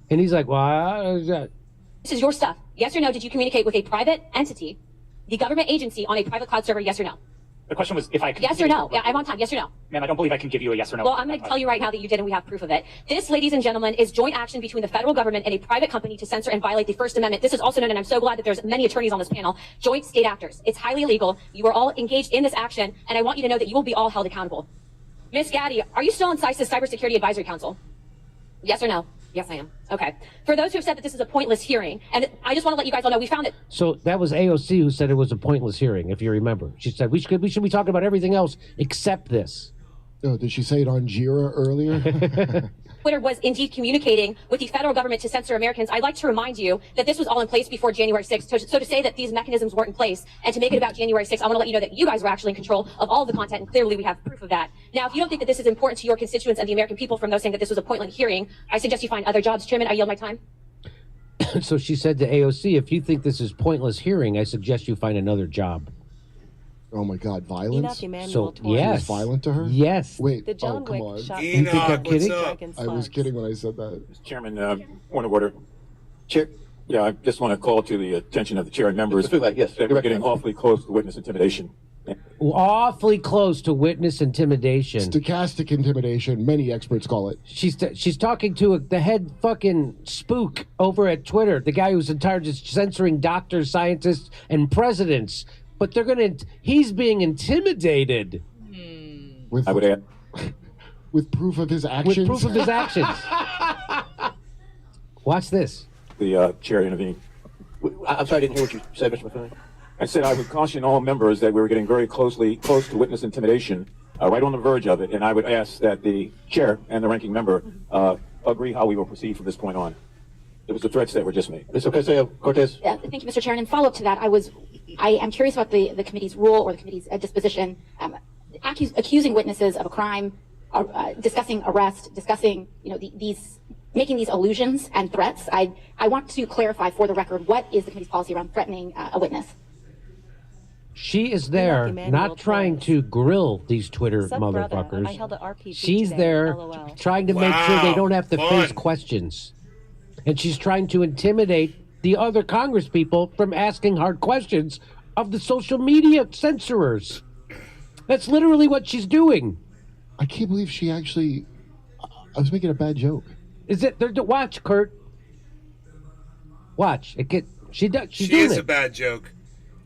And he's like, well, this is your stuff. Yes or no? Did you communicate with a private entity, the government agency, on a private cloud server? Yes or no? The question was if I could. Yes or no? Yeah, I'm on time. Yes or no? Ma'am, I don't believe I can give you a yes or no. Well, I'm going to tell you right now that you did, and we have proof of it. This, ladies and gentlemen, is joint action between the federal government and a private company to censor and violate the First Amendment. This is also known, and I'm so glad that there's many attorneys on this panel, joint state actors. It's highly illegal. You are all engaged in this action, and I want you to know that you will be all held accountable. Miss Gaddy, are you still on CISA's Cybersecurity Advisory Council? Yes or no? Yes, I am. Okay. For those who have said that this is a pointless hearing, and I just want to let you guys all know, we found it. So that was AOC who said it was a pointless hearing, if you remember. She said we should be talking about everything else except this. Oh, did she say it on Jira earlier? Twitter was indeed communicating with the federal government to censor Americans. I'd like to remind you that this was all in place before January 6th. So to say that these mechanisms weren't in place and to make it about January 6th, I want to let you know that you guys were actually in control of all of the content, and clearly we have proof of that. Now, if you don't think that this is important to your constituents and the American people from those saying that this was a pointless hearing, I suggest you find other jobs. Chairman, I yield my time. So she said to AOC, if you think this is pointless hearing, I suggest you find another job. Oh my God, violence? So, yes. He was violent to her? Yes. Wait, The John come Wick on. shot You think I'm kidding? I was kidding when I said that. Chairman, point of order. Chair, yeah, I just want to call to the attention of the chair and members that we're getting awfully close to witness intimidation. Awfully close to witness intimidation. Stochastic intimidation, many experts call it. She's talking to the head fucking spook over at Twitter, the guy who's in charge of censoring doctors, scientists, and presidents. But he's being intimidated. I would add. With proof of his actions? With proof of his actions. Watch this. The chair intervened. I'm sorry, I didn't hear what you said, Mr. McFarlane. I said I would caution all members that we were getting very close to witness intimidation, right on the verge of it, and I would ask that the chair and the ranking member agree how we will proceed from this point on. It was the threats that were just made. Mr. Cortez. Thank you, Mr. Chair. And in follow-up to that, I am curious about the committee's rule or the committee's disposition, accusing witnesses of a crime, discussing arrest, discussing making these allusions and threats. I want to clarify for the record, what is the committee's policy around threatening a witness? She is there not trying to grill these Twitter motherfuckers. She's there trying to make sure they don't have to face questions. And she's trying to intimidate the other Congress people from asking hard questions of the social media censorers. That's literally what she's doing. I can't believe she actually... I was making a bad joke. Is it? Watch, Kurt. Watch. She doing is a bad joke.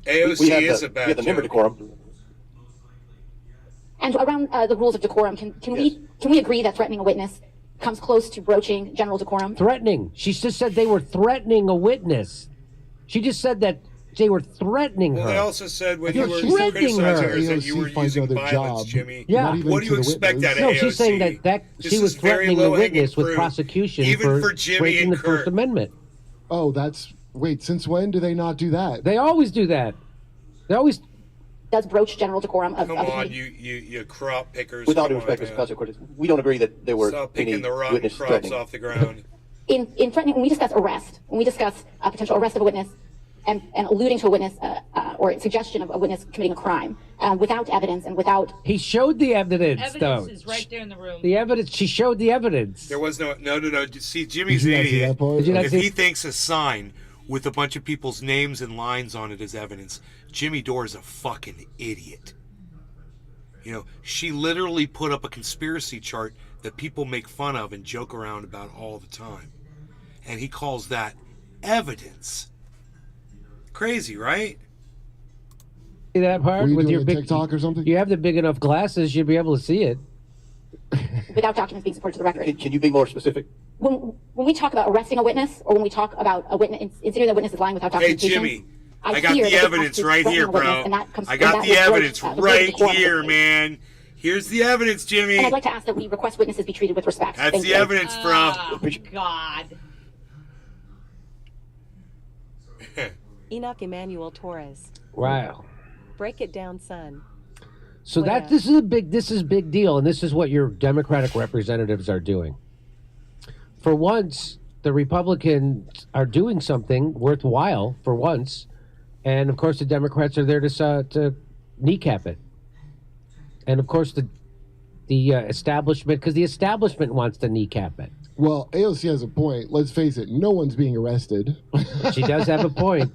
AOC is a bad joke. Member decorum. And around the rules of decorum, can we agree that threatening a witness comes close to broaching general decorum? Threatening. She just said they were threatening a witness. She just said that They were threatening her. They also said when They're you were threatening criticizing her. her that you were using violence, Jimmy. Yeah. What do you expect out of No, AOC? she's saying that This she was is very threatening the low-hanging witness with fruit, prosecution even for Jimmy breaking and the First Kurt. Amendment. Oh, wait, since when do they not do that? They always do that. They always does broach general decorum of Come of the on, committee. you crop pickers. With all Come due respect, on, Mr. man. Consequences, we don't agree that there were Stop any picking the rotten witnesses crops threatening. off the ground. In threatening, when we discuss arrest, when we discuss a potential arrest of a witness and alluding to a witness or suggestion of a witness committing a crime without evidence and without... He showed the evidence, Evidence though. is right there in the room. The evidence. She showed the evidence. There was no. See, Jimmy's Did you an not see idiot. that part? Did you not If see- he thinks a sign with a bunch of people's names and lines on it is evidence, Jimmy Dore's a fucking idiot. She literally put up a conspiracy chart that people make fun of and joke around about all the time. And he calls that evidence. Crazy, right? See that part Were you with doing your a big TikTok or something? You have the big enough glasses, you'll be able to see it. without documents being supported to the record. Can you be more specific? When we talk about arresting a witness, or when we talk about a witness, insinuating that witness is lying without Hey, documentation, Jimmy, I got fear the that this evidence constitutes right here, threatening a witness, bro. and that comes- I and got that the would broach, evidence the right decorum of the here, case. man. Here's the evidence, Jimmy. And I'd like to ask that we request witnesses be treated with respect. That's Thank the you. evidence, bro. God. Enoch Emmanuel Torres. Wow. Break it down, son. So What this is a big deal, and this is what your Democratic representatives are doing. For once, the Republicans are doing something worthwhile for once, and of course the Democrats are there to kneecap it. And of course the establishment, because the establishment wants to kneecap it. Well, AOC has a point. Let's face it, no one's being arrested. She does have a point.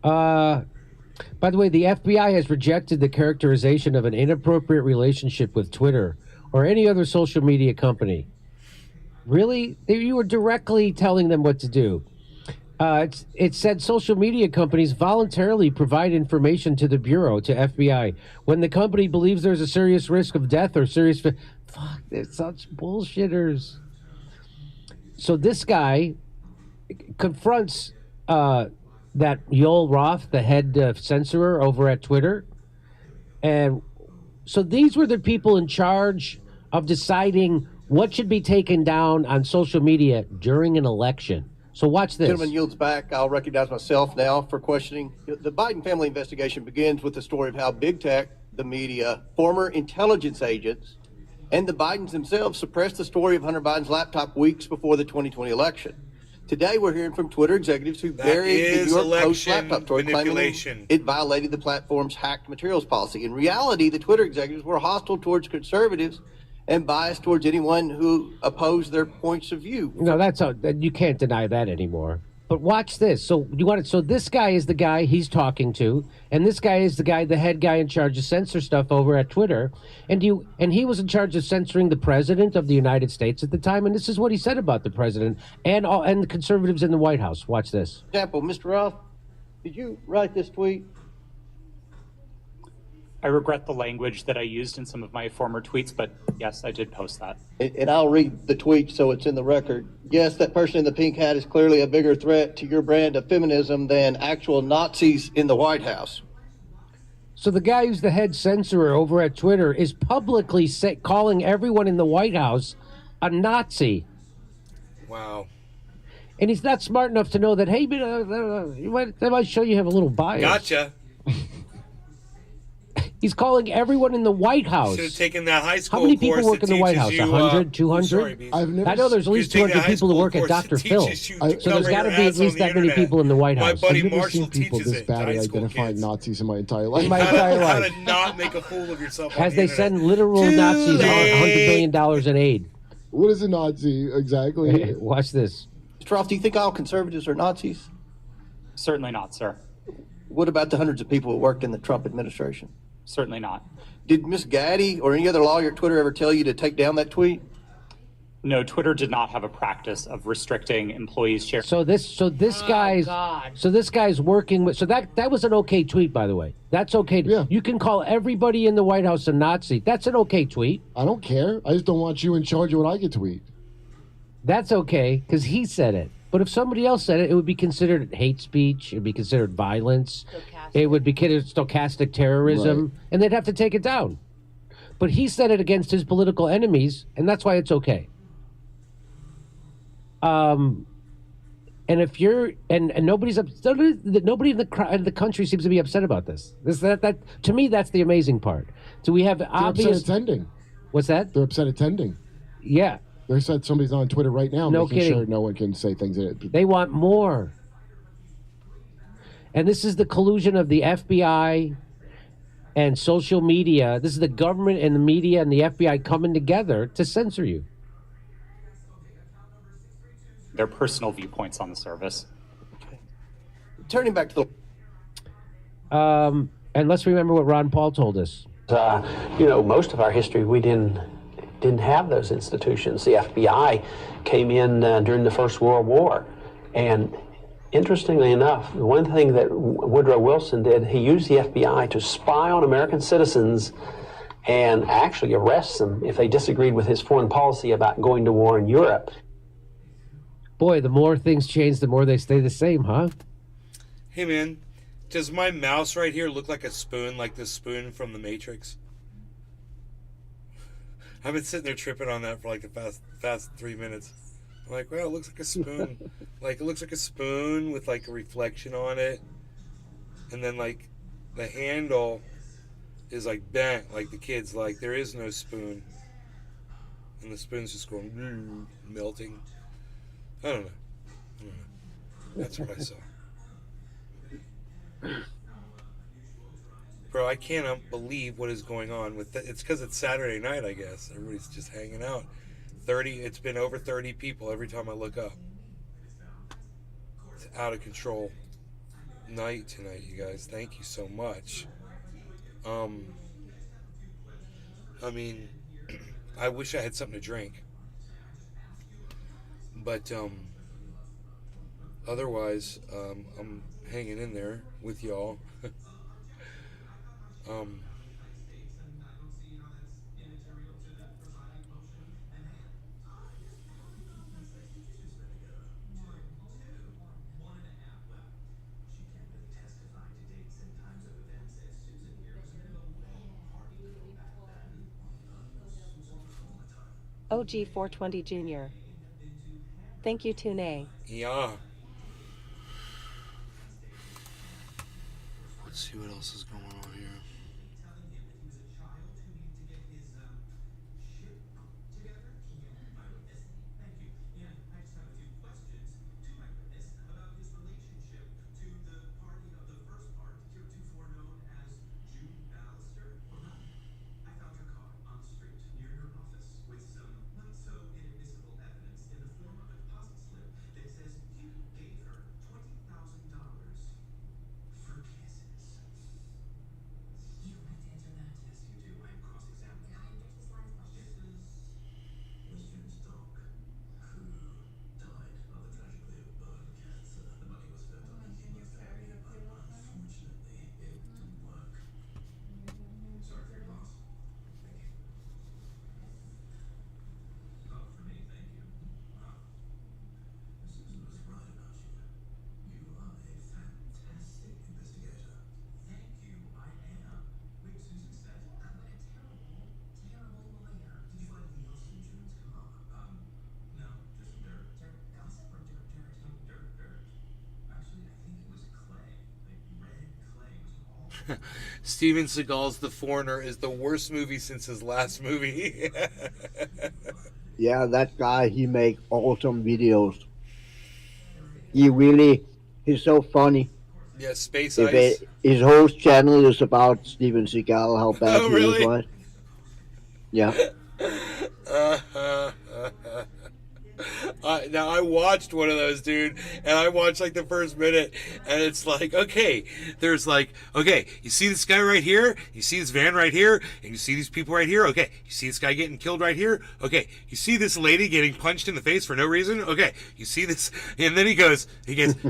By the way, the FBI has rejected the characterization of an inappropriate relationship with Twitter or any other social media company. Really? You were directly telling them what to do. It said social media companies voluntarily provide information to the Bureau, to FBI, when the company believes there's a serious risk of death or serious... Fuck, they're such bullshitters. So this guy confronts that Yoel Roth, the head censorer over at Twitter. And so these were the people in charge of deciding what should be taken down on social media during an election. So watch this. Gentleman yields back. I'll recognize myself now for questioning. The Biden family investigation begins with the story of how big tech, the media, former intelligence agents, and the Bidens themselves suppressed the story of Hunter Biden's laptop weeks before the 2020 election. Today, we're hearing from Twitter executives who buried the New York Post laptop story, claiming it violated the platform's hacked materials policy. In reality, the Twitter executives were hostile towards conservatives and biased towards anyone who opposed their points of view. No, you can't deny that anymore. But watch this. So this guy is the guy he's talking to, and this guy is the head guy in charge of censor stuff over at Twitter, and he was in charge of censoring the president of the United States at the time, and this is what he said about the president and the conservatives in the White House. Watch this. For example, Mr. Roth, did you write this tweet? I regret the language that I used in some of my former tweets, but yes, I did post that. And I'll read the tweet so it's in the record. Yes, that person in the pink hat is clearly a bigger threat to your brand of feminism than actual Nazis in the White House. So the guy who's the head censorer over at Twitter is publicly calling everyone in the White House a Nazi. Wow. And he's not smart enough to know that, hey, that might show you have a little bias. Gotcha. He's calling everyone in the White House. Should have taken that high school How many course people work that in the White teaches House? you, 100, 200? sorry, I know there's at least 200 people who work at Dr. Phil. So there's got to be at least that many people in the White House. My buddy I've never Marshall seen people teaches this it. bad at High school identifying kids. Nazis in my entire life. How to not make a fool of yourself. As they send literal Nazis $100 million in aid. What is a Nazi exactly? Watch this. Mr. Roth, do you think all conservatives are Nazis? Certainly not, sir. What about the hundreds of people who worked in the Trump administration? Certainly not. Did Ms. Gaddy or any other lawyer at Twitter ever tell you to take down that tweet? No, Twitter did not have a practice of restricting employees' sharing. So this guy's working with. So that was an okay tweet, by the way. That's okay. Yeah. You can call everybody in the White House a Nazi. That's an okay tweet. I don't care. I just don't want you in charge of what I get to eat. That's okay because he said it. But if somebody else said it, it would be considered hate speech. It would be considered violence. It would be considered stochastic terrorism, and they'd have to take it down. But he said it against his political enemies, and that's why it's okay. And if you're and nobody's nobody in the country seems to be upset about this. That to me, that's the amazing part. So we have obvious upset attending. What's that? They're upset attending. Yeah. They said somebody's on Twitter right now making kidding. sure no one can say things. They want more. And this is the collusion of the FBI and social media. This is the government and the media and the FBI coming together to censor you. Their personal viewpoints on the service. Turning back to the... And let's remember what Ron Paul told us. Most of our history, we didn't have those institutions. The FBI came in during the First World War. And interestingly enough, one thing that Woodrow Wilson did, he used the FBI to spy on American citizens and actually arrest them if they disagreed with his foreign policy about going to war in Europe. Boy, the more things change, the more they stay the same, huh? Hey, man, does my mouse right here look like a spoon, like the spoon from The Matrix? I've been sitting there tripping on that for like the past 3 minutes. I'm like, well, it looks like a spoon. Like, it looks like a spoon with like a reflection on it. And then like the handle is like bent, like the kids, like there is no spoon. And the spoon's just going melting. I don't know. That's what I saw. Bro, I cannot believe what is going on with it's because it's Saturday night, I guess. Everybody's just hanging out. It's been over 30 people every time I look up. It's out of control night tonight, you guys. Thank you so much. I mean, I wish I had something to drink. But otherwise, I'm hanging in there with y'all. OG 420 Jr. Thank you, Tune. Yeah. Let's see what else is going on here. Steven Seagal's The Foreigner is the worst movie since his last movie. Yeah, that guy, he make awesome videos. He's so funny. Yeah, Space Ice. His whole channel is about Steven Seagal, how bad he is, right? Yeah. Now I watched one of those, dude, and I watched like the first minute, and it's like, okay, there's like, okay, you see this guy right here, you see this van right here, and you see these people right here, okay, you see this guy getting killed right here, okay, you see this lady getting punched in the face for no reason, okay, you see this, and then he goes,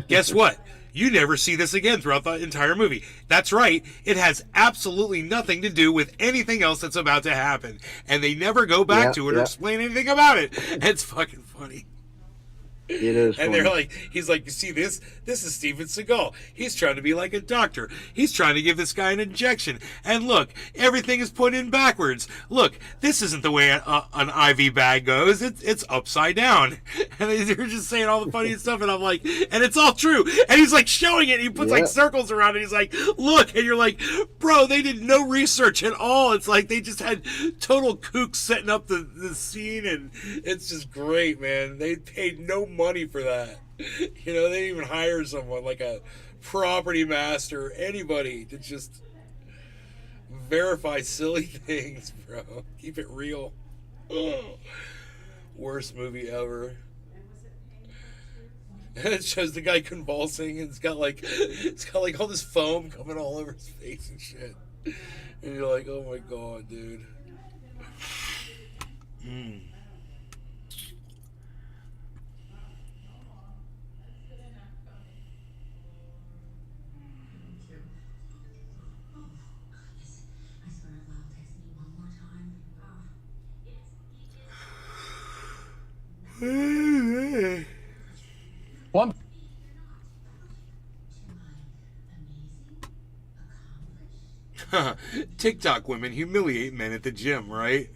guess what? You never see this again throughout the entire movie. That's right. It has absolutely nothing to do with anything else that's about to happen. And they never go back to it or explain anything about it. It's fucking funny. It is And funny. they're like, he's like, you see this? This is Steven Seagal. He's trying to be like a doctor. He's trying to give this guy an injection. And look, everything is put in backwards. Look, this isn't the way an IV bag goes. It's upside down. And they're just saying all the funniest stuff. And I'm like, and it's all true. And he's like showing it. And he puts like circles around it. He's like, look. And you're like, bro, they did no research at all. It's like they just had total kooks setting up the scene. And it's just great, man. They paid no money for that. You know, they didn't even hire someone like a property master, anybody to just verify silly things, bro. Keep it real. Worst movie ever. And it shows the guy convulsing, and it's got like all this foam coming all over his face and shit. And you're like, oh my god, dude. One. TikTok women humiliate men at the gym, right?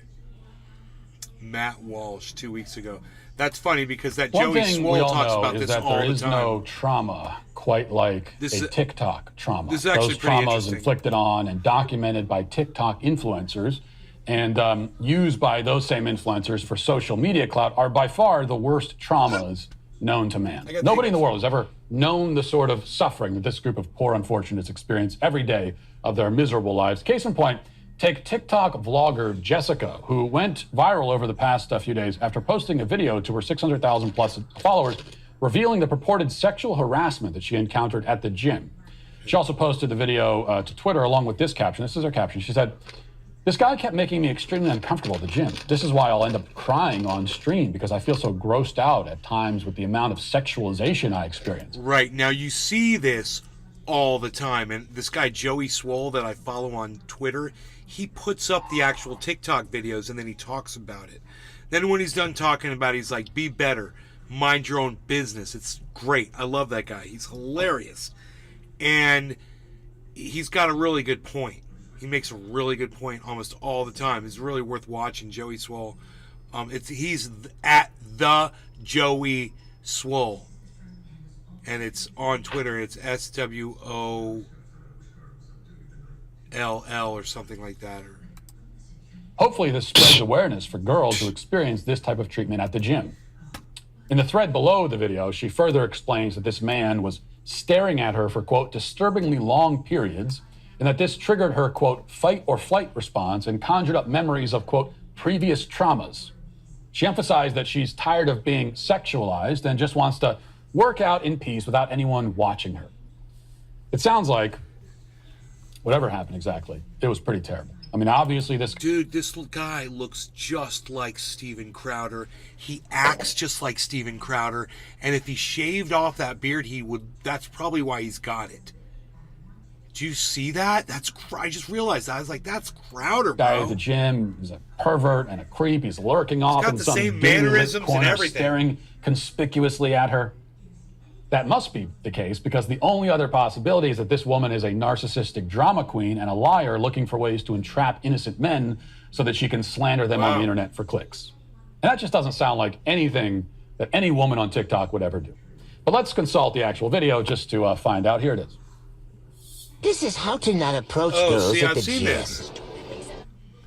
Matt Walsh 2 weeks ago. That's funny because that One Joey thing we Swole all talks know about is this that all there the is time. no trauma quite like This a is- TikTok trauma. this is actually Those pretty traumas interesting. inflicted on and documented by TikTok influencers and used by those same influencers for social media clout are by far the worst traumas known to man. Nobody in the world has ever known the sort of suffering that this group of poor unfortunates experience every day of their miserable lives. Case in point, take TikTok vlogger Jessica, who went viral over the past few days after posting a video to her 600,000 plus followers revealing the purported sexual harassment that she encountered at the gym. She also posted the video to Twitter along with this caption. This is her caption. She said, "This guy kept making me extremely uncomfortable at the gym. This is why I'll end up crying on stream because I feel so grossed out at times with the amount of sexualization I experience." Right. Now you see this all the time. And this guy, Joey Swole, that I follow on Twitter, he puts up the actual TikTok videos and then he talks about it. Then when he's done talking about it, he's like, be better. Mind your own business. It's great. I love that guy. He's hilarious. And he's got a really good point. He makes a really good point almost all the time. It's really worth watching, Joey Swole. He's at the Joey Swole. And it's on Twitter. It's SWOLL or something like that. Hopefully this spreads awareness for girls who experience this type of treatment at the gym. In the thread below the video, she further explains that this man was staring at her for, quote, disturbingly long periods, and that this triggered her, quote, fight or flight response and conjured up memories of, quote, previous traumas. She emphasized that she's tired of being sexualized and just wants to work out in peace without anyone watching her. It sounds like whatever happened exactly, it was pretty terrible. I mean, obviously this guy looks just like Steven Crowder. He acts just like Steven Crowder. And if he shaved off that beard, that's probably why he's got it. Do you see that? I just realized that. I was like, that's Crowder, bro. guy at the gym is a pervert and a creep. He's lurking off got in the some same dimly lit mannerisms and corner, everything. staring conspicuously at her. That must be the case because the only other possibility is that this woman is a narcissistic drama queen and a liar looking for ways to entrap innocent men so that she can slander them on the internet for clicks. And that just doesn't sound like anything that any woman on TikTok would ever do. But let's consult the actual video just to find out. Here it is. This is how to not approach girls see, at I've the seen gym. this.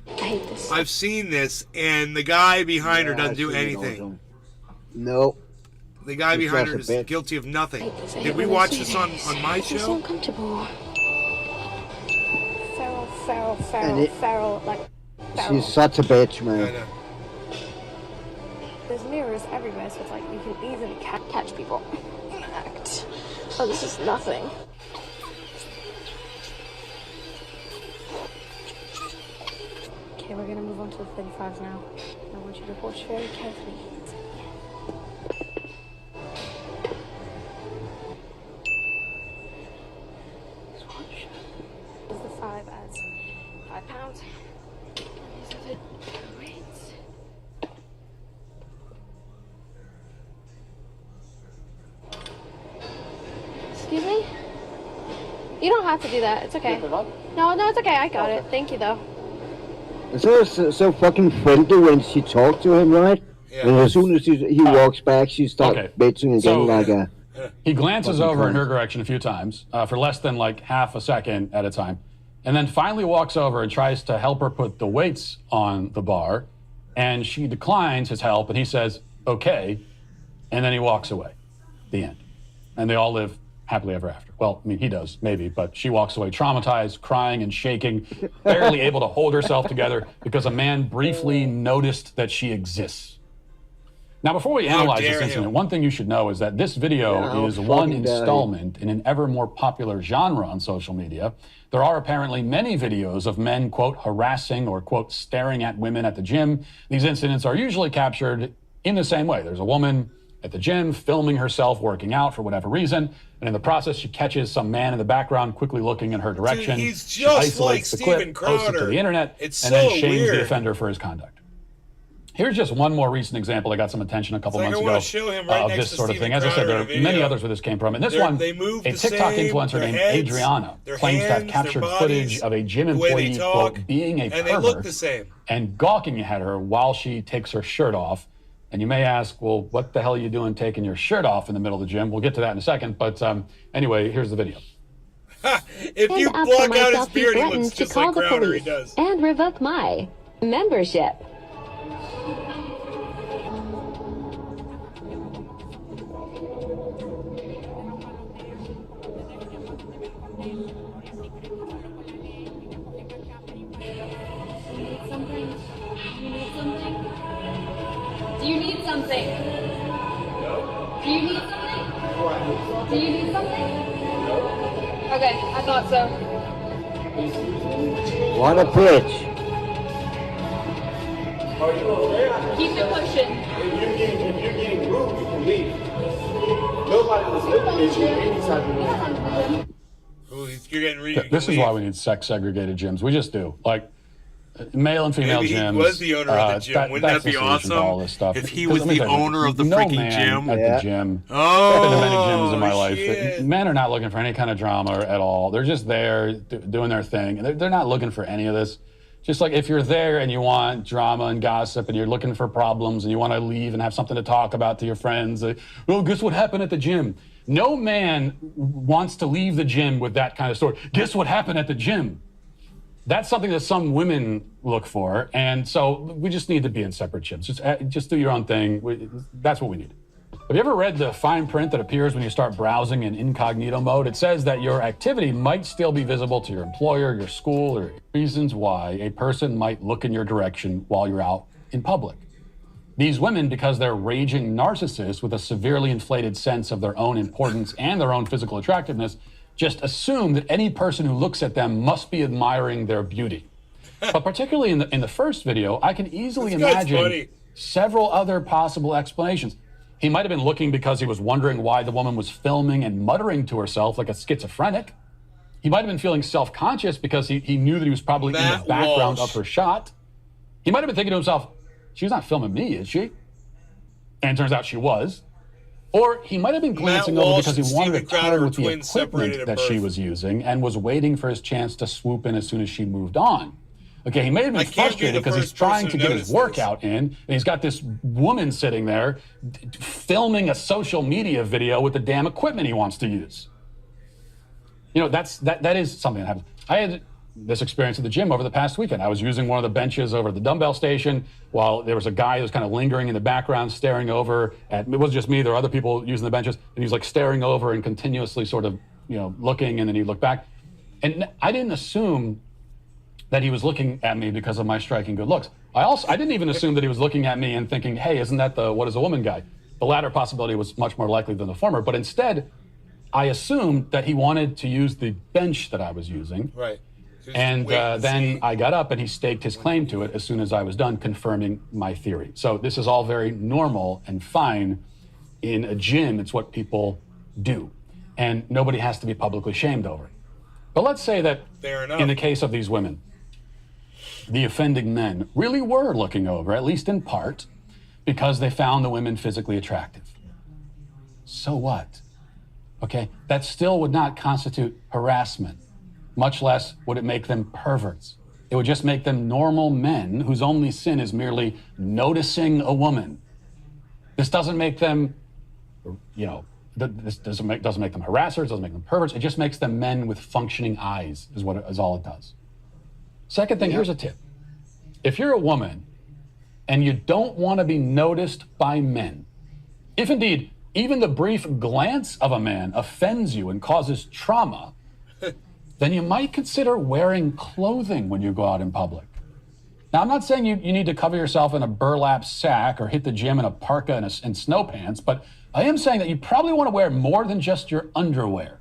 I hate this. I've seen this, and the guy behind her doesn't I've do seen it anything. also. Nope. The guy He's behind her just a is bitch. guilty of nothing. I Did hate we when I watch see this on my It's so show? uncomfortable. And Feral. She's such a bitch, man. There's mirrors everywhere, so it's like you can easily catch people. Act. Oh, this is nothing. Okay, we're gonna move on to the 35s now. I want you to watch very carefully. Just watch. This is the 5 as £5. These are the weights. Excuse me? You don't have to do that. It's okay. No, it's okay. I got it. Thank you, though. So fucking friendly when she talked to him, right? Yeah. And as soon as he walks back, she starts bitching again like a... He glances over in her direction a few times for less than like half a second at a time, and then finally walks over and tries to help her put the weights on the bar, and she declines his help, and he says, okay, and then he walks away. The end. And they all live happily ever after. Well, I mean, he does, maybe, but she walks away traumatized, crying and shaking, barely able to hold herself together because a man briefly noticed that she exists. Now, before we analyze this incident, one thing you should know is that this video is one installment in an ever more popular genre on social media. There are apparently many videos of men, quote, harassing or, quote, staring at women at the gym. These incidents are usually captured in the same way. There's a woman at the gym filming herself working out for whatever reason, and in the process, she catches some man in the background quickly looking in her direction. Dude, he's she just isolates like the clip, Steven posts it to Crowder. the internet, It's and so then shames weird. the offender for his conduct. Here's just one more recent example that got some attention a couple It's like months I wanna ago show him right of next this to sort of Steven thing. As I said, Crowder there in are a many video. others where this came from. And this They one, move a the TikTok same, influencer their named heads, Adriana their claims to have hands, their captured bodies, footage of a gym the way they employee, talk, quote, being a and they look pervert the same. and gawking at her while she takes her shirt off. And you may ask, well, what the hell are you doing taking your shirt off in the middle of the gym? We'll get to that in a second. But anyway, here's the video. If you After block out his myself, he beard, he threatened looks to just call like the Crowder. He police does. and revoke my membership. Do you need something? Do you need something? Do you need something? Okay, I thought so. What a bitch. Keep it pushing. If you're getting rude, you can leave. Nobody was looking at you anytime. Ooh, you're getting ready. This is why we need sex-segregated gyms. We just do. Like, male and female Maybe gyms. he was the owner of the gym. Wouldn't that's that be the solution to awesome? all this stuff. If he Because was let me the tell you, owner of the no freaking man gym. at the gym. Oh, I've been to many gyms in my life. shit. Men are not looking for any kind of drama at all. They're just there doing their thing. They're not looking for any of this. Just like if you're there and you want drama and gossip and you're looking for problems and you want to leave and have something to talk about to your friends, oh, guess what happened at the gym? No man wants to leave the gym with that kind of story. Guess what happened at the gym? That's something that some women look for, and so we just need to be in separate gyms. Just do your own thing. That's what we need. Have you ever read the fine print that appears when you start browsing in incognito mode? It says that your activity might still be visible to your employer, your school, or reasons why a person might look in your direction while you're out in public. These women, because they're raging narcissists with a severely inflated sense of their own importance and their own physical attractiveness, just assume that any person who looks at them must be admiring their beauty. But particularly in the first video, I can easily imagine several other possible explanations. He might have been looking because he was wondering why the woman was filming and muttering to herself like a schizophrenic. He might have been feeling self-conscious because he knew that he was probably in the background of her shot. He might have been thinking to himself, she's not filming me, is she? And it turns out she was. Or he might have been glancing over because he wanted to turn with the equipment that she was using and was waiting for his chance to swoop in as soon as she moved on. Okay, he may have been frustrated because he's trying to get his workout in, and he's got this woman sitting there filming a social media video with the damn equipment he wants to use. You know, that is something that happens. I had this experience at the gym over the past weekend. I was using one of the benches over at the dumbbell station while there was a guy who was kind of lingering in the background, staring over at, it wasn't just me, there were other people using the benches, and he was like staring over and continuously sort of, you know, looking, and then he'd look back. And I didn't assume that he was looking at me because of my striking good looks. I didn't even assume that he was looking at me and thinking, hey, isn't that the what is a woman guy? The latter possibility was much more likely than the former, but instead, I assumed that he wanted to use the bench that I was using. Right. And then I got up and he staked his claim to it as soon as I was done, confirming my theory. So this is all very normal and fine. In a gym, it's what people do. And nobody has to be publicly shamed over it. But let's say that in the case of these women, the offending men really were looking over, at least in part, because they found the women physically attractive. So what? Okay, that still would not constitute harassment, much less would it make them perverts. It would just make them normal men whose only sin is merely noticing a woman. This doesn't make them, this doesn't make them harassers, doesn't make them perverts. It just makes them men with functioning eyes, is all it does. Second thing, here's a tip. If you're a woman and you don't want to be noticed by men, if indeed even the brief glance of a man offends you and causes trauma, then you might consider wearing clothing when you go out in public. Now, I'm not saying you need to cover yourself in a burlap sack or hit the gym in a parka and snow pants, but I am saying that you probably want to wear more than just your underwear.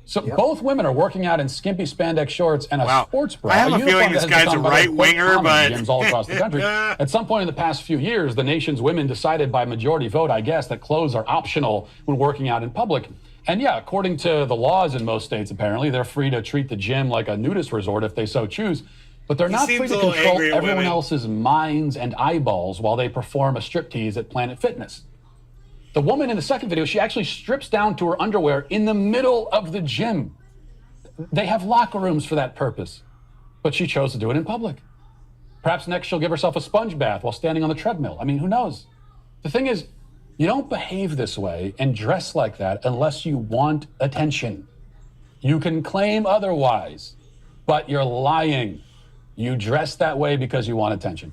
So both women are working out in skimpy spandex shorts and a sports bra. I have a feeling this guy's a right-winger, but... gyms all across the country. At some point in the past few years, the nation's women decided by majority vote, I guess, that clothes are optional when working out in public. And yeah, according to the laws in most states, apparently, they're free to treat the gym like a nudist resort if they so choose. But they're not free to control everyone else's minds and eyeballs while they perform a striptease at Planet Fitness. The woman in the second video, she actually strips down to her underwear in the middle of the gym. They have locker rooms for that purpose, but she chose to do it in public. Perhaps next she'll give herself a sponge bath while standing on the treadmill. I mean, who knows? The thing is, you don't behave this way and dress like that unless you want attention. You can claim otherwise, but you're lying. You dress that way because you want attention.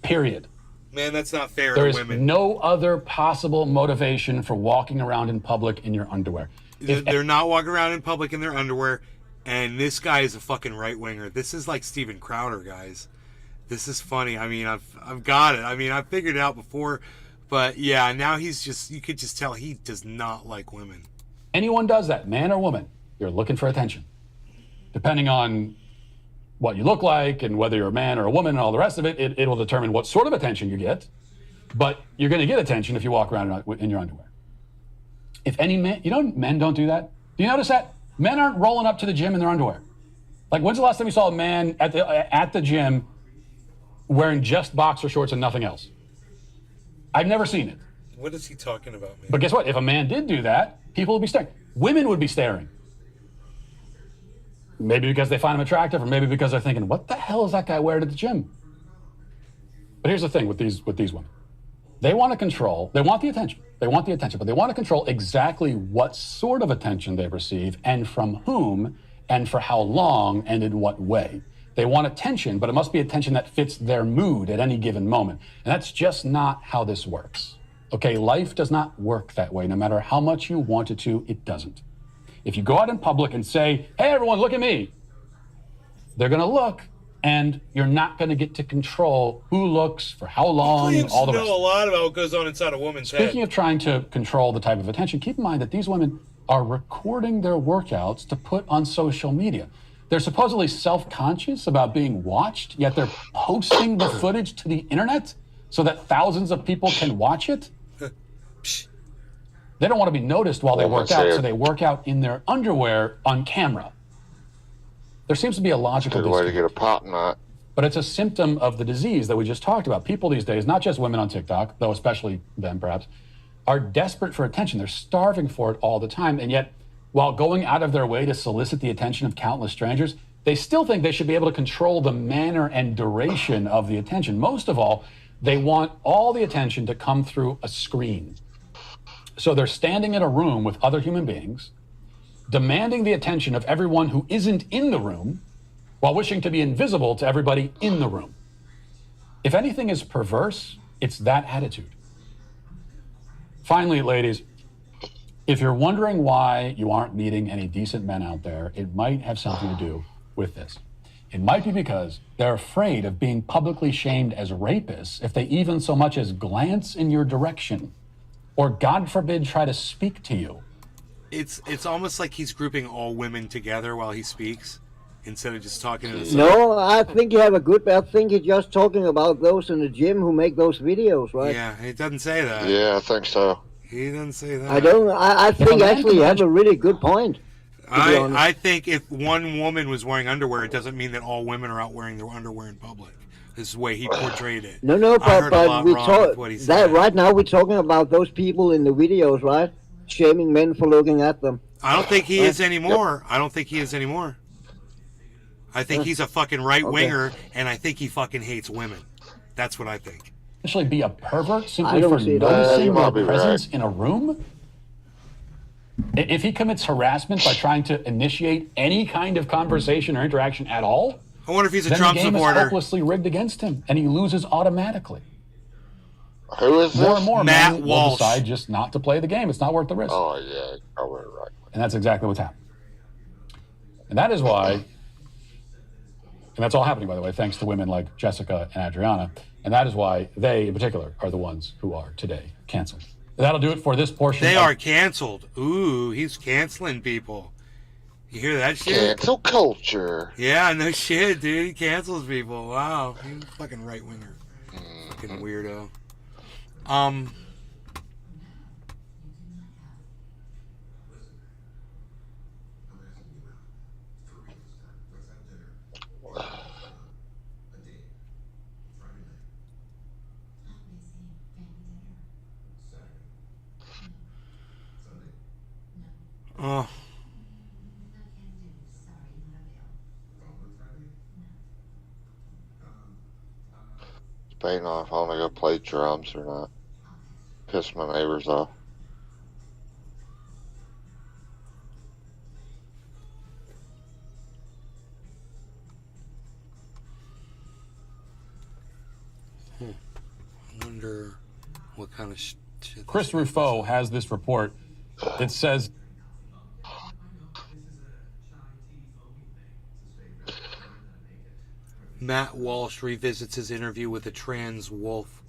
Period. Man, that's not fair to women. There is no other possible motivation for walking around in public in your underwear. They're not walking around in public in their underwear, and this guy is a fucking right-winger. This is like Steven Crowder, guys. This is funny. I mean, I've got it. I mean, I've figured it out before, but yeah, now he's just, you could just tell he does not like women. Anyone does that, man or woman, you're looking for attention. Depending on what you look like and whether you're a man or a woman and all the rest of it, it will determine what sort of attention you get. But you're going to get attention if you walk around in your underwear. If any man, men don't do that. Do you notice that? Men aren't rolling up to the gym in their underwear. Like, when's the last time you saw a man at the gym wearing just boxer shorts and nothing else? I've never seen it. What is he talking about, man? But guess what? If a man did do that, people would be staring. Women would be staring. Maybe because they find him attractive, or maybe because they're thinking, what the hell is that guy wearing at the gym? But here's the thing with these women. They want to control, they want the attention, but they want to control exactly what sort of attention they receive and from whom and for how long and in what way. They want attention, but it must be attention that fits their mood at any given moment. And that's just not how this works. Okay, life does not work that way. No matter how much you want it to, it doesn't. If you go out in public and say, hey, everyone, look at me, they're going to look, and you're not going to get to control who looks, for how long, all the rest. Know a lot about what goes on inside a woman's head. Speaking of trying to control the type of attention, keep in mind that these women are recording their workouts to put on social media. They're supposedly self-conscious about being watched, yet they're posting the footage to the internet so that thousands of people can watch it. They don't want to be noticed while they work out, so they work out in their underwear on camera. There seems to be a logical way to get a pop knot. But it's a symptom of the disease that we just talked about. People these days, not just women on TikTok, though especially them perhaps, are desperate for attention. They're starving for it all the time. And yet, while going out of their way to solicit the attention of countless strangers, they still think they should be able to control the manner and duration of the attention. Most of all, they want all the attention to come through a screen. So they're standing in a room with other human beings, demanding the attention of everyone who isn't in the room, while wishing to be invisible to everybody in the room. If anything is perverse, it's that attitude. Finally, ladies, if you're wondering why you aren't meeting any decent men out there, it might have something to do with this. It might be because they're afraid of being publicly shamed as rapists if they even so much as glance in your direction, or God forbid, try to speak to you. It's almost like he's grouping all women together while he speaks, instead of just talking to himself. No, I think you have a good... I think you're just talking about those in the gym who make those videos, right? Yeah, it doesn't say that. Yeah, I think so. He doesn't say that. I think actually you have a really good point. I think if one woman was wearing underwear, it doesn't mean that all women are out wearing their underwear in public. This is the way he portrayed it. No, but we talk that right now. We're talking about those people in the videos, right? shaming men for looking at them. I don't think he is anymore. I don't think he is anymore. I think he's a fucking right winger, and I think he fucking hates women. That's what I think. Actually, be a pervert simply for noticing their presence in a room. If he commits harassment by trying to initiate any kind of conversation or interaction at all, I wonder if he's a then Trump the game supporter. is hopelessly rigged against him, and he loses automatically. Who is this? More and more Matt men will Walsh. decide just not to play the game. It's not worth the risk. Oh, yeah. Probably right. And that's exactly what's happening. And that is why, and that's all happening, by the way, thanks to women like Jessica and Adriana. And that is why they, in particular, are the ones who are today canceled. That'll do it for this portion. They are canceled. Ooh, he's canceling people. You hear that shit? Cancel culture. Yeah, no shit, dude. He cancels people. Wow. He's a fucking right winger. Fucking weirdo. Oh. Debating on if I want to go play drums or not. Piss my neighbors off. I wonder what kind of shit. Chris Ruffo has this report that says Matt Walsh revisits his interview with a trans wolf.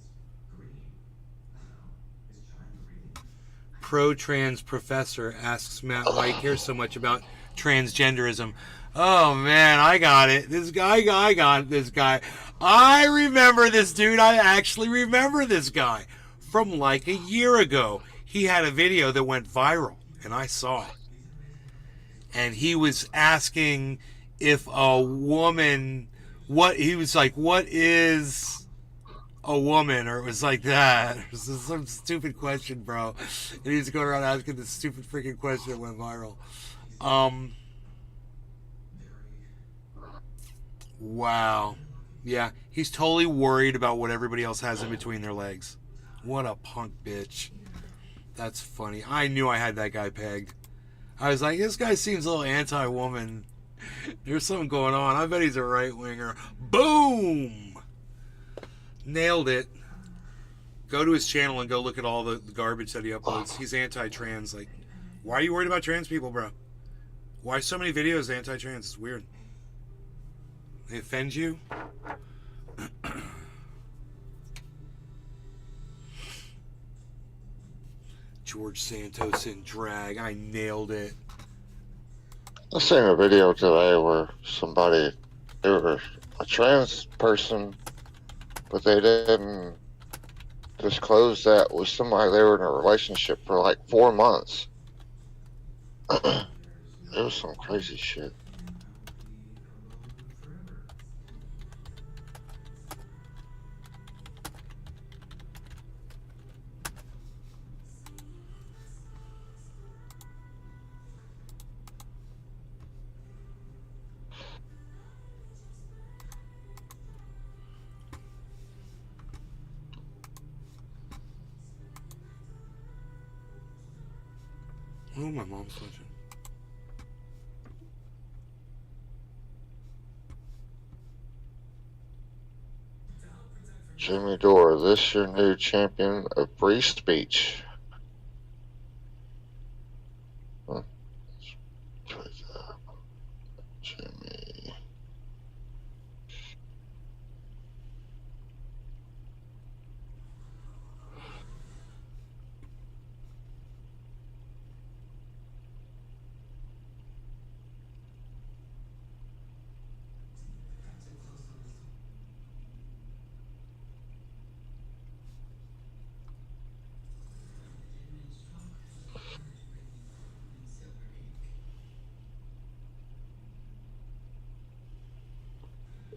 Pro-trans professor asks Matt why he cares so much about transgenderism. Oh man, I got it. I got this guy. I remember this dude. I actually remember this guy from like a year ago. He had a video that went viral, and I saw it. And he was asking if a woman, what is a woman? Or it was like that. It was some stupid question, bro. And he was going around asking this stupid freaking question that went viral. Wow. Yeah, he's totally worried about what everybody else has in between their legs. What a punk bitch. That's funny. I knew I had that guy pegged. I was like, this guy seems a little anti-woman. There's something going on. I bet he's a right-winger. Boom! Nailed it. Go to his channel and go look at all the garbage that he uploads. He's anti-trans. Like, why are you worried about trans people, bro? Why so many videos anti-trans? It's weird. They offend you? George Santos in drag. I nailed it. I seen a video today where they were a trans person, but they didn't disclose that with somebody they were in a relationship for like 4 months. It was some crazy shit. Oh, my mom's watching. Jimmy Dore, this your new champion of free speech. Huh. Jimmy.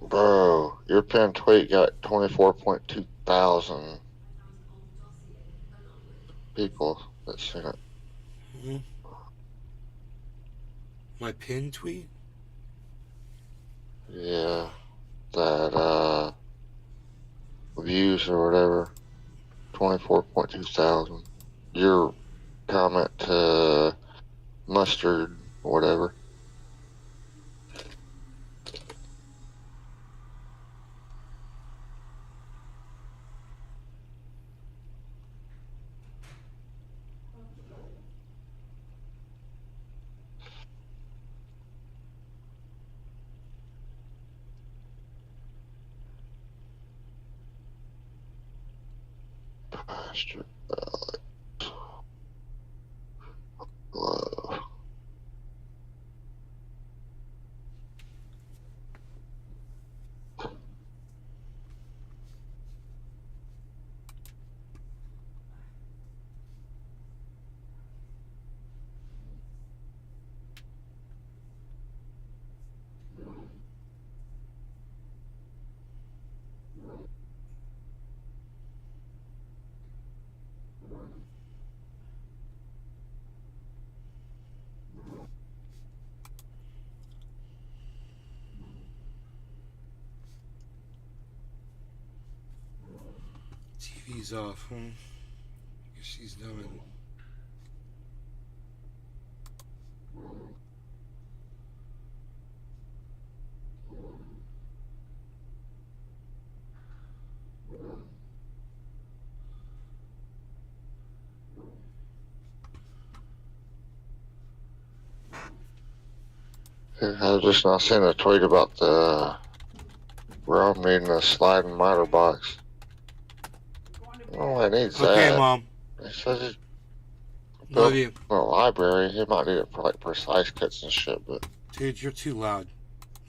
Bro, your pinned tweet got 24.2 thousand people that seen it. Mm-hmm. My pin tweet? Yeah. That, views or whatever. 24.2 thousand. Your comment to Mustard, whatever. Pasture Valley. Love. TV's off, huh? Guess she's done. I just not seen a tweet about the Romney and the sliding miter box. Oh, it needs that. Okay, Mom. It says it Love you. in the library. He might need it for like precise cuts and shit, but. Dude, you're too loud.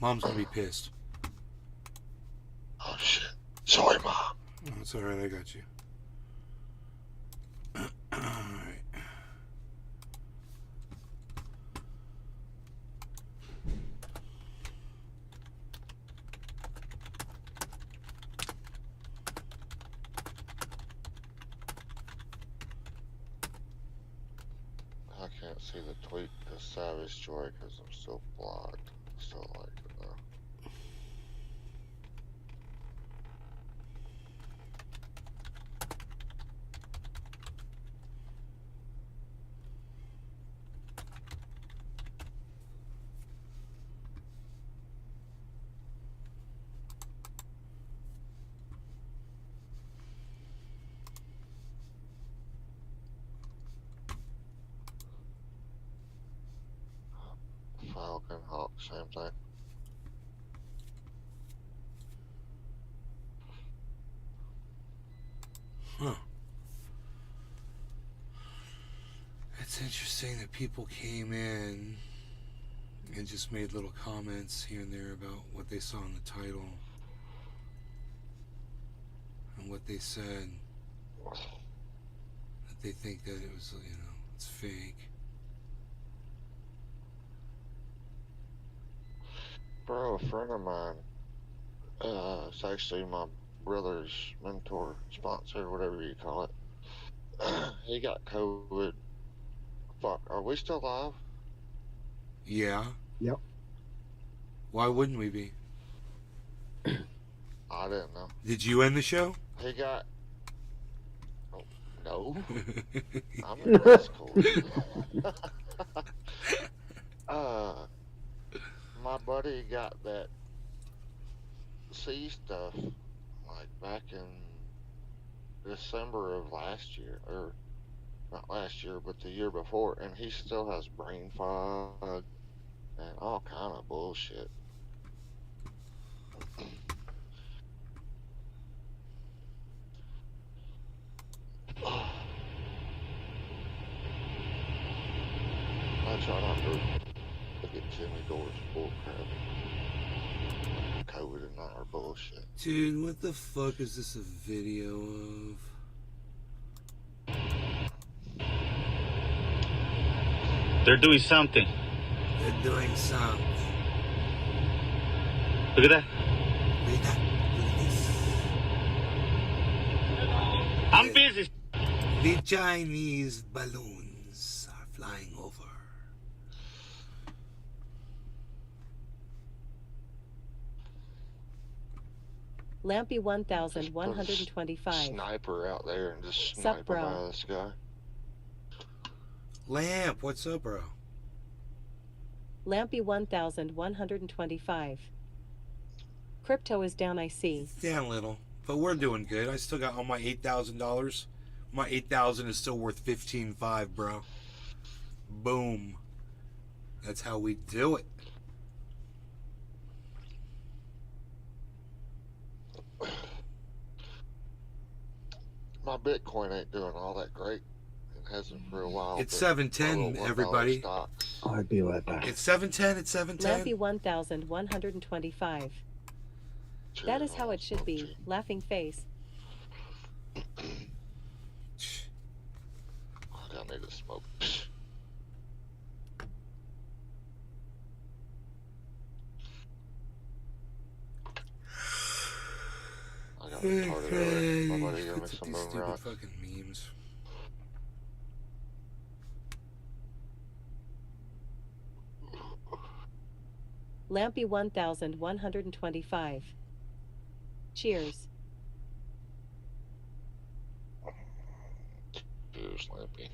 Mom's gonna be pissed. Oh shit. Sorry, Mom. Oh, it's alright, I got you. Alright. I can't see the tweet to Savage Joy because I'm still blocked. Still like it though. Falcon Hawk, same thing. Huh. It's interesting that people came in and just made little comments here and there about what they saw in the title and what they said. That they think that it was, you know, it's fake. Bro, a friend of mine, it's actually my brother's mentor, sponsor, whatever you call it. He got COVID. Fuck, are we still live? Yeah. Yep. Why wouldn't we be? I didn't know. Did you end the show? He got. Oh, no. I'm in high school. My buddy got that C stuff like back in December of last year, or not last year, but the year before, and he still has brain fog and all kind of bullshit. I try not to look at Jimmy Dore's bullcrap. COVID and our bullshit. Dude, what the fuck is this a video of? They're doing something. They're doing something. Look at that. Look at that. Look at this. I'm busy. The Chinese balloons are flying over. Lampy 1125. Sniper out there and just snipe him out of the sky. Lamp, what's up, bro? Lampy 1125. Crypto is down, I see. It's down a little, but we're doing good. I still got all my $8,000. My 8,000 is still worth 15.5, bro. Boom. That's how we do it. My Bitcoin ain't doing all that great. It hasn't for a while. It's 710, everybody. I'll be right back. It's 710. It's 710. Lampy 1125. That is how it should be. Laughing face. I need to smoke. I got retarded earlier. My buddy gave me some moon rock. Fucking memes. Lampy 1125. Cheers. Cheers, Lampy.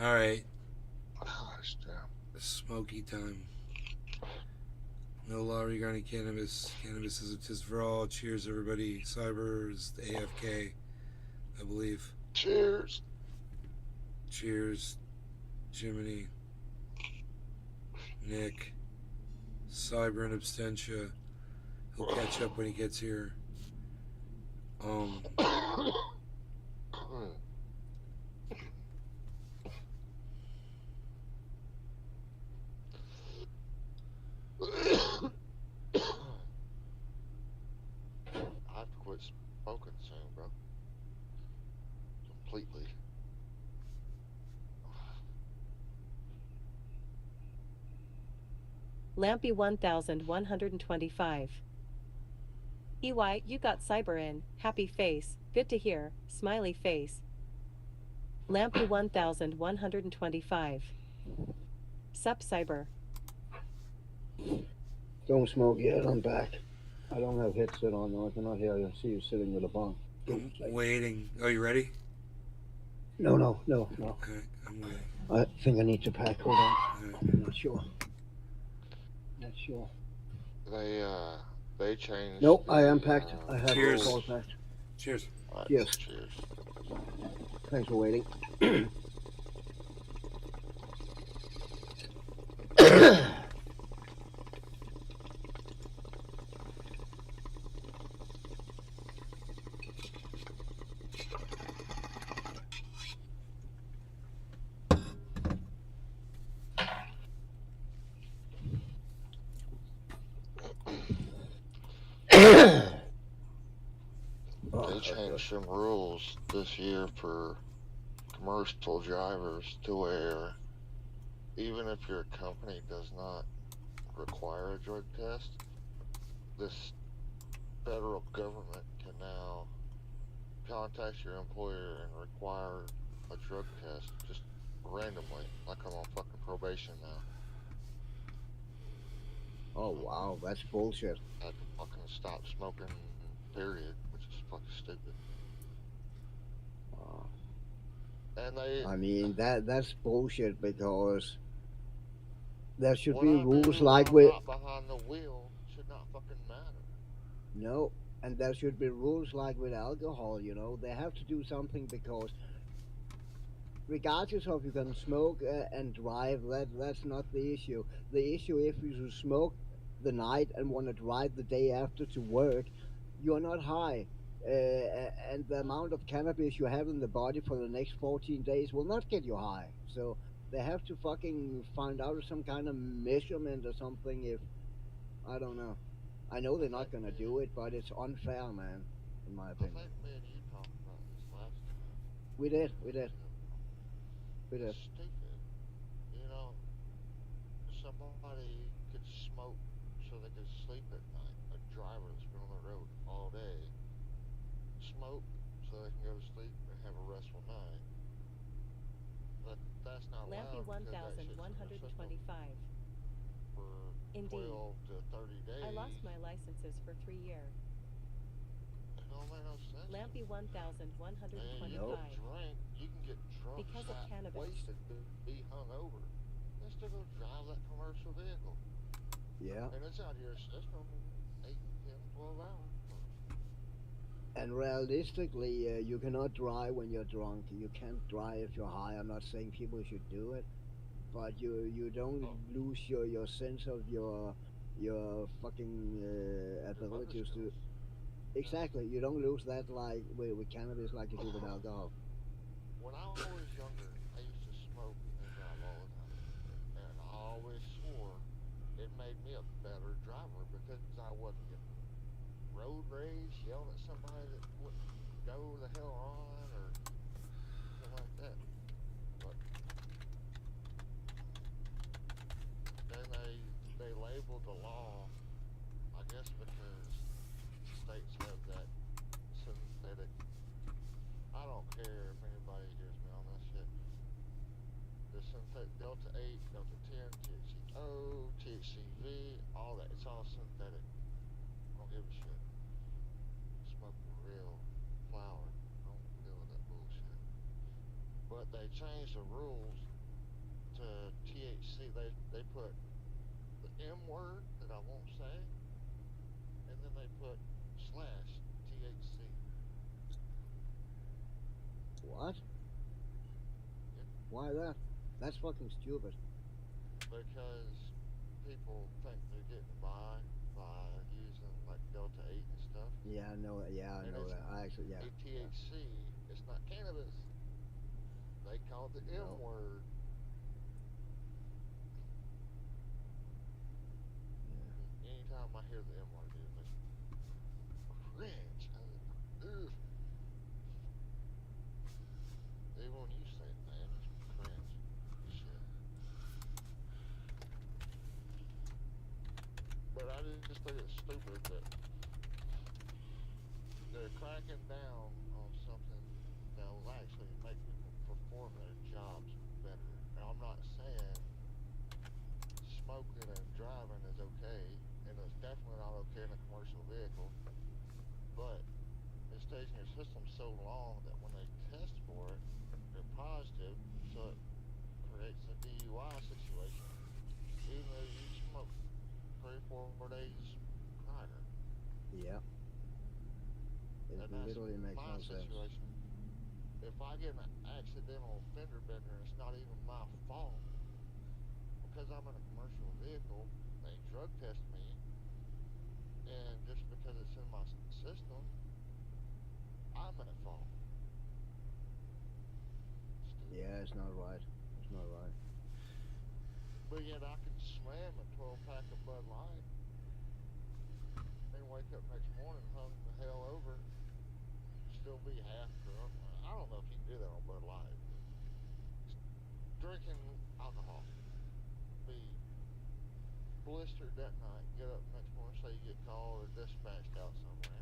All right. Smoky time. No law regarding cannabis. Cannabis is a test for all. Cheers, everybody. Cyber is the AFK, I believe. Cheers. Cheers. Jiminy. Nick. Cyber and Abstentia. He'll catch up when he gets here. I have to quit smoking soon, bro. Completely. Lampy 1125. EY, you got cyber in. Happy face. Good to hear. Smiley face. Lampy 1125. Sup cyber. Don't smoke yet, I'm back. I don't have headset on though, I cannot hear you. I see you sitting with a bong. I'm waiting. Are you ready? No. Okay, I'm waiting. I think I need to pack, hold on. I'm not sure. They changed. Nope, I am packed. I have Cheers. all packed. Cheers. Right, Yes. Cheers. Thanks for waiting. They changed some rules this year for commercial drivers to where even if your company does not require a drug test, this federal government can now contact your employer and require a drug test just randomly, like I'm on fucking probation now. Oh wow, that's bullshit. I had to fucking stop smoking, period, which is fucking stupid. And I mean that's bullshit because there should be rules like with behind the wheel should not fucking matter. no, and there should be rules like with alcohol. You know, they have to do something because regardless of you can smoke and drive, that's not the issue. The issue if you smoke the night and want to drive the day after to work, you're not high. And the amount of cannabis you have in the body for the next 14 days will not get you high. So they have to fucking find out some kind of measurement or something. If I don't know, I know they're not gonna do it, but it's unfair, man, in my I opinion. think me and you talked about this last time. We did, we did, we did. It's stupid. You know, somebody could smoke so they could sleep at night. A driver that's been on the road all day, smoke so they can go to sleep and have a restful night. But that's not Lampy allowed because that shit's in the system 1125. for Indeed. 12 to 30 days. I lost my licenses for 3 years. It don't make no sense. Lampy 1125. Man, you can drink, you can get drunk, Because of fat, cannabis. wasted, be hungover. Then still go drive that commercial vehicle. Yeah. And it's out of your system 8, 10, 12 hours. And realistically, you cannot drive when you're drunk. You can't drive if you're high. I'm not saying people should do it, but you don't lose your sense of your fucking abilities to. Exactly, you don't lose that like with cannabis like you do with alcohol. When I was younger, I used to smoke and drive all the time, and I always swore it made me a better driver because I wasn't getting road rage, yelling at somebody that wouldn't go the hell on or something like that. But then they labeled the law, I guess because states have that synthetic. I don't care if anybody hears me on this shit. The synthetic Delta 8, Delta 10, THCO, THCV, all that. It's all synthetic. I don't give a shit. Smoke real flower. I don't deal with that bullshit. But they changed the rules to THC. They put the M word that I won't say, and then they put / THC. What? Yeah. Why that? That's fucking stupid. Because people think they're getting by using like Delta 8 and stuff. Yeah, I know that. Yeah, I know that. I actually, yeah. THC, it's not cannabis. They call it the M word. Yeah. Anytime I hear the M word, dude, it makes me cringe. Ugh. Even when you say it, man, it's cringe. Shit. But I just think it's stupid that they're cracking down on something that will actually make people perform their jobs better. Now, I'm not saying smoking and driving is okay, and it's definitely not okay in a commercial vehicle, but it stays in your system so long that when they test for it, they're positive, so it creates a DUI situation, even though you smoked 3 or 4 days prior. Yeah. It literally makes no sense. If I get an accidental fender bender, it's not even my fault. Because I'm in a commercial vehicle, they drug test me, and just because it's in my system, I'm at fault. Stupid. Yeah, it's not right. It's not right. But yet I can slam a 12-pack of Bud Light and wake up next morning hung the hell over, still be half drunk. I don't know if you can do that on Bud Light. Drinking alcohol, be blistered that night, get up next morning, say you get called or dispatched out somewhere,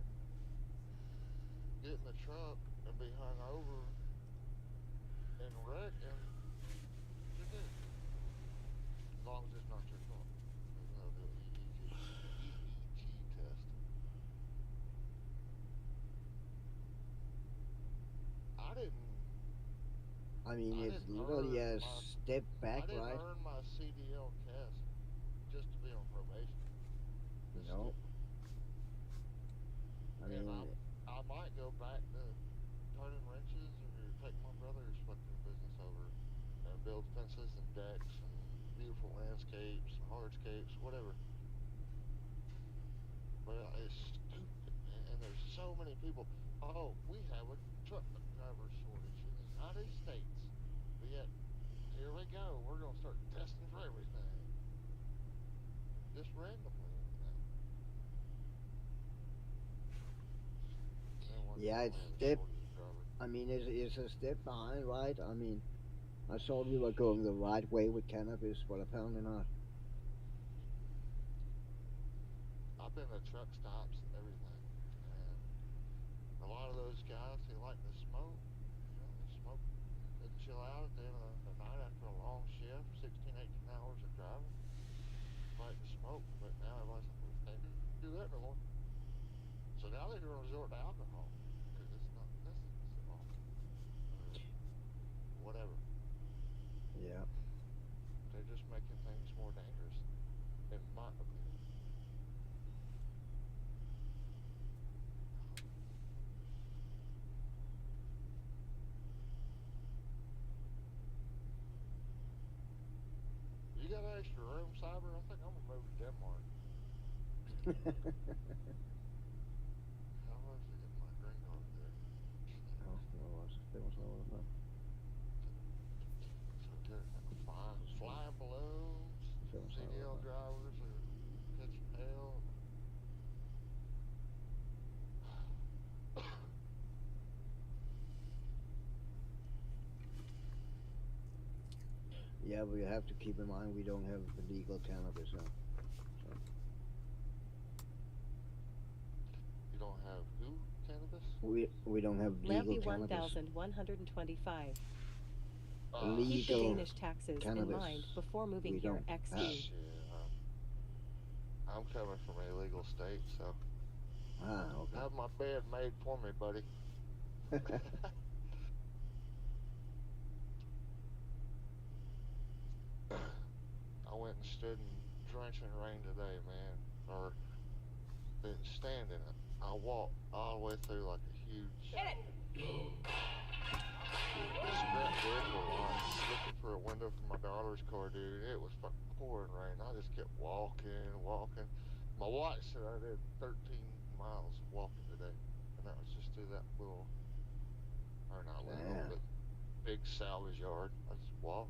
get in the truck and be hung over and wreck, and you're good. As long as it's not your fault. They'll do EEG test. I didn't. I mean, it's literally a step back, right? I didn't earn my CDL test just to be on probation. No. I mean, I might go back to turning wrenches or take my brother's fucking business over build fences and decks and beautiful landscapes, hardscapes, whatever. But it's stupid, man. And there's so many people. Oh, we have a truck driver shortage in the United States. But yet, here we go. We're going to start testing for everything. Just randomly. Yeah, it's step. I mean, it's a step behind, right? I mean, I thought we were going the right way with cannabis, but apparently not. I've been to truck stops and everything, and a lot of those guys, they like to smoke. You know, they smoke, they chill out at the end of the night after a long shift, 16, 18 hours of driving. They like to smoke, but now everybody's like, well, they can't do that no more. So now they're going to resort to alcohol because it's not necessary. Whatever. Yeah. They're just making things more dangerous, in my opinion. You got an extra room, Cyber? I think I'm gonna move to Denmark. How was I get my green card there? Oh, there was no one. So good. Flying balloons, CDL drivers are catching hell. Yeah, we have to keep in mind we don't have legal cannabis now. So. You don't have who cannabis? We don't have legal Lampy cannabis. 1125. Legal Keep the Danish taxes cannabis. in mind before moving here. XD. I'm coming from a legal state, so okay. have my bed made for me, buddy. I went and stood in drenching rain today, man. Or didn't stand in it. I walked all the way through like a huge scrap vehicle lot, looking for a window for my daughter's car, dude. It was fucking pouring rain. I just kept walking. My watch said I did 13 miles of walking today, and that was just through that little, or not little, but big salvage yard. I just walk.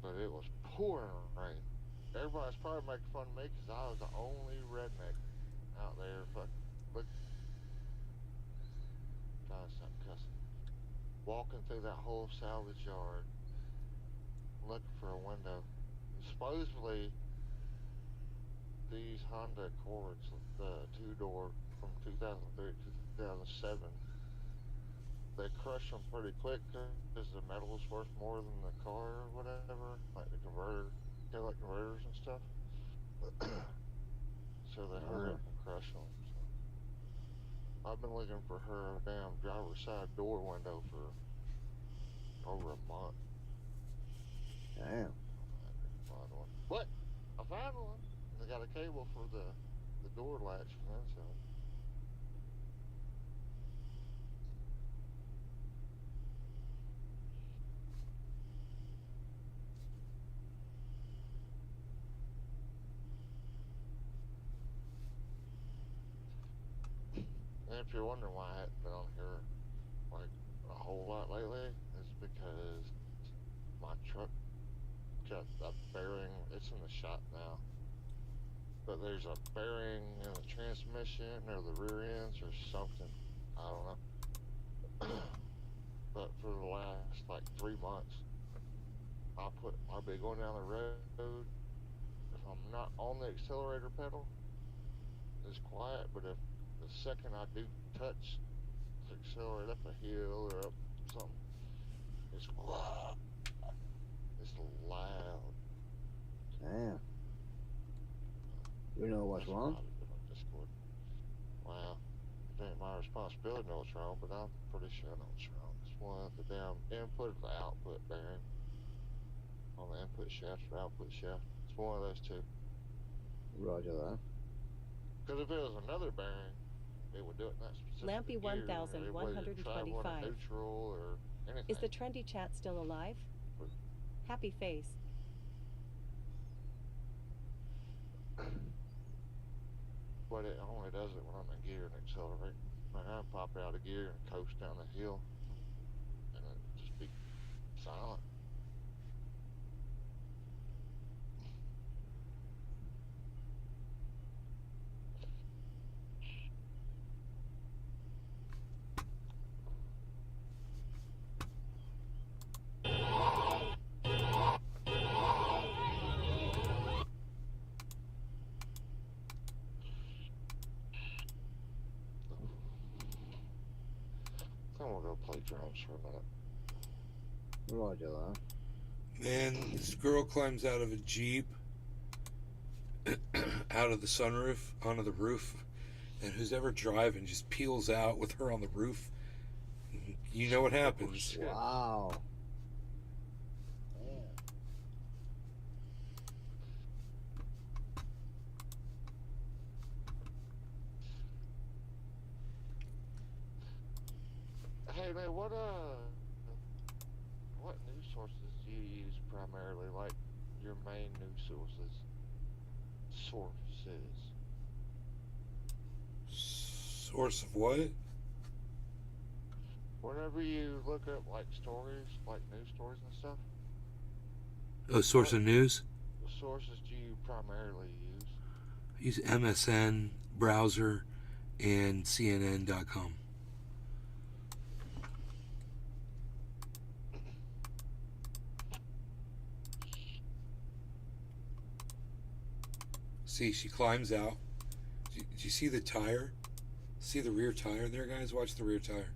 But it was pouring rain. Everybody's probably making fun of me because I was the only redneck out there fucking trying to stop cussing. Walking through that whole salvage yard, looking for a window. And supposedly, these Honda Accords, the two-door from 2003 to 2007, they crush them pretty quick because the metal is worth more than the car or whatever, like the converter, like converters and stuff. So they hurry up and crush them. So I've been looking for her damn driver's side door window for over a month. Damn. But I found one. And they got a cable for the door latch from the inside. And if you're wondering why I haven't been on here like a whole lot lately, it's because my truck got a bearing. It's in the shop now, but there's a bearing in the transmission or the rear ends or something. I don't know. But for the last like 3 months, I'll be going down the road. If I'm not on the accelerator pedal, it's quiet. But if the second I do touch to accelerate up a hill or up something, it's loud. Damn. You know what's wrong? Discord. Wow. It ain't my responsibility to know what's wrong, but I'm pretty sure I know what's wrong. It's one of the damn input of the output bearing. On the input shaft or output shaft. It's one of those two. Roger that. Because if it was another bearing, it would do it in that specific Lampy gear, whether it travel in a 1125 neutral or anything. Is the trendy chat still alive? Happy face. But it only does it when I'm in gear and accelerate. I pop out of gear and coast down the hill, and it just be silent. Then we'll go play drums for a minute. Roger that. Man, this girl climbs out of a Jeep, out of the sunroof, onto the roof, and who's ever driving just peels out with her on the roof. You know what happens. Wow. Hey man, what news sources do you use primarily? Like your main news sources? Source of what? Whenever you look up like stories, like news stories and stuff. Oh, source of news? What sources do you primarily use? I use MSN, browser, and CNN.com. See, she climbs out. Do you see the tire? See the rear tire there, guys? Watch the rear tire.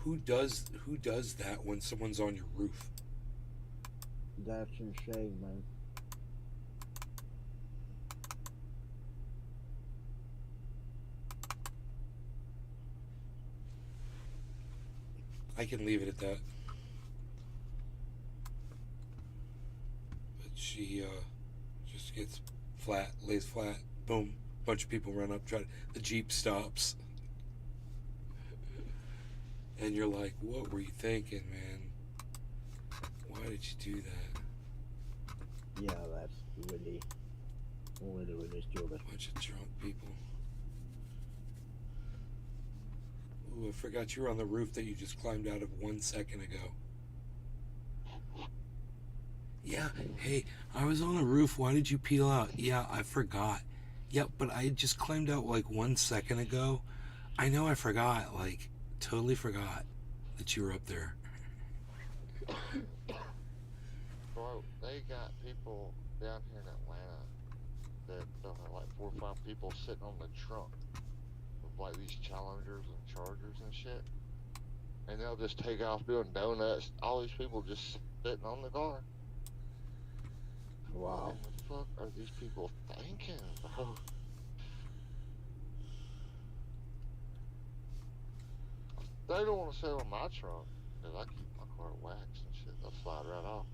Who does that when someone's on your roof? That's insane, man. I can leave it at that. But she just gets flat, lays flat, boom. Bunch of people run up, the Jeep stops. And you're like, what were you thinking, man? Why did you do that? Yeah, that's really stupid. Bunch of drunk people. Ooh, I forgot you were on the roof that you just climbed out of 1 second ago. Yeah, hey, I was on a roof. Why did you peel out? Yeah, I forgot. Yep, but I just climbed out like 1 second ago. I know I forgot, like, totally forgot that you were up there. Bro, they got people down here in Atlanta that have like 4 or 5 people sitting on the trunk with like these Challengers and Chargers and shit. And they'll just take off doing donuts. All these people just sitting on the car. Wow. What the fuck are these people thinking, bro? They don't want to sit on my trunk, because I keep my car waxed and shit. They'll slide right off.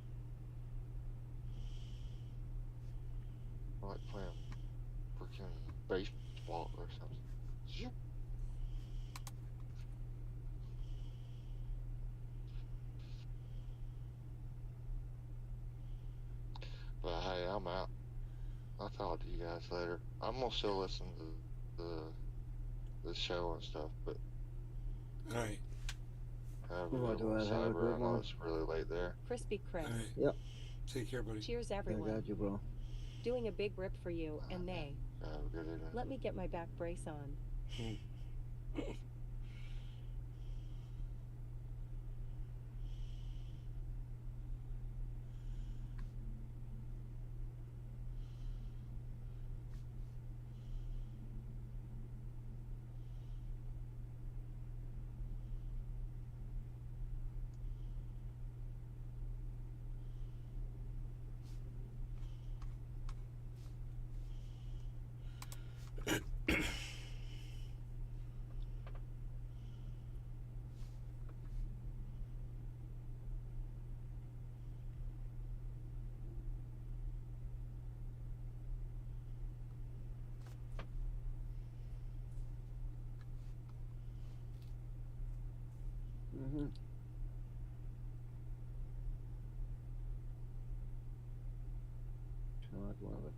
I like playing freaking baseball or something. Zoop. But hey, I'm out. I'll talk to you guys later. I'm gonna still listen to the show and stuff, but all right. Have a good one, Cyber. I know it's really late there. Crispy Chris. All right. Yep. Take care, buddy. Cheers, everyone. I got you, bro. Doing a big rip for you, and they. Have a good evening. Let me get my back brace on. Mm-hmm. God love it.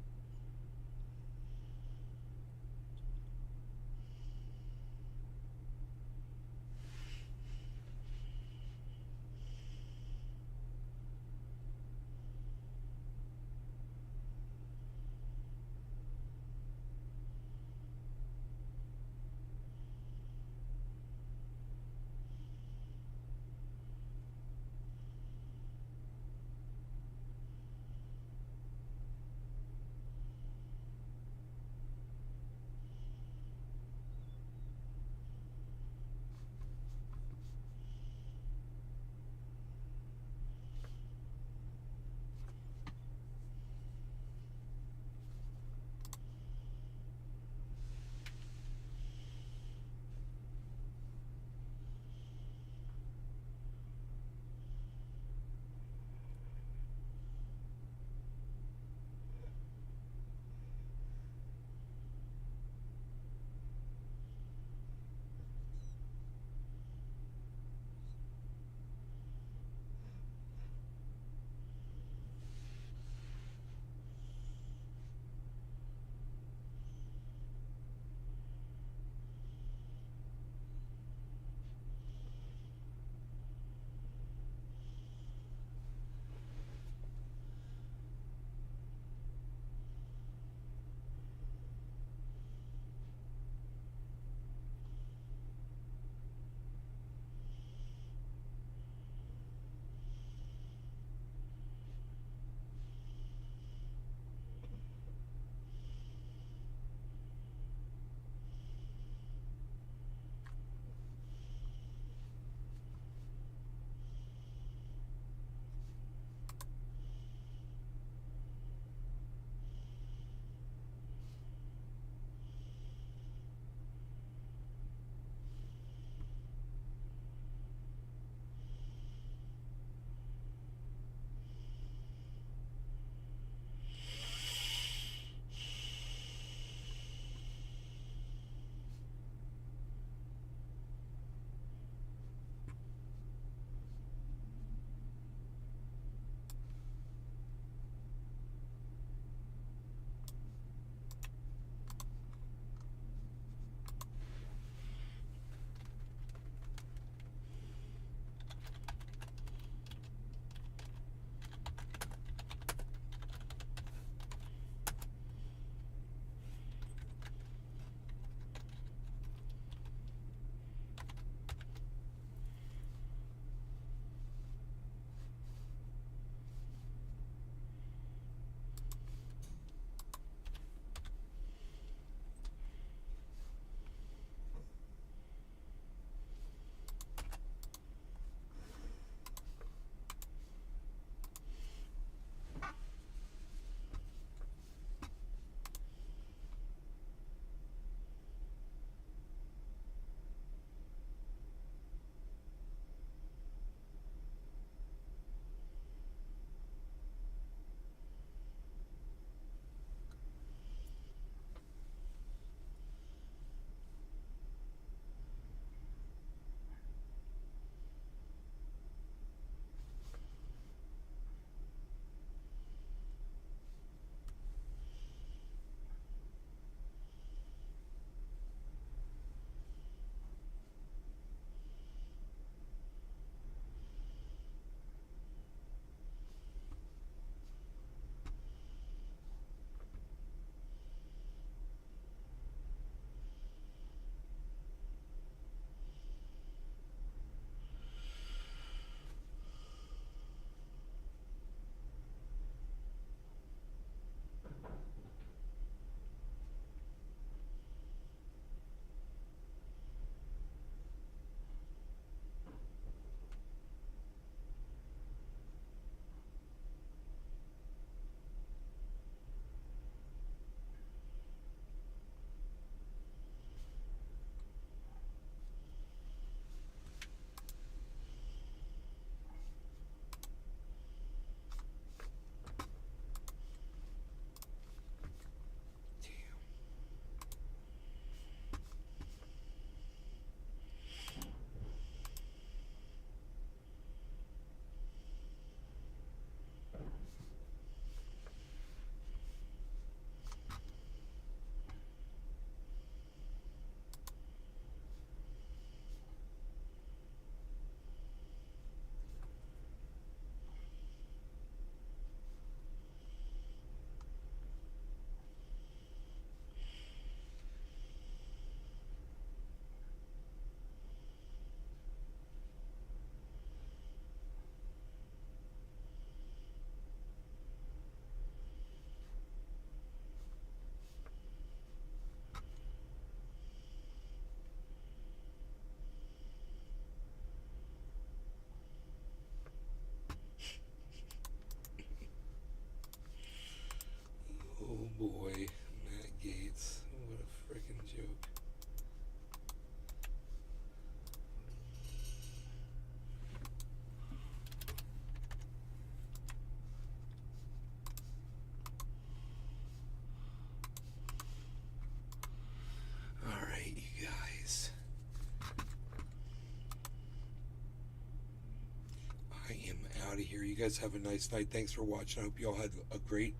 out of here. You guys have a nice night. Thanks for watching. I hope you all had a great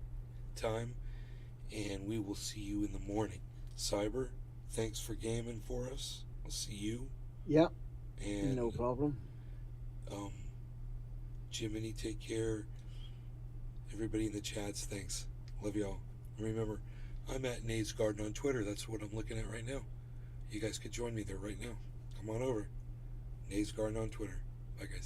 time, and we will see you in the morning. Cyber, thanks for gaming for us. We'll see you. Yep. And no problem. Jiminy, take care. Everybody in the chats, thanks. Love y'all. Remember, I'm at Nate's Garden on Twitter. That's what I'm looking at right now. You guys could join me there right now. Come on over. Nate's Garden on Twitter. Bye, guys.